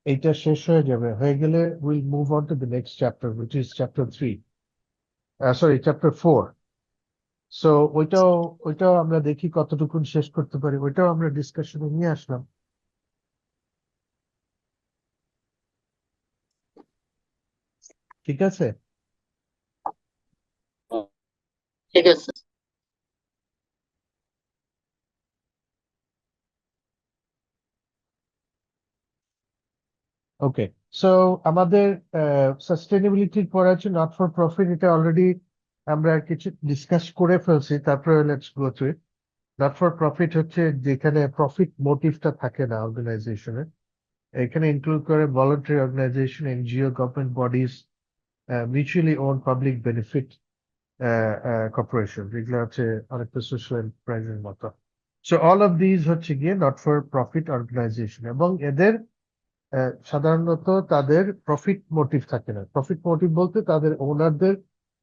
এইটা শেষ হয়ে যাবে, হয়ে গেলে will move on two the next chapter which is chapter 3। Sorry chapter 4। So ওইটাও আমরা দেখি কতটুকুন শেষ করতে পারি, ওইটাও আমরা ডিসকাশনে নিয়ে আসলাম। ঠিক আছে। ঠিক আছে। ওকে, সো আমাদের সাস্টেনেবিলিটির পরে আছে নট ফর প্রফিট। এটা অলরেডি আমরা কিছু ডিসকাস করে ফেলছি, তারপরে let's go through it. Not for profit হচ্ছে যেখানে প্রফিট মোটিভটা থাকে না অর্গানাইজেশনে। এখানে ইনক্লুড করে voluntary organisation, NGO, government bodies, mutually own public benefit corporation, যেগুলো হচ্ছে অনেকটা সোশ্যাল এন্টারপ্রাইজের মতো। সো অল অফ দিজ হচ্ছে গিয়ে নট ফর প্রফিট অর্গানাইজেশন, এবং এদের সাধারণত তাদের প্রফিট মোটিভ থাকে না। প্রফিট মোটিভ বলতে তাদের ওনারদের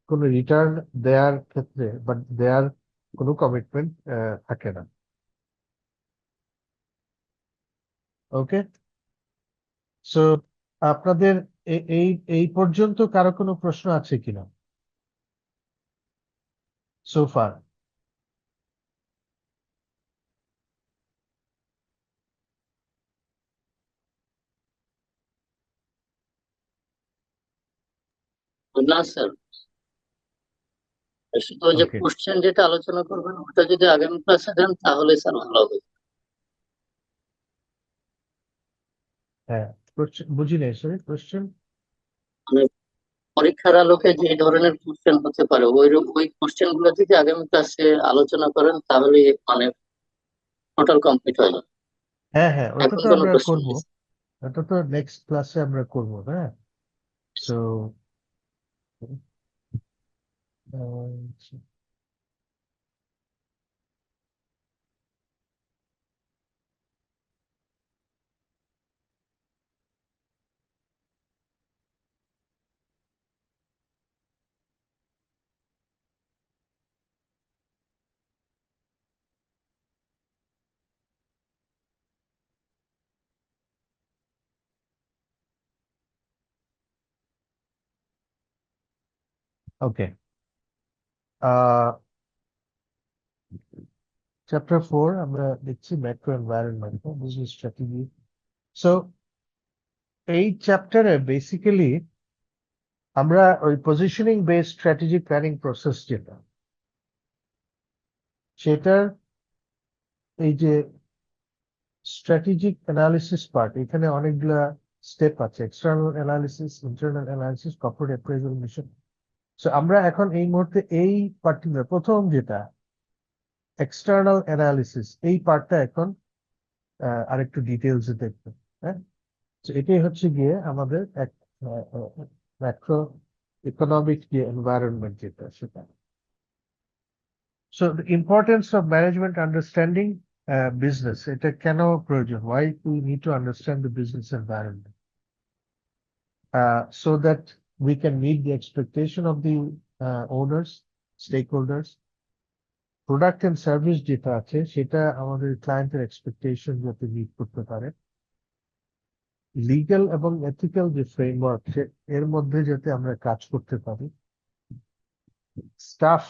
কোনো রিটার্ন দেওয়ার ক্ষেত্রে বা দেওয়ার কোনো কমিটমেন্ট থাকে না। ওকে, সো আপনাদের এই এই পর্যন্ত কারো কোনো প্রশ্ন আছে কিনা সো ফার? না স্যার, শুধু ওই যে ওকে, কোশ্চেন যেটা আলোচনা করবেন ওটা যদি আগামী ক্লাসে দেন তাহলে স্যার ভালো হবে। হ্যাঁ, বুঝি নাই সরি, কোশ্চেন। মানে পরীক্ষার আলোকে যে ধরনের কোশ্চেন হতে পারে ওই কোশ্চেন গুলো যদি আগামী ক্লাসে আলোচনা করেন তাহলে মানে টোটাল কমপ্লিট হয়ে যাবে। হ্যাঁ হ্যাঁ, ওটা এখন তো কোনো আমরা প্রশ্ন করব, নেই। ওটা তো নেক্সট ক্লাসে আমরা করব। হ্যাঁ, সো ওকে, চ্যাপ্টার 4 আমরা দেখছি macro environment business strategy. So এই চ্যাপ্টারে বেসিক্যালি আমরা ওই positioning based strategic planning process যেটা, সেটার এই যে স্ট্র্যাটেজিক অ্যানালিসিস পার্ট, এখানে অনেকগুলা স্টেপ আছে: external analysis, internal analysis, corporate appraisal mission. So আমরা এখন এই মুহূর্তে এই পার্টিকুলার প্রথম যেটা এক্সটার্নাল অ্যানালিসিস, এই পার্টটা এখন আরেকটু ডিটেলস দেখবো। হ্যাঁ, তো এটাই হচ্ছে গিয়ে আমাদের এক ম্যাক্রো ইকোনমিক যে এনভায়রনমেন্ট যেটা, সেটা। So the importance of management understanding business, এটা কেন প্রয়োজন? Why we need to understand the business environment so that we can meet the expectation of the owners, stakeholders. Product and service যেটা আছে সেটা আমাদের ক্লায়েন্টের এক্সপেকটেশন যাতে মিট করতে পারে। লিগ্যাল এবং এথিক্যাল যে ফ্রেমওয়ার্ক, এর মধ্যে যাতে আমরা কাজ করতে পারি। স্টাফ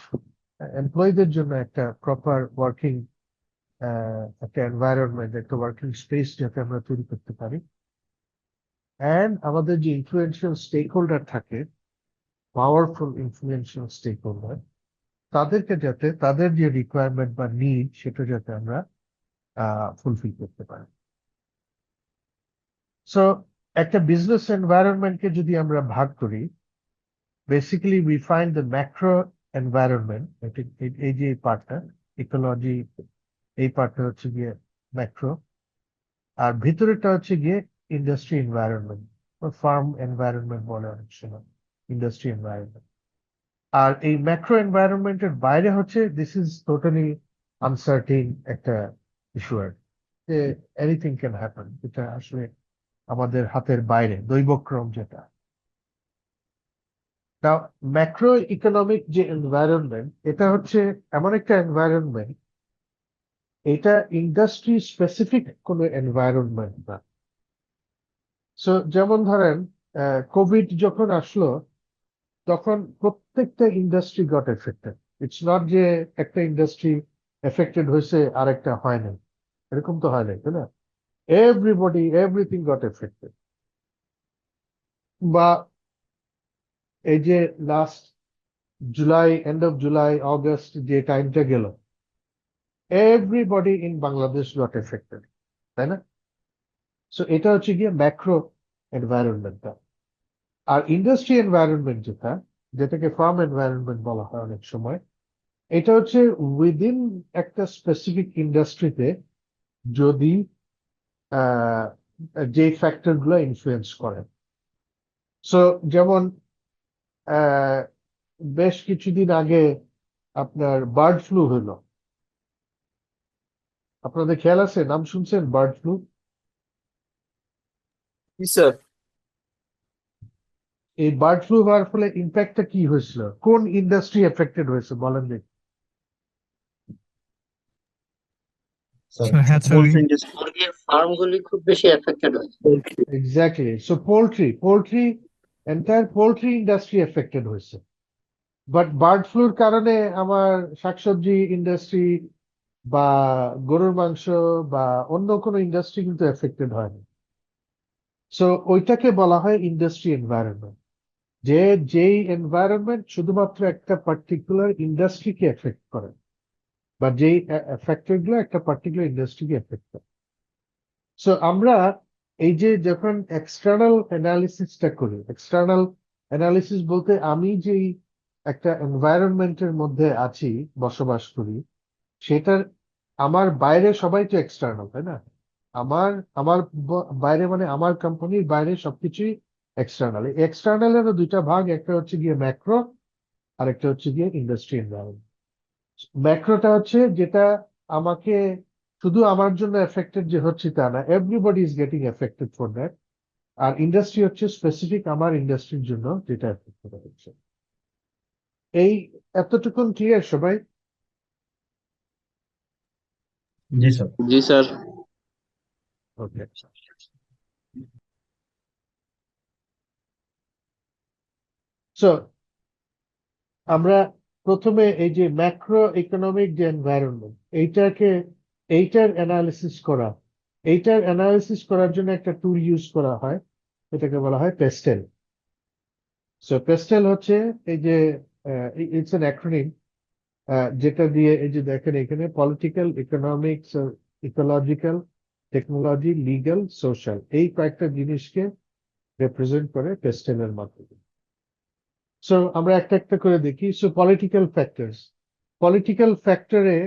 এমপ্লয়ীদের জন্য একটা প্রপার ওয়ার্কিং একটা এনভায়রনমেন্ট, একটা ওয়ার্কিং স্পেস যাতে আমরা তৈরি করতে পারি। অ্যান্ড আমাদের যে ইনফ্লুয়েন্সিয়াল স্টেক হোল্ডার থাকে, পাওয়ারফুল ইনফ্লুয়েন্সিয়াল স্টেক হোল্ডার, তাদেরকে যাতে তাদের যে রিকোয়ারমেন্ট বা নিড সেটা যাতে আমরা ফুলফিল করতে পারি। সো একটা বিজনেস এনভায়রনমেন্টকে যদি আমরা ভাগ করি, basically we find the macro environment, এই যে পার্টটা ইকোলজি, এই পার্টটা হচ্ছে গিয়ে ম্যাক্রো, আর ভিতরেটা হচ্ছে গিয়ে ইন্ডাস্ট্রি এনভায়রনমেন্ট, ফার্ম এনভায়রনমেন্ট বলে অনেক সময়, ইন্ডাস্ট্রি এনভায়রনমেন্ট। আর এই ম্যাক্রো এনভায়রনমেন্টের বাইরে হচ্ছে দিস ইজ টোটালি আনসার্টিন একটা ইস্যু, আর যে এনিথিং ক্যান হ্যাপেন, এটা আসলে আমাদের হাতের বাইরে, দৈবক্রম যেটা। নাও ম্যাক্রো ইকোনমিক যে এনভায়রনমেন্ট, এটা হচ্ছে এমন একটা এনভায়রনমেন্ট, এটা ইন্ডাস্ট্রি স্পেসিফিক কোনো এনভায়রনমেন্ট না। সো যেমন ধরেন কোভিড যখন আসলো, তখন প্রত্যেকটা industry goat affected. It's not যে একটা ইন্ডাস্ট্রি এফেক্টেড হয়েছে আর একটা হয় না, এরকম তো হয় না, তাই না? Everybody everything goat affected. বা এই যে last July, end of July August যে টাইমটা গেল, everybody in Bangladesh goat affected, তাই না? সো এটা হচ্ছে গিয়ে ম্যাক্রো এনভায়রনমেন্টটা। আর ইন্ডাস্ট্রি এনভায়রনমেন্ট যেটাকে ফার্ম এনভায়রনমেন্ট বলা হয় অনেক সময়, এটা হচ্ছে উইদিন একটা স্পেসিফিক ইন্ডাস্ট্রিতে যদি আহ, যে ফ্যাক্টর গুলো ইনফ্লুয়েন্স করে। সো যেমন আহ, বেশ কিছুদিন আগে আপনার বার্ড ফ্লু হলো, আপনাদের খেয়াল আছে? নাম শুনছেন বার্ড ফ্লু? স্যার এই বার্ড ফ্লু হওয়ার ফলে ইম্প্যাক্টটা কি হয়েছিল, কোন ইন্ডাস্ট্রি এফেক্টেড হয়েছে বলেন দেখি? স্যার হ্যাঁ স্যার, পোল্ট্রি ইন্ডাস্ট্রি। মুরগির ফার্ম গুলি খুব বেশি এফেক্টেড হয়। Exactly. So poultry entire poultry industry affected হয়েছে। বাট বার্ড ফ্লুর কারণে আমার শাকসবজি ইন্ডাস্ট্রি বা গরুর মাংস বা অন্য কোনো ইন্ডাস্ট্রি কিন্তু এফেক্টেড হয়নি। সো ওইটাকে বলা হয় ইন্ডাস্ট্রি এনভায়রনমেন্ট, যে যেই এনভায়রনমেন্ট শুধুমাত্র একটা পার্টিকুলার ইন্ডাস্ট্রিকে এফেক্ট করে, বা যেই ফ্যাক্টর গুলো একটা পার্টিকুলার ইন্ডাস্ট্রিকে এফেক্ট করে। সো আমরা এই যে যখন এক্সটার্নাল অ্যানালিসিসটা করি, এক্সটার্নাল অ্যানালিসিস বলতে আমি যেই একটা এনভায়রনমেন্টের মধ্যে আছি, বসবাস করি, সেটার আমার বাইরে সবাই তো এক্সটার্নাল, তাই না? আমার আমার বাইরে মানে আমার কোম্পানির বাইরে সবকিছুই এক্সটার্নাল। এক্সটার্নালেরও দুইটা ভাগ, একটা হচ্ছে গিয়ে ম্যাক্রো, আর একটা হচ্ছে গিয়ে ইন্ডাস্ট্রি এনভায়রনমেন্ট। ম্যাক্রোটা হচ্ছে যেটা আমাকে শুধু আমার জন্য এফেক্টেড যে হচ্ছে তা না, everybody is getting affected for that. আর ইন্ডাস্ট্রি হচ্ছে স্পেসিফিক আমার ইন্ডাস্ট্রির জন্য যেটা এফেক্ট করা হচ্ছে। এই এতটুকুন ক্লিয়ার সবাই? জি স্যার। জি স্যার। ওকে। সো আমরা প্রথমে এই যে ম্যাক্রো ইকোনমিক যে এনভায়রনমেন্ট, এইটার অ্যানালিসিস করার জন্য একটা টুল ইউজ করা হয়, এটাকে বলা হয় পেস্টেল। সো পেস্টেল হচ্ছে এই যে ইটস অ্যান অ্যাক্রোনিম, যেটা দিয়ে এই যে দেখেন এখানে political, economics, ecological, technology, legal, social, এই কয়েকটা জিনিসকে রিপ্রেজেন্ট করে পেস্টেলের মাধ্যমে। সো আমরা একটা একটা করে দেখি। সো পলিটিক্যাল ফ্যাক্টরে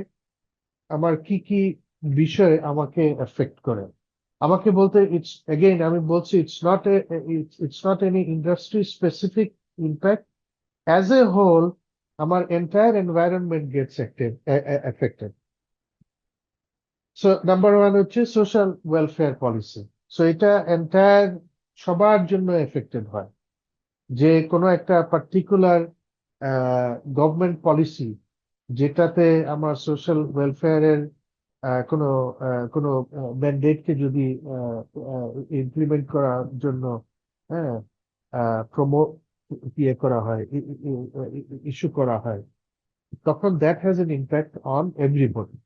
আমার কি কি বিষয় আমাকে এফেক্ট করে, আমাকে বলতে ইটস এগেইন আমি বলছি it's not any industry specific impact, as a whole আমার entire environment gets affected. So number one হচ্ছে সোশ্যাল ওয়েলফেয়ার পলিসি। সো এটা এন্টায়ার সবার জন্য এফেক্টেড হয়, যে কোনো একটা পার্টিকুলার গভর্নমেন্ট পলিসি যেটাতে আমার সোশ্যাল ওয়েলফেয়ারের কোনো কোনো ম্যান্ডেটকে যদি ইমপ্লিমেন্ট করার জন্য, হ্যাঁ, প্রমোট ইয়ে করা হয়, ইস্যু করা হয়, তখন that has an impact on everybody.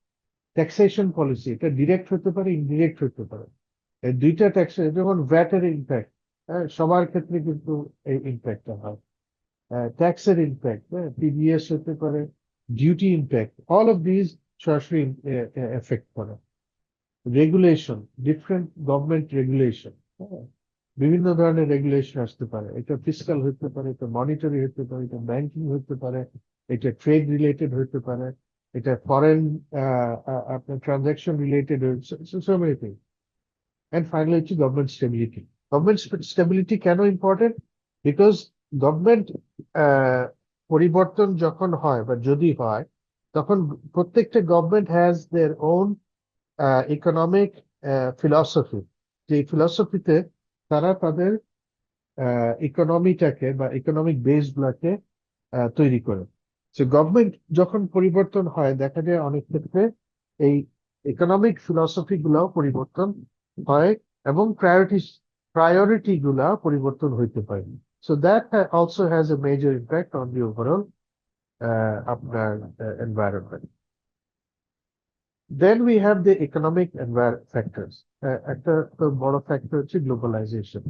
Taxation policy, এটা ডিরেক্ট হতে পারে, ইনডিরেক্ট হতে পারে। এই দুইটা ট্যাক্সেশন, যেমন ভ্যাটের ইম্প্যাক্ট, সবার ক্ষেত্রে কিন্তু এই ইম্প্যাক্টটা হয়। ট্যাক্সের ইম্প্যাক্ট, টিডিএস হতে পারে, duty impact, all of this সরাসরি এফেক্ট করে। রেগুলেশন, ডিফারেন্ট গভর্নমেন্ট রেগুলেশন, বিভিন্ন ধরনের রেগুলেশন আসতে পারে। এটা ফিসকাল হতে পারে, এটা মনিটারি হতে পারে, এটা ব্যাংকিং হতে পারে, এটা ট্রেড রিলেটেড হতে পারে, এটা ফরেন আপনার transaction related, so many thing. And finally হচ্ছে গভর্নমেন্ট স্টেবিলিটি। গভর্নমেন্ট স্টেবিলিটি কেন ইম্পর্টেন্ট? বিকজ গভর্নমেন্ট পরিবর্তন যখন হয় বা যদি হয়, তখন প্রত্যেকটা government has their own economic philosophy. যে ফিলসফিতে তারা তাদের ইকোনমিটাকে বা ইকোনমিক বেস গুলাকে তৈরি করে। সো গভর্নমেন্ট যখন পরিবর্তন হয়, দেখা যায় অনেক ক্ষেত্রে এই ইকোনমিক ফিলসফি গুলাও পরিবর্তন হয়, এবং প্রায়োরিটি গুলা পরিবর্তন হইতে পারে। So that also has a major impact on the overall environment. Then we have the economic factors. একটা তো বড় ফ্যাক্টর হচ্ছে গ্লোবালাইজেশন।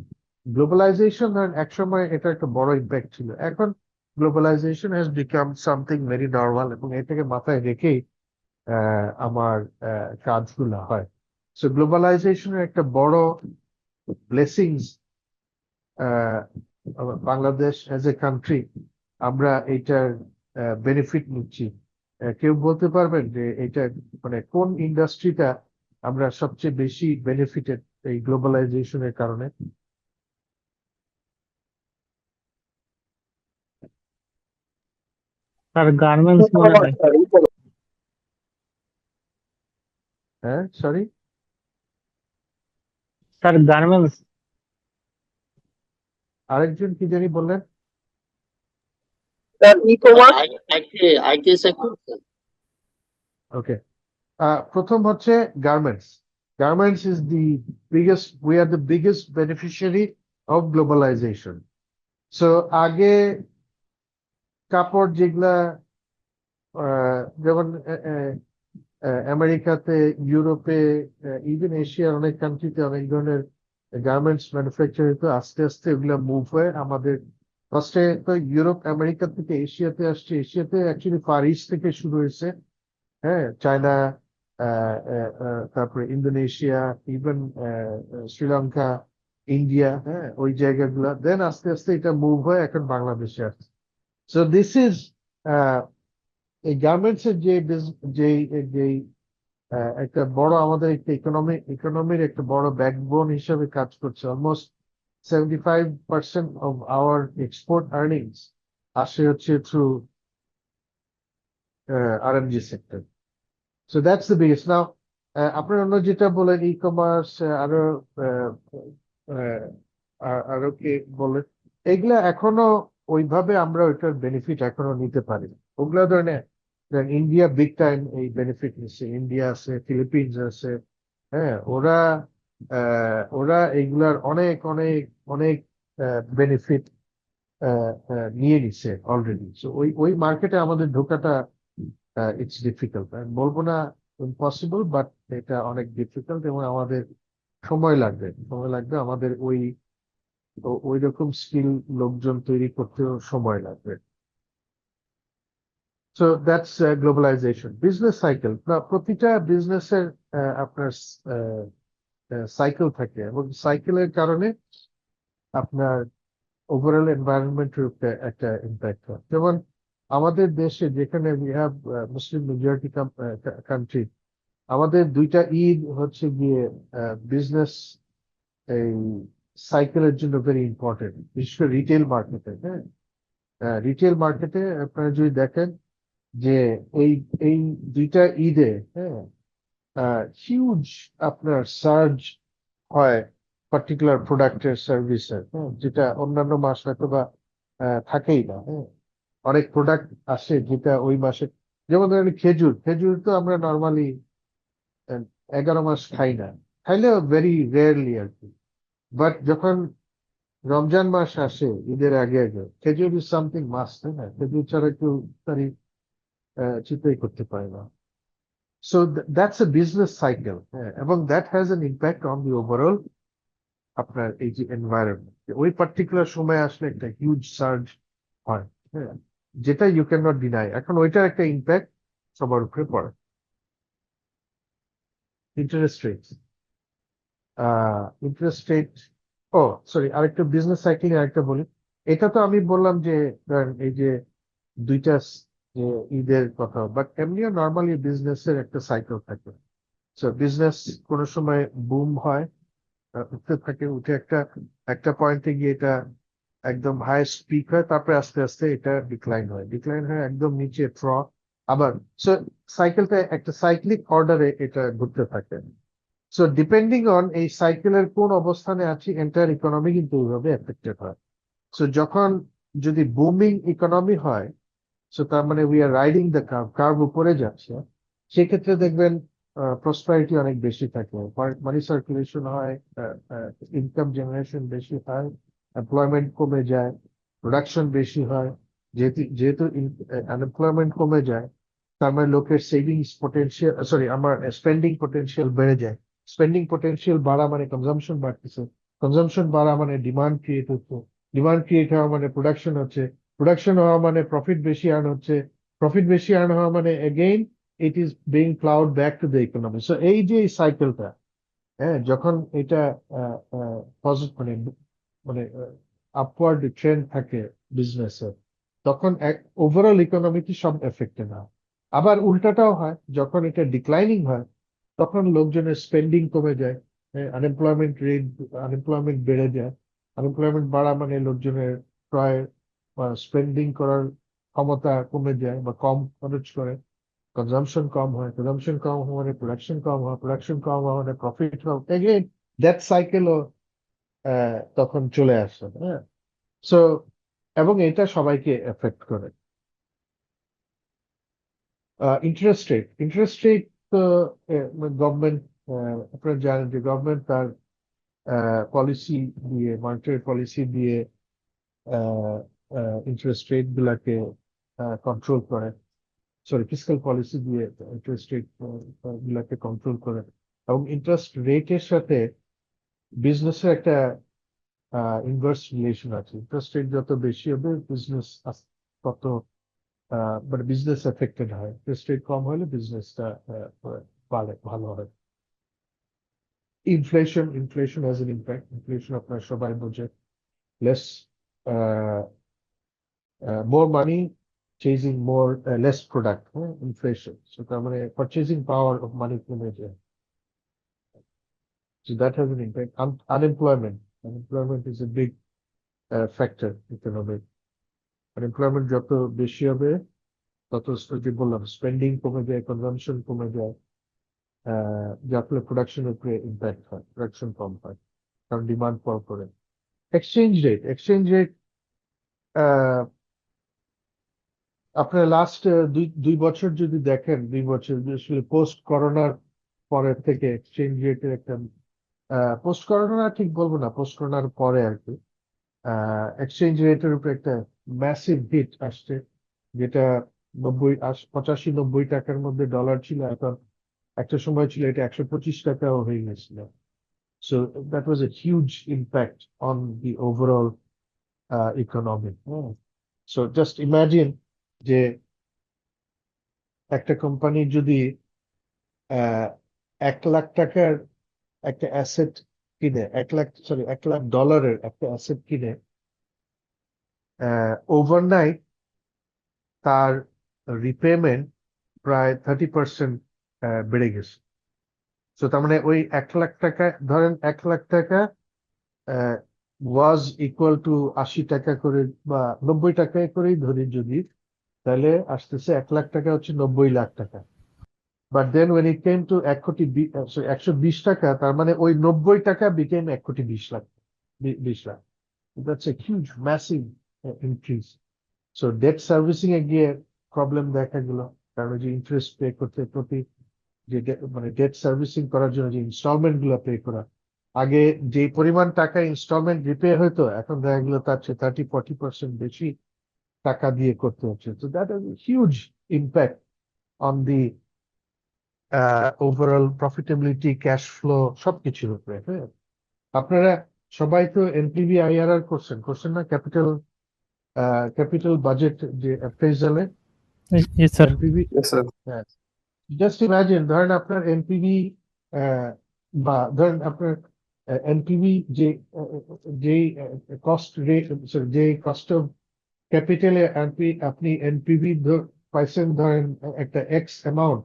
গ্লোবালাইজেশন একসময় এটা একটা বড় ইম্প্যাক্ট ছিল, এখন globalisation has become something very normal, এবং এটাকে মাথায় রেখেই আমার কাজগুলো হয়। সো গ্লোবালাইজেশনের একটা বড় blessings Bangladesh as a country, আমরা এইটার বেনিফিট নিচ্ছি। কেউ বলতে পারবেন যে এটা মানে কোন ইন্ডাস্ট্রিটা আমরা সবচেয়ে বেশি বেনিফিটেড এই গ্লোবালাইজেশনের কারণে? স্যার গার্মেন্টস মনে হয়। হ্যাঁ, সরি স্যার গার্মেন্টস। আরেকজন কি জানি বললেন? IT sector. ওকে, প্রথম হচ্ছে garments. Garments is the biggest, we are the biggest beneficiary of globalisation. So আগে কাপড় যেগুলা যেমন আমেরিকাতে, ইউরোপে, ইভেন এশিয়ার অনেক কান্ট্রিতে অনেক ধরনের গার্মেন্টস ম্যানুফ্যাকচার হতো, আস্তে আস্তে এগুলো মুভ হয়ে আমাদের ফার্স্টে তো ইউরোপ আমেরিকা থেকে এশিয়াতে আসছে। এশিয়াতে অ্যাকচুয়ালি ফার ইস্ট থেকে শুরু হয়েছে, হ্যাঁ, চায়না, তারপরে ইন্দোনেশিয়া, ইভেন শ্রীলঙ্কা, ইন্ডিয়া, হ্যাঁ, ওই জায়গাগুলা। দেন আস্তে আস্তে এটা মুভ হয়ে এখন বাংলাদেশে আসছে। সো দিস ইজ এই গার্মেন্টস এর যে একটা বড় আমাদের একটা ইকোনমির একটা বড় ব্যাকবোন হিসেবে কাজ করছে। Almost 75% of our export earnings আসে হচ্ছে through R&D sector. So that's the biggest. Now, আপনার অন্য যেটা বলেন ই কমার্স, আরো কি বলেন, এগুলা এখনো ওইভাবে আমরা ওইটার বেনিফিট এখনো নিতে পারি। ওগুলা ধরনের ইন্ডিয়া বিগ টাইম এই বেনিফিট নিচ্ছে, ইন্ডিয়া আছে, ফিলিপিন্স আছে, হ্যাঁ, ওরা এইগুলার অনেক অনেক অনেক বেনিফিট নিয়ে নিচ্ছে অলরেডি। সো ওই মার্কেটে আমাদের ঢোকাটা ইটস ডিফিকাল্ট। বলবো না ইম্পসিবল, বাট এটা অনেক ডিফিকাল্ট, এবং আমাদের সময় লাগবে আমাদের ওই রকম স্কিল লোকজন তৈরি করতেও সময় লাগবে। So that's globalisation. Business cycle, না, প্রতিটা বিজনেসের আপনার সাইকেল থাকে, এবং সাইকেলের কারণে আপনার ওভারঅল এনভায়রনমেন্টের উপরে একটা ইম্প্যাক্ট হয়। যেমন আমাদের দেশে যেখানে we have Muslim majority country, আমাদের দুইটা ঈদ হচ্ছে গিয়ে বিজনেস এই সাইকেলের জন্য ভেরি ইম্পর্টেন্ট, বিশেষ করে রিটেল মার্কেটে। হ্যাঁ, রিটেল মার্কেটে আপনারা যদি দেখেন যে এই এই দুইটা ঈদে, হ্যাঁ, হিউজ আপনার সার্জ হয় পার্টিকুলার প্রোডাক্টের সার্ভিসের, যেটা অন্যান্য মাস হয়তো বা থাকেই না। হ্যাঁ, অনেক প্রোডাক্ট আসে যেটা ওই মাসে, যেমন ধরেন খেজুর তো আমরা নর্মালি 11 মাস খাই না, খাইলেও ভেরি রেয়ারলি আর কি। বাট যখন রমজান মাস আসে ঈদের আগে আগে, খেজুর ইজ সামথিং মাস্ট, তাই না? খেজুর ছাড়া কেউ তারি চিন্তাই করতে পারে না। So that's a business cycle, এবং that has an impact on the overall আপনার এই যে এনভায়রনমেন্ট। ওই পার্টিকুলার সময় আসলে একটা হিউজ সার্জ হয়, হ্যাঁ, যেটা ইউ ক্যান নট ডিনাই। এখন ওইটার একটা ইম্প্যাক্ট সবার উপরে পড়ে। ইন্টারেস্ট রেট, ও সরি, আরেকটা বিজনেস সাইকেল আরেকটা বলি। এটা তো আমি বললাম যে ধরেন এই যে দুইটা যে ঈদের কথা, বাট এমনিও নর্মালি বিজনেসের একটা সাইকেল থাকে। সো বিজনেস কোনো সময় বুম হয়, উঠতে থাকে, উঠে একটা পয়েন্টে গিয়ে এটা একদম হাইয়েস্ট পিক হয়, তারপরে আস্তে আস্তে এটা ডিক্লাইন হয় একদম নিচে আবার। সো সাইকেলটা একটা সাইক্লিক অর্ডারে এটা ঘুরতে থাকে। সো ডিপেন্ডিং অন এই সাইকেলের কোন অবস্থানে আছি, এন্টায়ার ইকোনমি কিন্তু ওইভাবে এফেক্টেড হয়। সো যখন যদি বুমিং ইকোনমি হয়, সো তার মানে we are riding the curve উপরে যাচ্ছে, সেক্ষেত্রে দেখবেন প্রসপারিটি অনেক বেশি থাকে, মানি সার্কুলেশন হয়, ইনকাম জেনারেশন বেশি হয়, এমপ্লয়মেন্ট কমে যায়, প্রোডাকশন বেশি হয়। যেহেতু যেহেতু আনএমপ্লয়মেন্ট কমে যায়, তার মানে লোকের সেভিংস পটেনশিয়াল, সরি, আমার স্পেন্ডিং পটেনশিয়াল বেড়ে যায়। স্পেন্ডিং পটেনশিয়াল বাড়া মানে কনজাম্পশন বাড়তেছে, কনজাম্পশন বাড়া মানে ডিমান্ড ক্রিয়েট হচ্ছে, ডিমান্ড ক্রিয়েট হওয়া মানে প্রোডাকশন হচ্ছে, প্রোডাকশন হওয়া মানে প্রফিট বেশি আর্ন হচ্ছে, প্রফিট বেশি আর্ন হওয়া মানে again it is being ploughed back to the economy. So এই যে সাইকেলটা, হ্যাঁ, যখন এটা পজিটিভ মানে মানে আপওয়ার্ড ট্রেন্ড থাকে বিজনেসের, তখন ওভারঅল ইকোনমিতে সব এফেক্টেড হয়। আবার উল্টাটাও হয়, যখন এটা ডিক্লাইনিং হয় তখন লোকজনের স্পেন্ডিং কমে যায়, আনএমপ্লয়মেন্ট বেড়ে যায়। আনএমপ্লয়মেন্ট বাড়া মানে লোকজনের ক্রয় বা স্পেন্ডিং করার ক্ষমতা কমে যায় বা কম খরচ করে, কনজাম্পশন কম হয়, কনজাম্পশন কম হওয়া মানে প্রোডাকশন কম হয়, প্রোডাকশন কম হওয়া মানে প্রফিট কম, এগেইন দ্যাট সাইকেলও তখন চলে আসে। হ্যাঁ, সো এবং এটা সবাইকে এফেক্ট করে। ইন্টারেস্ট রেট তো গভর্নমেন্ট, আপনারা জানেন যে গভর্নমেন্ট তার পলিসি দিয়ে, মনিটারি পলিসি দিয়ে ইন্টারেস্ট রেট গুলাকে কন্ট্রোল করে, সরি, ফিসকাল পলিসি দিয়ে ইন্টারেস্ট রেট গুলাকে কন্ট্রোল করে। এবং ইন্টারেস্ট রেটের সাথে বিজনেসের একটা ইনভার্স রিলেশন আছে। ইন্টারেস্ট রেট যত বেশি হবে বিজনেস তত মানে বিজনেস এফেক্টেড হয়, ইন্টারেস্ট রেট কম হলে বিজনেসটা ভালো হয়। Inflation has an impact. Inflation আপনার সবাই বোঝে, less more money chasing more less product, inflation. So তার মানে purchasing power of money কমে যায়। So that has an impact. Unemployment is a big factor economic. Unemployment যত বেশি হবে তত, যে বললাম, স্পেন্ডিং কমে যায়, কনজাম্পশন কমে যায়, যার ফলে প্রোডাকশনের উপরে ইম্প্যাক্ট হয়, প্রোডাকশন কম হয়, কারণ ডিমান্ড কম করে। এক্সচেঞ্জ রেট আপনার লাস্ট দুই বছর যদি দেখেন, 2 বছর আসলে পোস্ট করোনার পরের থেকে এক্সচেঞ্জ রেটের একটা, পোস্ট করোনা ঠিক বলবো না, পোস্ট করোনার পরে আর কি, এক্সচেঞ্জ রেটের উপরে একটা ম্যাসিভ হিট আসছে, যেটা 85-90 টাকার মধ্যে ডলার ছিল, এখন একটা সময় ছিল এটা 125 টাকাও হয়ে গেছিল। So that was A huge impact on the overall economy. So just imagine যে একটা কোম্পানি যদি 1 লাখ টাকার একটা অ্যাসেট কিনে, 1 লাখ ডলারের একটা অ্যাসেট কিনে, ওভারনাইট তার রিপেমেন্ট প্রায় 30% বেড়ে গেছে। তো তার মানে ওই 1 লাখ টাকা, ধরেন 1 লাখ টাকা ওয়াজ ইকুয়াল টু 80 টাকা করে বা 90 টাকায় করেই ধরি যদি, তাহলে আসতেছে 1 লাখ টাকা হচ্ছে 90 লাখ টাকা। But then when it came to 120 টাকা, তার মানে ওই 90 টাকা became 120 lakh. That's a huge, massive increase. So debt servicing এ গিয়ে প্রবলেম দেখা গেল, কারণ যে ইন্টারেস্ট পে করতে প্রতি, যে মানে ডেট সার্ভিসিং করার জন্য যে ইনস্টলমেন্ট গুলো পে করা, আগে যে পরিমাণ টাকা ইনস্টলমেন্ট রিপে হতো, এখন দেখা গেল তার চেয়ে 30-40% বেশি টাকা দিয়ে করতে হচ্ছে। তো that has huge impact on the overall profitability, cash flow, সবকিছুর উপরে। হ্যাঁ, আপনারা সবাই তো এনপিভি আইআরআর করছেন না, ক্যাপিটাল বাজেট যে অ্যাপ্রেজালে Yes, sir. NPV. Yes, sir. হ্যাঁ, জাস্ট ইমাজিন, ধরেন আপনার এনপিভি বা ধরেন আপনার এনপিভি যেই কস্ট রেট, যে কস্ট অফ ক্যাপিটালে আপনি এনপিভি পাইছেন, ধরেন একটা এক্স অ্যামাউন্ট,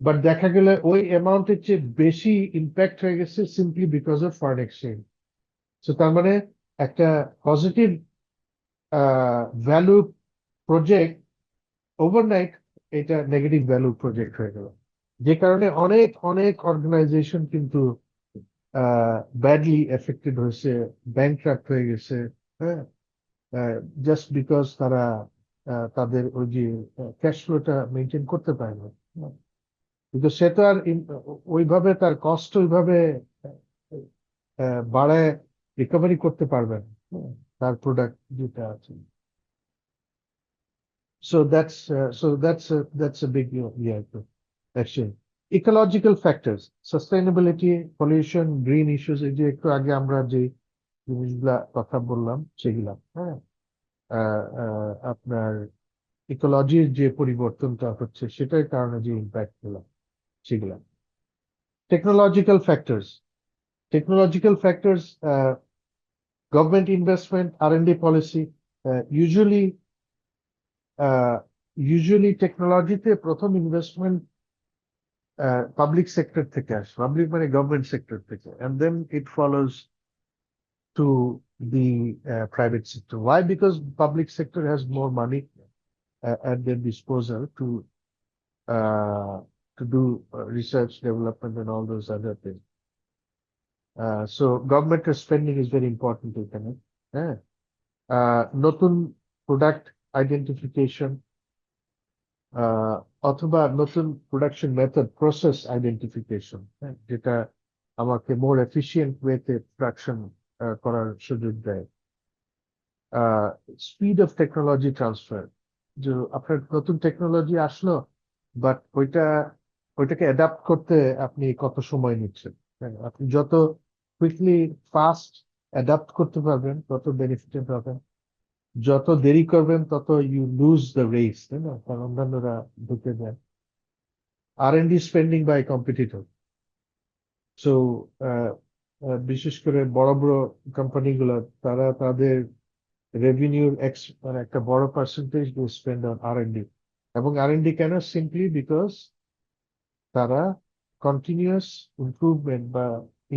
বাট দেখা গেলে ওই অ্যামাউন্টের চেয়ে বেশি ইম্প্যাক্ট হয়ে গেছে simply because of foreign exchange. So তার মানে একটা পজিটিভ ভ্যালু প্রজেক্ট ওভারনাইট এটা নেগেটিভ ভ্যালু প্রজেক্ট হয়ে গেল, যে কারণে অনেক অনেক অর্গানাইজেশন কিন্তু ব্যাডলি এফেক্টেড হয়েছে, ব্যাংকরাপ্ট হয়ে গেছে। হ্যাঁ, জাস্ট বিকজ তারা তাদের ওই যে ক্যাশ ফ্লোটা মেনটেন করতে পারে না, কিন্তু সে তো আর ওইভাবে তার কষ্ট ওইভাবে বাড়ায় রিকভারি করতে পারবে না। তার প্রোডাক্ট যেটা আছে। So that's a big yeah, actually. Ecological factors, sustainability, pollution, green issues, এই যে একটু আগে আমরা যে জিনিসগুলা কথা বললাম সেগুলা, হ্যাঁ, আপনার ইকোলজির যে পরিবর্তনটা হচ্ছে সেটার কারণে যে ইম্প্যাক্ট গুলো সেগুলা। Technological factors, government investment, R&D policy. Usually টেকনোলজিতে প্রথম ইনভেস্টমেন্ট পাবলিক সেক্টর থেকে আসে, পাবলিক মানে গভর্নমেন্ট সেক্টর থেকে, and then it follows to the private sector. Why? Because public sector has more money at their disposal to do research, development, and all those other things. So government spending is very important এখানে, হ্যাঁ। নতুন product identification অথবা নতুন production method, process identification, যেটা আমাকে মোর efficient ওয়েতে production করার সুযোগ দেয়। স্পিড অফ টেকনোলজি ট্রান্সফার, যে আপনার নতুন টেকনোলজি আসলো, বাট ওইটাকে অ্যাডাপ্ট করতে আপনি কত সময় নিচ্ছেন। আপনি যত কুইকলি ফাস্ট অ্যাডাপ্ট করতে পারবেন তত বেনিফিট পাবেন, যত দেরি করবেন তত ইউ লুজ দ্য রেস, তাই না? কারণ অন্যান্যরা ঢুকে যায়। R&D spending by competitor. So বিশেষ করে বড় বড় কোম্পানিগুলো, তারা তাদের রেভিনিউর মানে একটা বড় পার্সেন্টেজ স্পেন্ড অন R&D। এবং R&D কেন? সিম্পলি বিকজ তারা কন্টিনিউয়াস ইমপ্রুভমেন্ট বা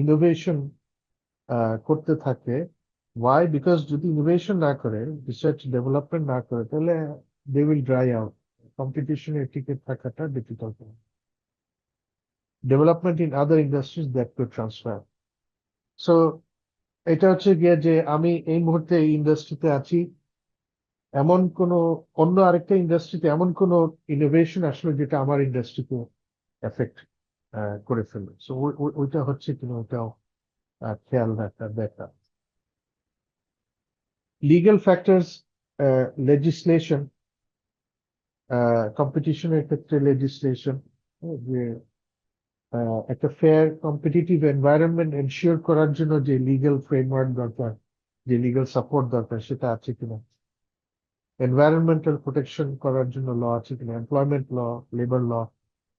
ইনোভেশন করতে থাকে। ওয়াই? বিকজ যদি ইনোভেশন না করে, রিসার্চ ডেভেলপমেন্ট না করে, তাহলে দে উইল ড্রাই আউট, কম্পিটিশনের টিকে থাকাটা difficult. Development in other industries that could transfer. So এটা হচ্ছে গিয়ে যে আমি এই মুহূর্তে এই ইন্ডাস্ট্রিতে আছি, এমন কোন অন্য আরেকটা ইন্ডাস্ট্রিতে এমন কোন ইনোভেশন আসলে যেটা আমার ইন্ডাস্ট্রিকে এফেক্ট করে ফেলবে। সো ওইটা হচ্ছে কিনা ওটাও খেয়াল দেখা। লিগ্যাল ফ্যাক্টরস, লেজিসলেশন, কম্পিটিশনের ক্ষেত্রে লেজিসলেশন, যে একটা ফেয়ার কম্পিটিটিভ এনভায়রনমেন্ট এনশিওর করার জন্য যে লিগ্যাল ফ্রেমওয়ার্ক দরকার, যে লিগ্যাল সাপোর্ট দরকার, সেটা আছে কিনা। এনভায়রনমেন্টাল প্রোটেকশন করার জন্য ল আছে কিনা, employment law, labour law,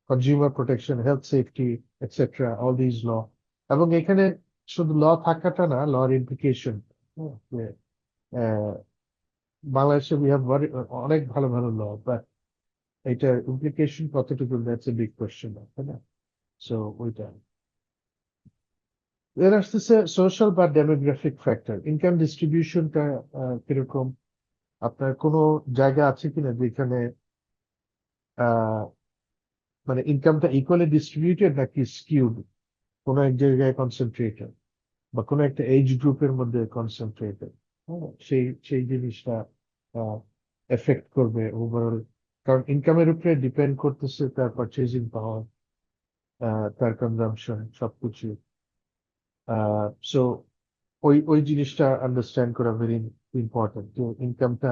consumer protection, health safety, etcetera, all this law. এবং এখানে শুধু ল থাকাটা না, লর ইমপ্লিকেশন। বাংলাদেশে উই হ্যাভ অনেক ভালো ভালো ল, বাট এটার ইমপ্লিকেশন কতটুকু, দ্যাটস এ বিগ কোয়েশ্চেন, তাই না? সো ওইটা। এর আসতেছে সোশ্যাল বা ডেমোগ্রাফিক ফ্যাক্টর, ইনকাম ডিস্ট্রিবিউশনটা কিরকম, আপনার কোনো জায়গা আছে কিনা যেখানে মানে ইনকামটা ইকুয়ালি ডিস্ট্রিবিউটেড নাকি স্কিউড, কোনো এক জায়গায় কনসেন্ট্রেটেড বা কোনো একটা এজ গ্রুপের মধ্যে কনসেন্ট্রেটেড, সেই সেই জিনিসটা এফেক্ট করবে ওভারঅল। কারণ ইনকামের উপরে ডিপেন্ড করতেছে তার পারচেজিং পাওয়ার, তার কনজাম্পশন, সবকিছু। সো ওই জিনিসটা আন্ডারস্ট্যান্ড করা ভেরি ইম্পর্টেন্ট। তো ইনকামটা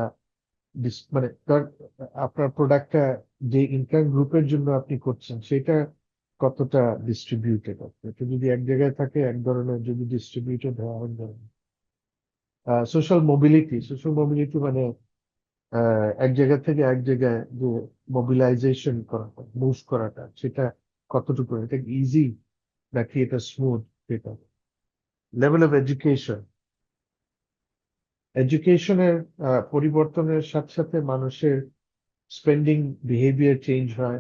মানে আপনার প্রোডাক্টটা যে ইনকাম গ্রুপের জন্য আপনি করছেন সেটা কতটা ডিস্ট্রিবিউটেড আছে। এটা যদি এক জায়গায় থাকে এক ধরনের, যদি ডিস্ট্রিবিউটেড হয় আরেক ধরনের। সোশ্যাল মোবিলিটি মানে এক জায়গা থেকে এক জায়গায় যে মোবিলাইজেশন করাটা, মুভ করাটা, সেটা কতটুকু, এটা ইজি নাকি এটা স্মুথ, সেটা। লেভেল অফ এডুকেশনের পরিবর্তনের সাথে সাথে মানুষের স্পেন্ডিং বিহেভিয়ার চেঞ্জ হয়,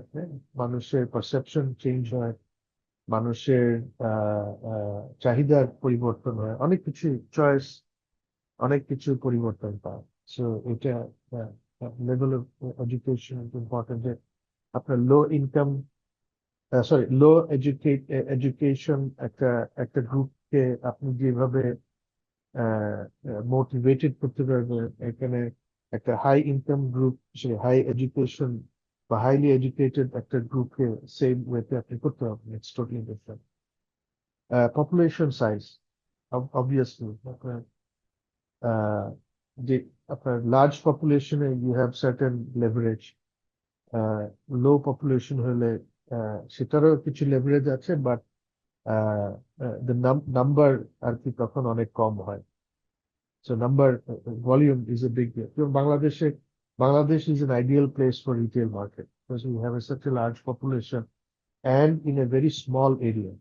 মানুষের পারসেপশন চেঞ্জ হয়, মানুষের চাহিদার পরিবর্তন হয়, অনেক কিছু চয়েস, অনেক কিছু পরিবর্তন পায়। সো এটা লেভেল অফ এডুকেশন ইম্পর্টেন্ট। যে আপনার লো ইনকাম, সরি, লো এডুকেশন একটা একটা গ্রুপকে আপনি যেভাবে মোটিভেটেড করতে পারবে, এখানে একটা high income group, say high education বা হাইলি এডুকেটেড একটা গ্রুপকে সেম ওয়েতে আপনি করতে পারবেন। It's totally different. Population size, obviously যে আপনার লার্জ পপুলেশনে you have certain leverage, low population হলে সেটারও কিছু লেভারেজ আছে, বাট দ্য নাম্বার আর কি তখন অনেক কম হয়। So volume is a big deal. Bangladesh is an ideal place for retail market because we have such a large population and in a very small area.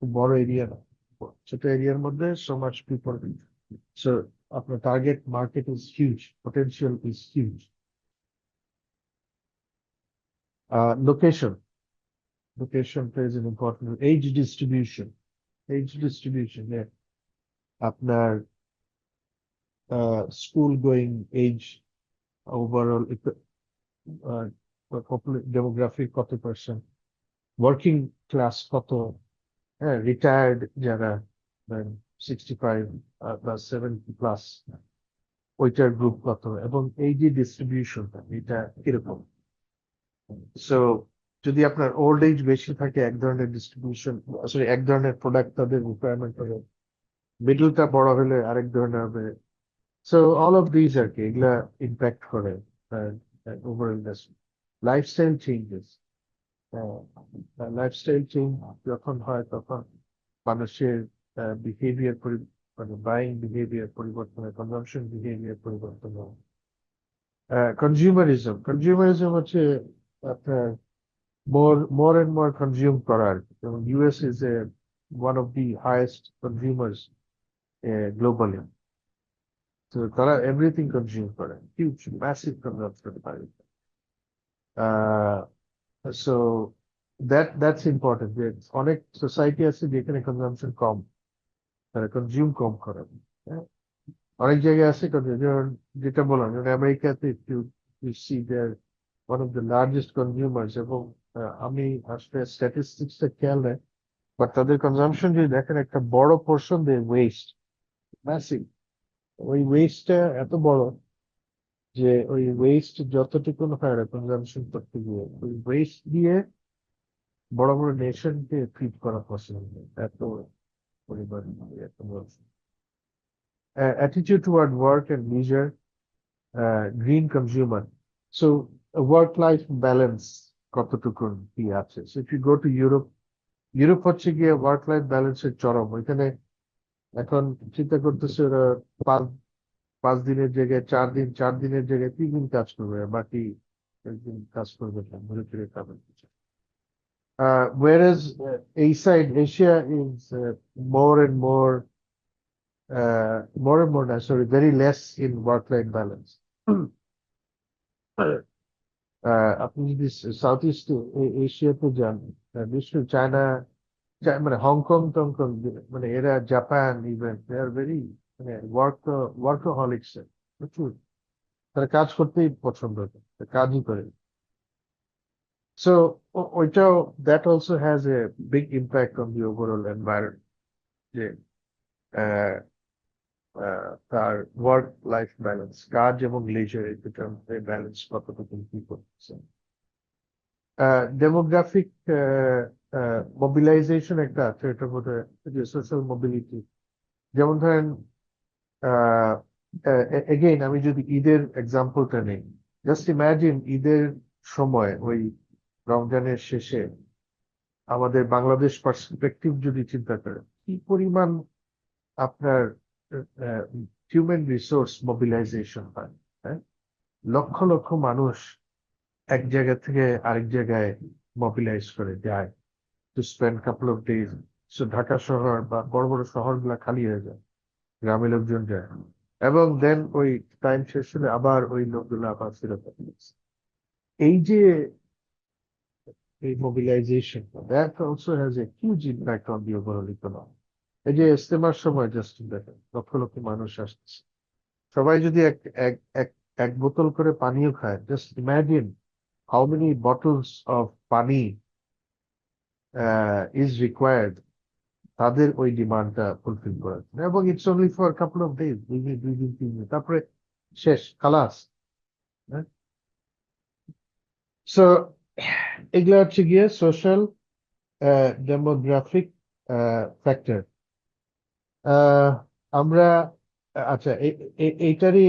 বড় area না, ছোট এরিয়ার মধ্যে so much people. So আপনার target market is huge, potential is huge. Location plays an important role. Age distribution, yeah. আপনার school going age, overall demographic কত percent, working class কত, হ্যাঁ, রিটায়ার্ড যারা 65 প্লাস 70 প্লাস ওইটার গ্রুপ কত, এবং এই যে ডিস্ট্রিবিউশনটা এটা কিরকম। সো যদি আপনার ওল্ড এজ বেশি থাকে এক ধরনের ডিস্ট্রিবিউশন, সরি এক ধরনের প্রোডাক্ট তাদের রিকোয়ারমেন্ট হবে, মিডলটা বড় হলে আরেক ধরনের হবে। সো অল অফ দিস আর কি এগুলা ইম্প্যাক্ট করে overall industry. Lifestyle changes, lifestyle change যখন হয় তখন মানুষের বিহেভিয়ার মানে বাইং বিহেভিয়ার পরিবর্তন হয়, কনজাম্পশন বিহেভিয়ার পরিবর্তন হয়। কনজিউমারিজম হচ্ছে আপনার more and more কনজিউম করার, যেমন US is one of the highest consumers globally. So তারা এভরিথিং কনজিউম করে, হিউজ ম্যাসিভ কনজাম্পশন করে। So that's important. যে অনেক সোসাইটি আছে যেখানে কনজাম্পশন কম, তারা কনজিউম কম করে। অনেক জায়গায় আছে যেটা বললাম, যেমন আমেরিকাতে you see they're one of the largest consumers, এবং আমি আসলে স্ট্যাটিস্টিক্সটা খেয়াল নেই, বাট তাদের কনজাম্পশন যদি দেখেন একটা বড় পোর্শন দে ওয়েস্ট, ম্যাসিভ। ওই ওয়েস্টটা এত বড় যে ওই ওয়েস্ট যতটুকু হয় কনজাম্পশন করতে গিয়ে ওই ওয়েস্ট দিয়ে বড় বড় নেশনকে ফিড করা পসিবল, এত পরিমাণ, এত বড়। Attitude toward work and leisure, green consumer. So work-life balance কতটুকু কি আছে? So if you go to Europe হচ্ছে গিয়ে work-life balance এর চরম। ওইখানে এখন চিন্তা করতেছে ওরা পাঁচ দিনের জায়গায় 4 দিন, 4 দিনের জায়গায় 3 দিন কাজ করবে, বাকি একদিন কাজ করবে না, ঘুরে ফিরে খাবেন। Whereas এই side Asia is more and more very less in work-life balance. আপনি যদি সাউথ ইস্ট এশিয়াতে যান, বিশেষ করে চায়না, মানে হংকং টংকং, মানে এরা Japan, even they are very মানে ওয়ার্কহলিক্স, প্রচুর তারা কাজ করতেই পছন্দ করে, কাজই করে। সো ওইটাও that also has a big impact on the overall environment, যে তার ওয়ার্ক লাইফ ব্যালেন্স, কাজ এবং লেজার এই দুটার ব্যালেন্স কতটুকু কি করতেছে। ডেমোগ্রাফিক মোবিলাইজেশন একটা আছে, এটার মধ্যে সোশ্যাল মোবিলিটি। যেমন ধরেন এগেইন আমি যদি ঈদের এক্সাম্পলটা নেই, জাস্ট ইম্যাজিন ঈদের সময় ওই রমজানের শেষে আমাদের বাংলাদেশ পার্সপেক্টিভ যদি চিন্তা করেন, কি পরিমাণ আপনার হিউম্যান রিসোর্স মোবিলাইজেশন হয়, হ্যাঁ, লক্ষ লক্ষ মানুষ এক জায়গা থেকে আরেক জায়গায় মোবিলাইজ করে যায় to spend couple of days. So Dhaka শহর বা বড় বড় শহরগুলা খালি হয়ে যায়, গ্রামে লোকজন যায়, এবং দেন ওই টাইম শেষ হলে আবার ওই লোকগুলো আবার ফেরত আসে। এই যে এই mobilisation, that also has a huge impact on the overall economy. এই যে ইস্তেমার সময় জাস্ট দেখেন লক্ষ লক্ষ মানুষ আসছে, সবাই যদি এক বোতল করে পানিও খায়, just imagine how many bottles of পানি ইজ রিকোয়ার্ড তাদের ওই ডিমান্ডটা ফুলফিল করার জন্য। এবং it's only for couple of days, 2 দিন 3 দিন, তারপরে শেষ, খালাস। সো এগুলা হচ্ছে গিয়ে সোশ্যাল ডেমোগ্রাফিক ফ্যাক্টর। আমরা আচ্ছা, এইটারই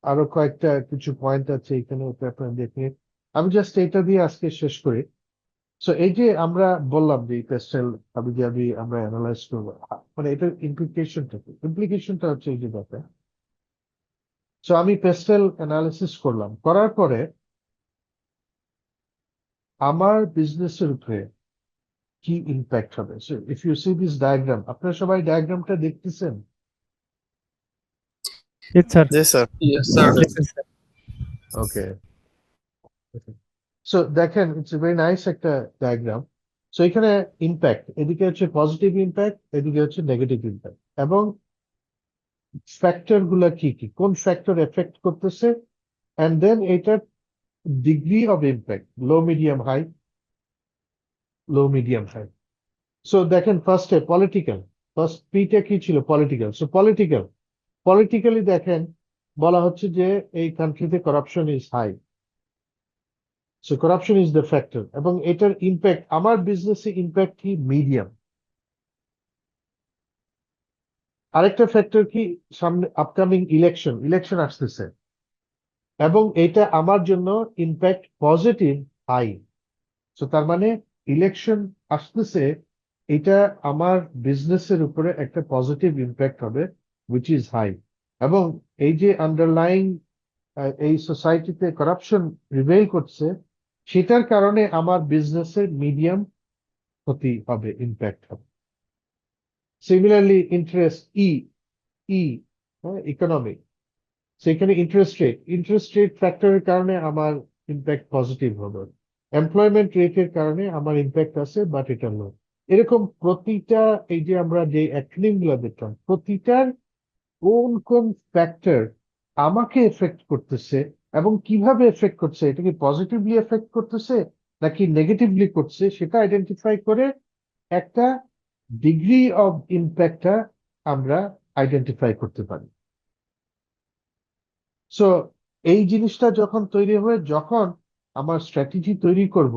আরো কয়েকটা কিছু পয়েন্ট আছে এখানে, ওটা আপনারা দেখে আমি জাস্ট এটা দিয়ে আজকে শেষ করি। সো এই যে আমরা বললাম যে পেস্টেল হাবিজাবি আমরা অ্যানালাইজ করবো, মানে এটার ইমপ্লিকেশনটা হচ্ছে এই যে ব্যাপার। সো আমি পেস্টেল অ্যানালিসিস করলাম, করার পরে আমার বিজনেসের উপরে কি ইম্প্যাক্ট হবে। So if you see this diagram, আপনারা সবাই ডায়াগ্রামটা দেখতেছেন? Yes, sir. জি sir. Yes sir. Okay, so দেখেন ইটস এ ভেরি নাইস একটা ডায়াগ্রাম। সো এখানে ইম্প্যাক্ট, এদিকে হচ্ছে পজিটিভ ইম্প্যাক্ট, এদিকে হচ্ছে নেগেটিভ ইম্প্যাক্ট, এবং ফ্যাক্টর গুলা কি কি, কোন ফ্যাক্টর এফেক্ট করতেছে, এন্ড দেন এটার degree of impact, low medium high, low medium high. So দেখেন ফার্স্টে পলিটিক্যাল, ফার্স্ট পিটা কি ছিল? পলিটিক্যাল। সো পলিটিক্যালি দেখেন বলা হচ্ছে যে এই কান্ট্রিতে corruption is high. So corruption is the factor, এবং এটার ইম্প্যাক্ট আমার বিজনেসে ইম্প্যাক্ট কি? মিডিয়াম। আরেকটা ফ্যাক্টর কি? সামনে আপকামিং ইলেকশন আসতেছে, এবং এটা আমার জন্য ইম্প্যাক্ট পজিটিভ হাই। সো তার মানে ইলেকশন আসতেছে, এটা আমার বিজনেসের উপরে একটা পজিটিভ ইম্প্যাক্ট হবে, উইচ ইজ হাই। এবং এই যে আন্ডারলাইং এই সোসাইটিতে করাপশন প্রিভেইল করছে, সেটার কারণে আমার বিজনেসের মিডিয়াম ক্ষতি হবে, ইম্প্যাক্ট হবে। সিমিলারলি ইন্টারেস্ট ইকোনমিক, সেখানে ইন্টারেস্ট রেট ফ্যাক্টরের কারণে আমার ইম্প্যাক্ট পজিটিভ হবে, এমপ্লয়মেন্ট রেটের কারণে আমার ইম্প্যাক্ট আছে বাট এটা লো। এরকম প্রতিটা, এই যে আমরা যে অ্যাক্রোনিম গুলো দেখলাম, প্রতিটার কোন কোন ফ্যাক্টর আমাকে এফেক্ট করতেছে এবং কিভাবে এফেক্ট করছে, এটা কি পজিটিভলি এফেক্ট করতেছে নাকি নেগেটিভলি করছে, সেটা আইডেন্টিফাই করে একটা ডিগ্রি অফ ইম্প্যাক্টটা আমরা আইডেন্টিফাই করতে পারি। সো এই জিনিসটা যখন তৈরি হয়ে, যখন আমার স্ট্র্যাটেজি তৈরি করব,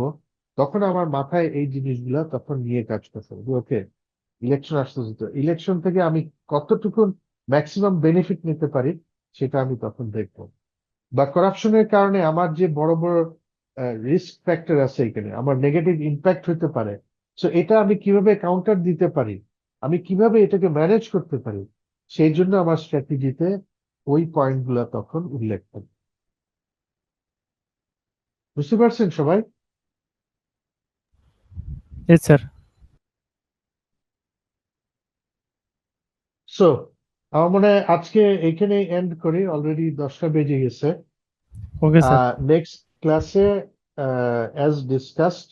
তখন আমার মাথায় এই জিনিসগুলা তখন নিয়ে কাজ করতে হবে। ওকে, ইলেকশন আসতেছে, তো ইলেকশন থেকে আমি কতটুকু ম্যাক্সিমাম বেনিফিট নিতে পারি সেটা আমি তখন দেখব। বা করাপশনের কারণে আমার যে বড় বড় রিস্ক ফ্যাক্টর আছে, এখানে আমার নেগেটিভ ইম্প্যাক্ট হতে পারে, সো এটা আমি কিভাবে কাউন্টার দিতে পারি, আমি কিভাবে এটাকে ম্যানেজ করতে পারি, সেই জন্য আমার স্ট্র্যাটেজিতে ওই পয়েন্টগুলো তখন উল্লেখ করবে। বুঝতে পারছেন সবাই? Yes, sir. সো আমার মনে হয় আজকে এখানে এন্ড করি, অলরেডি 10টা বেজে গেছে। Okay, sir. নেক্সট ক্লাসে অ্যাজ ডিসকাসড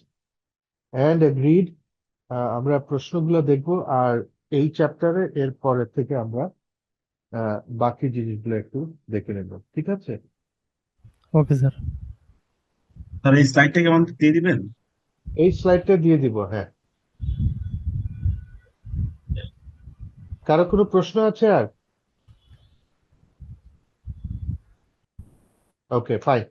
অ্যান্ড এগ্রিড আমরা প্রশ্নগুলো দেখব, আর এই চ্যাপ্টারে এর পরের থেকে আমরা বাকি জিনিসগুলো একটু দেখে নেব, ঠিক আছে? Okay, sir. স্যার এই স্লাইডটা কি আমাদের দিয়ে দিবেন? এই স্লাইডটা দিয়ে দিব, হ্যাঁ। কারো কোনো প্রশ্ন আছে আর? Okay, fine.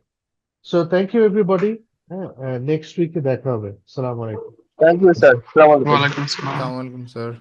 So thank you everybody. হ্যাঁ, নেক্সট উইকে দেখা হবে। আসসালামু আলাইকুম। Thank you sir. আসসালামু আলাইকুম। ওয়ালাইকুম আসসালাম। আসসালামু আলাইকুম স্যার।